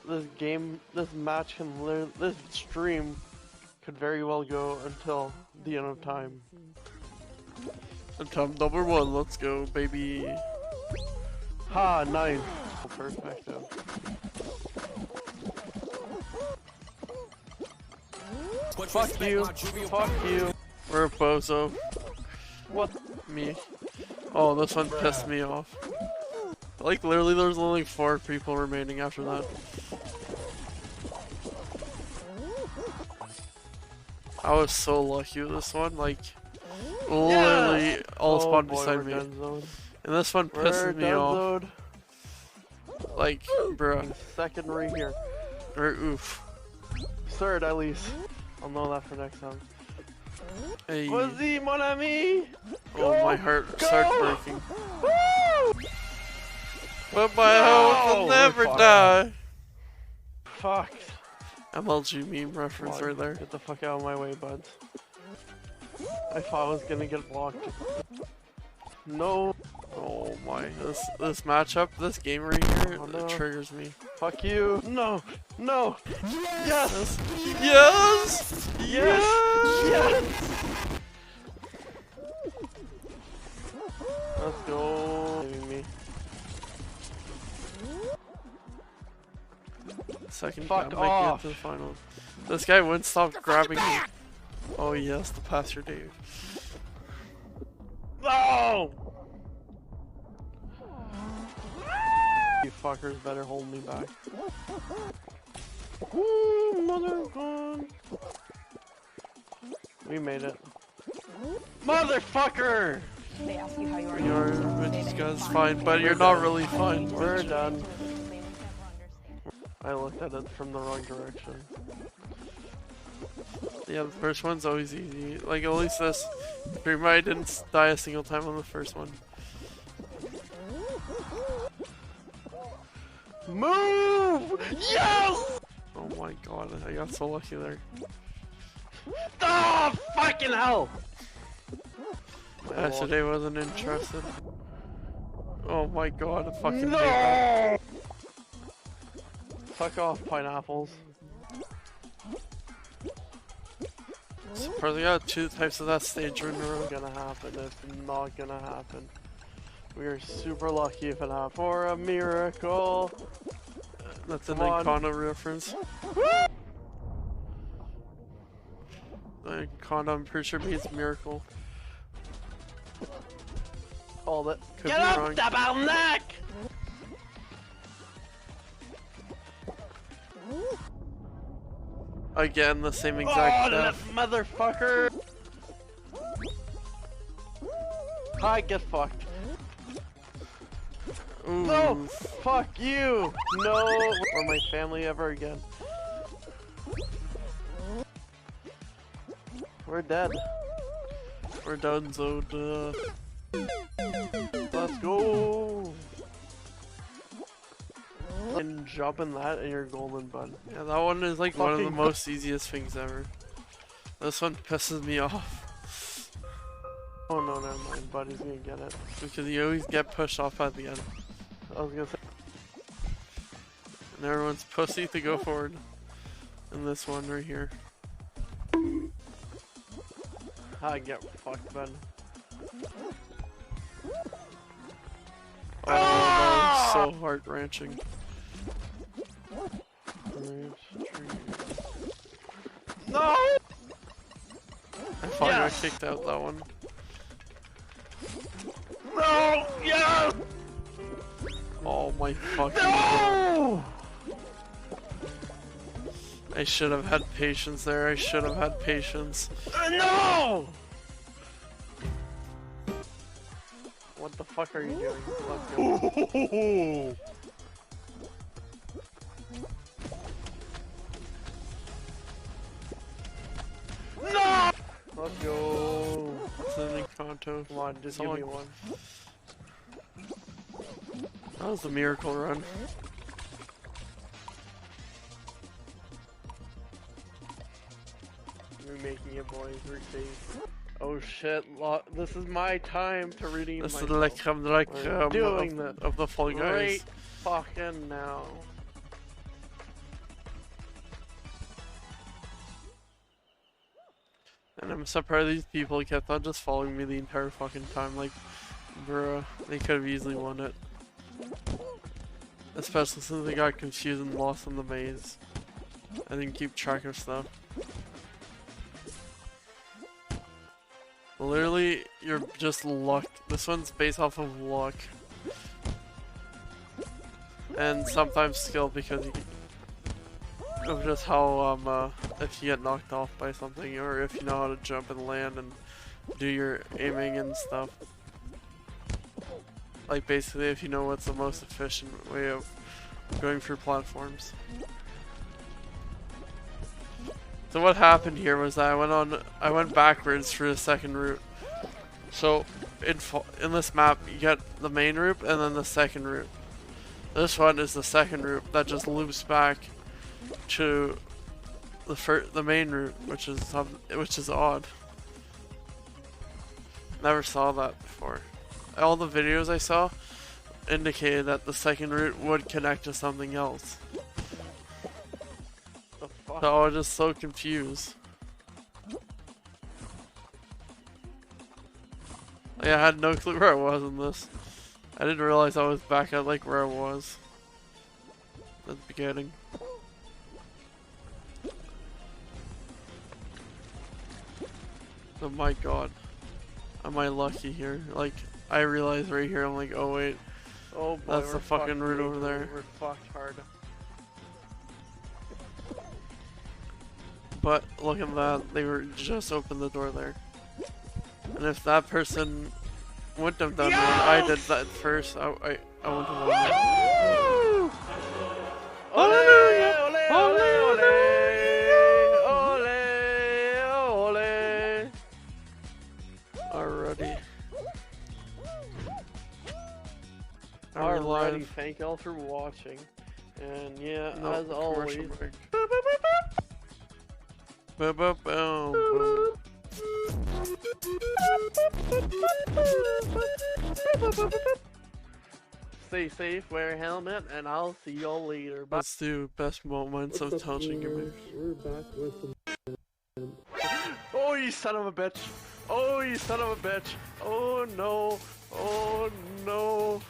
this stream could very well go until the end of time. Attempt number 1, let's go, baby. Ha, nice. Perfecto. Fuck you. Fuck you. We're a bozo. What? Me. Oh, this one pissed me off. Like, literally, there's only 4 people remaining after that. I was so lucky with this one, like, literally all spawned beside me. And this one pisses me off. Like, bruh. Second right here. Or oof. Third at least. I'll know that for next time. Hey. Vas-y, mon ami! Oh, my heart started breaking. But my hope will never die. Fuck. MLG meme reference right there. Get the fuck out of my way, buds. I thought I was gonna get blocked. No. Oh my. This matchup, this game right here, it triggers me. Fuck you. No. No. Yes. Yes. Yes. Yes. Let's go. Me. Second fuck off. Make it to the finals. This guy wouldn't stop grabbing me. Oh yes, the passer Dave. No! You fuckers better hold me back. Woo, mother gun. We made it. Motherfucker! They ask you how you are. You're with guys fine, but you're not really fine. We're done. I looked at it from the wrong direction. Yeah, the first one's always easy. Like, at least this stream, I didn't die a single time on the first one. Move! Yes! Oh my god, I got so lucky there. Oh, fucking hell! Yesterday wasn't interested. Oh my god, I fucking hate that. Fuck off, pineapples. Surprisingly, I got 2 types of that stage in a row. Gonna happen. It's not gonna happen. We are super lucky if it happens. For a miracle. That's an Icona reference. Icona, I'm pretty sure means miracle. Called it. Could be wrong. Get up, tabarnak! Again, the same exact death. Motherfucker! Hi, get fucked. Ooh. No! Fuck you! No! Or my family ever again. We're dead. We're done, so let's go! And jump in that and you're golden, bud. Yeah, that one is like one of the most easiest things ever. This one pisses me off. Oh no, never mind, buddy's gonna get it. Because you always get pushed off at the end. I was gonna say. And everyone's pussy to go forward. And this one right here. I get fucked, bud. Oh, that was so heart-wrenching. No! I finally got kicked out that one. No! Yes! Oh my fucking god. I should have had patience there. I should have had patience. No! What the fuck are you doing? Let's go. No! Let's go. Sending Conto. Come on, just give me one. That was a miracle run. We're making it, boys. We're safe. Oh shit! This is my time to redeem myself. This is like doing this of the Fall Guys. Right fucking now. And I'm surprised these people kept on just following me the entire fucking time. Like, bruh, they could have easily won it. Especially since they got confused and lost in the maze. I didn't keep track of stuff. Literally, you're just luck. This one's based off of luck. And sometimes skill because of just how, if you get knocked off by something, or if you know how to jump and land and do your aiming and stuff. Like, basically, if you know what's the most efficient way of going through platforms. So what happened here was that I went backwards through the second route. So in this map, you get the main route and then the second route. This one is the second route that just loops back to the main route, which is odd. Never saw that before. All the videos I saw indicated that the second route would connect to something else. So I was just so confused. Like, I had no clue where I was in this. I didn't realize I was back at like where I was at the beginning. Oh my god. Am I lucky here? Like, I realized right here, I'm like, oh wait. Oh boy, that's the fucking route over there. We're fucked hard. But look at that, they were just opened the door there. And if that person wouldn't have done what I did that first, I wouldn't have won it. Ole, ole, ole, ole, ole. Alrighty. Alrighty, thank y'all for watching. And yeah, as always. Boom, boom, boom, boom. Stay safe, wear a helmet, and I'll see y'all later. Bye. Let's do best moments of TellJe games. We're back with the... Oh, you son of a bitch! Oh, you son of a bitch! Oh no! Oh no!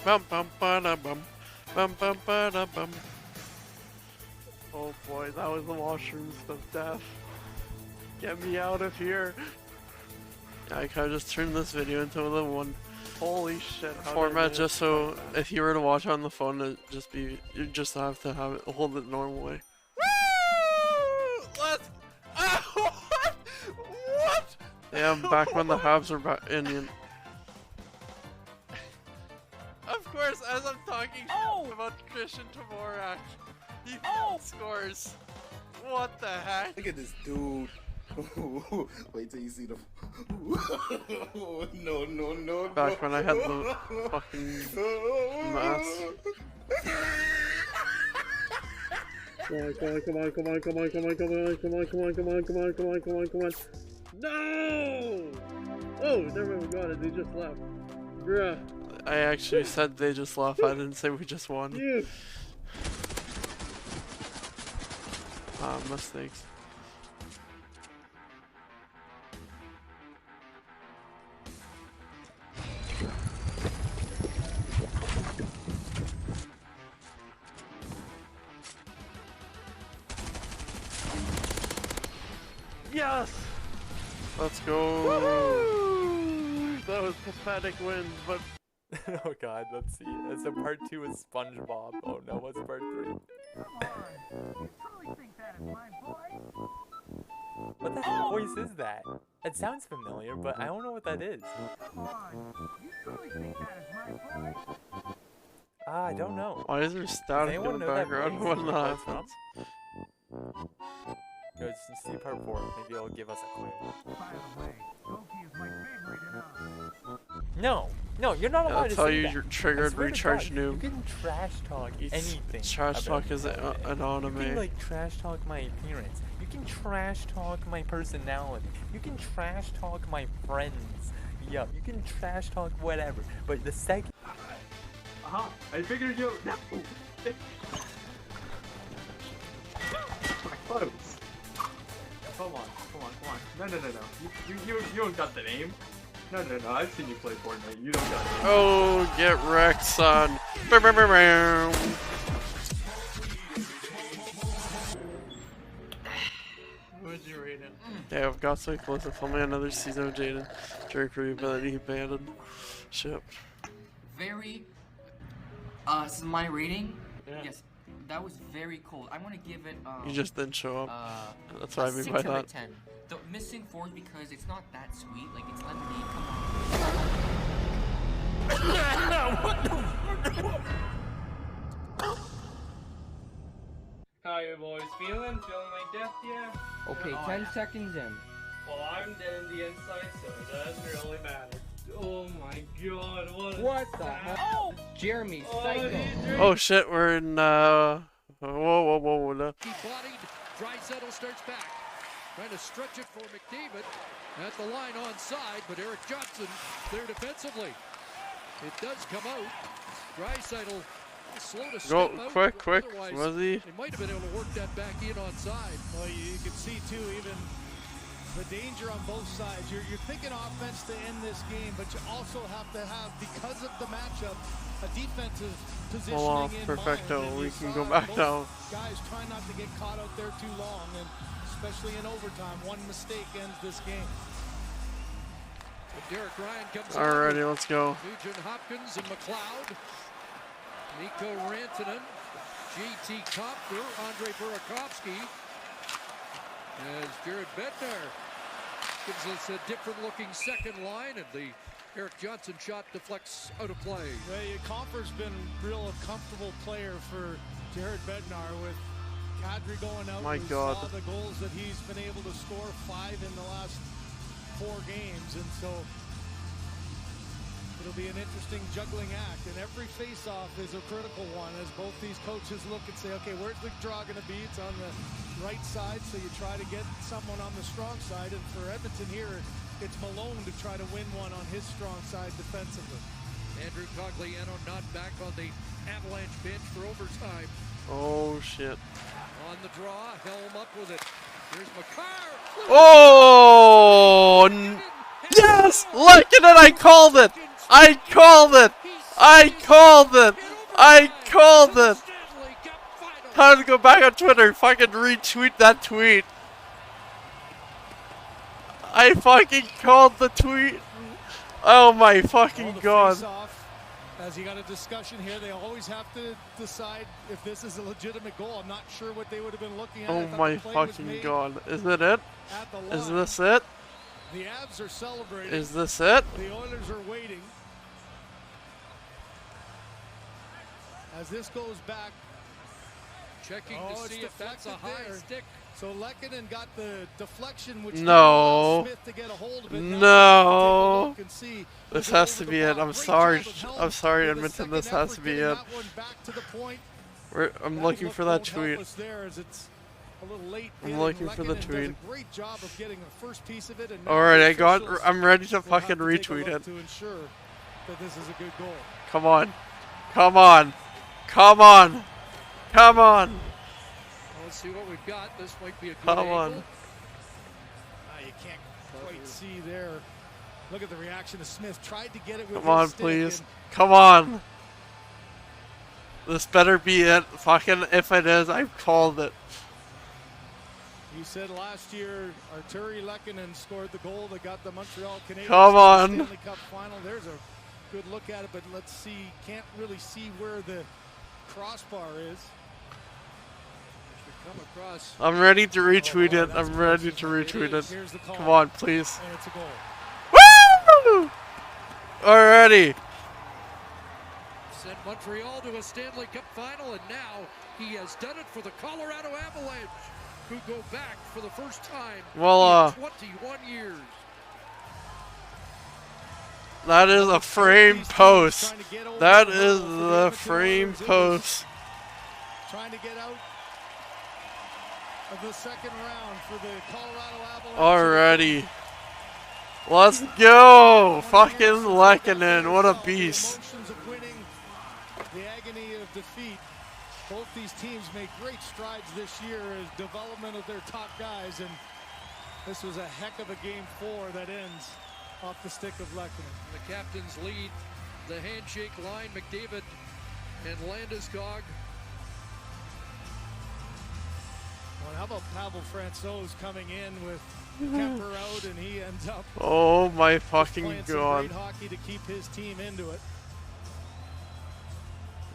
Bum bum ba da bum. Bum bum ba da bum. Oh boy, that was the washrooms of death. Get me out of here. I kinda just turned this video into the one holy shit format just so if you were to watch on the phone it'd just be you just have to have it hold it normal way. Woo! Let's what? What? Yeah, I'm back when the Habs are back in. Of course, as I'm talking about Christian Tavorak, he scores. What the heck? Look at this dude. Wait till you see the. No. Back when I had the fucking mask. Come on. No! Oh, never mind, we got it. They just left. Bruh. I actually said they just left. I didn't say we just won. Yeah. Mistakes. Yes! Let's go! Woo! That was pathetic wins, but... Oh god, let's see. So part 2 is SpongeBob. Oh no, what's part 3? What the hell voice is that? It sounds familiar, but I don't know what that is. I don't know. Why is there static in the anyone know that background voice? when Where that it's from? happens? Go see part 4. Maybe it'll give us a clue. No, you're not allowed That's to how say you that. triggered I swear to recharge God, You noob. can trash talk anything. Trash about talk is me. an You can anime. like trash talk my appearance. You can trash talk my personality. You can trash talk my friends. Yeah, you can trash talk whatever. But the second. I figured you out. No. My clothes. Come on. No. You don't got the name. No. I've seen you play Fortnite. You don't got it. Oh, get wrecked, son. Bow, bow, bow, bow. What'd you rate it? Yeah, I've got so close to filming another season of Jaden. Jerk ability abandoned. Ship. Very. This is my rating. Yeah. Yes, that was very cold. I want to give it. You just didn't show up. That's what I mean 6 by out that. of 10. The missing 4 because it's not that sweet. Like it's lemonade. Come on. How you boys feeling? Feeling like death, yeah? Okay, 10 seconds in. Well, I'm dead in the inside, so it doesn't really matter. Oh my god, What the hell? Oh! Jeremy, psycho. Oh shit, we're in, whoa. No. He bodied. Draisaitl starts back. Trying to stretch it for McDavid. At the line onside, but Eric Johnson there defensively. It does come out. Draisaitl slow to step Go, out. quick, Otherwise, was he? They might have been able to work that back in onside. Well, you can see too, even the danger on both sides. You're thinking offense to end this game, but you also have to have, because of the matchup, a defensive positioning Hold on, in perfecto. mind. And We you can saw go back both now. Guys try not to get caught out there too long, and especially in overtime, one mistake ends this game. But Derek Ryan comes Alrighty, let's go. Nugent Hopkins and McLeod. Mikko Rantanen. J.T. Kopfer. Andre Burakovsky. As Jared Bednar gives us a different looking second line, and the Eric Johnson shot deflects out of play. Kopfer's been real comfortable player for Jared Bednar with Kadri going out. My we God. saw the goals that he's been able to score, 5 in the last 4 games, and so it'll be an interesting juggling act, and every face-off is a critical one as both these coaches look and say, okay, where's the draw going to be? It's on the right side, so you try to get someone on the strong side, and for Edmonton here, it's Malone to try to win one on his strong side defensively. Andrew Cogliano not back on the Avalanche bench for overtime. Oh shit. On the draw, Helm up with it. Here's McCarr. Oh! Yes! Look at it! I called it! I called it! I called it! I called it! Time to go back on Twitter. Fucking retweet that tweet. I fucking called the tweet. Oh my fucking god. As you got a discussion here, they always have to decide if this is a legitimate goal. I'm not sure what they would have been looking at. Oh my fucking god. Is it? Is this it? The Avs are celebrating. Is this it? The Oilers are waiting. As this goes back. Checking to see if that's a high stick. So Lehkonen got the deflection, which No. Smith to get a hold of it. No. This has to be it. I'm sorry. I'm sorry, Edmonton. This has to be it. I'm looking for that tweet. I'm looking for the tweet. Alright, I'm ready to fucking retweet it. To ensure that this is a good goal. Come on. Come on. Come on. Come on. Let's see what we've got. This might be a good Come angle. on. You can't quite see there. Look at the reaction of Smith. Tried to get it with Come on, his stick, please. and Come on. This better be it. Fucking if it is, I've called it. You said last year Arturi Lehkonen scored the goal that got the Montreal Canadiens Come to the on. Stanley Cup final. There's a good look at it, but let's see. Can't really see where the crossbar is. Come across. I'm ready to retweet it. I'm ready to retweet it. Here's the call. Come on, please. And it's a goal. Woo! Alrighty. Sent Montreal to a Stanley Cup final, and now he has done it for the Colorado Avalanche, who go back for the first time Well, in 21 years. That is a frame post. That is the frame post. Trying to get out of the second round for the Colorado Avalanche. Alrighty. Let's go! Fucking Lehkonen, what a beast. Emotions of winning, the agony of defeat. Both these teams made great strides this year as development of their top guys, and this was a heck of a game 4 that ends off the stick of Lehkonen. The captains lead the handshake line, McDavid and Landeskog. Well, how about Pavel Francouz coming in with Kemper out, and he ends up Oh my fucking playing some god. great hockey to keep his team into it.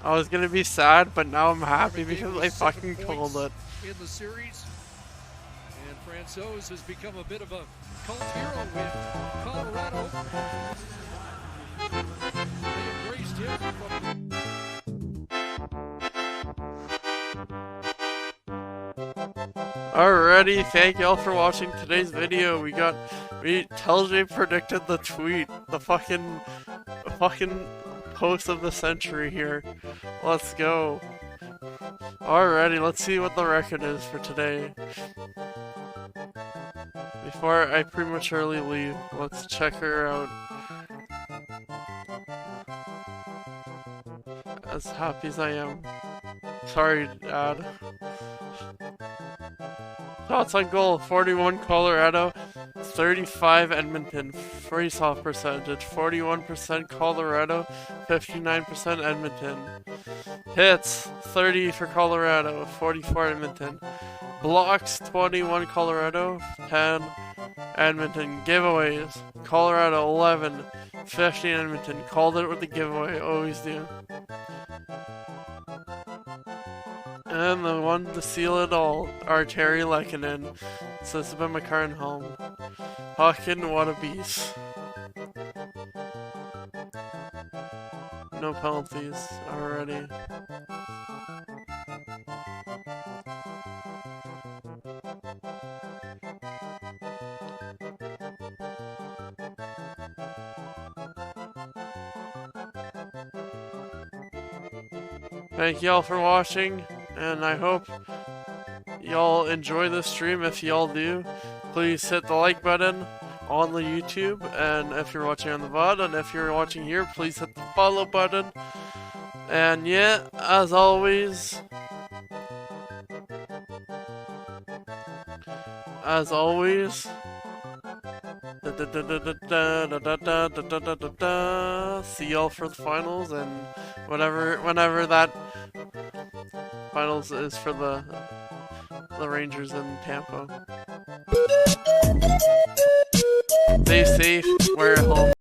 I was gonna be sad, but now I'm happy because I 7 fucking points called it. in the series, and Francouz has become a bit of a cult hero with Colorado. They embraced him from Alrighty, thank y'all for watching today's video. TellJe predicted the tweet, the fucking post of the century here. Let's go. Alrighty, let's see what the record is for today. Before I prematurely leave, let's check her out. As happy as I am. Sorry, Dad. Shots on goal, 41 Colorado, 35 Edmonton. Face-off percentage, 41% Colorado, 59% Edmonton. Hits, 30 for Colorado, 44 Edmonton. Blocks, 21 Colorado, 10 Edmonton. Giveaways, Colorado 11, 15 Edmonton. Called it with the giveaway, always do. And the one to seal it all, our Terry Lehkonen. So this has been my current home. Fucking what a beast. No penalties already. Thank y'all for watching, and I hope y'all enjoy this stream. If y'all do, please hit the like button on the YouTube, and if you're watching on the VOD, and if you're watching here, please hit the follow button. And yeah, as always, see y'all for the finals, and whenever that finals is for the Rangers in Tampa. Stay safe, wear a helmet.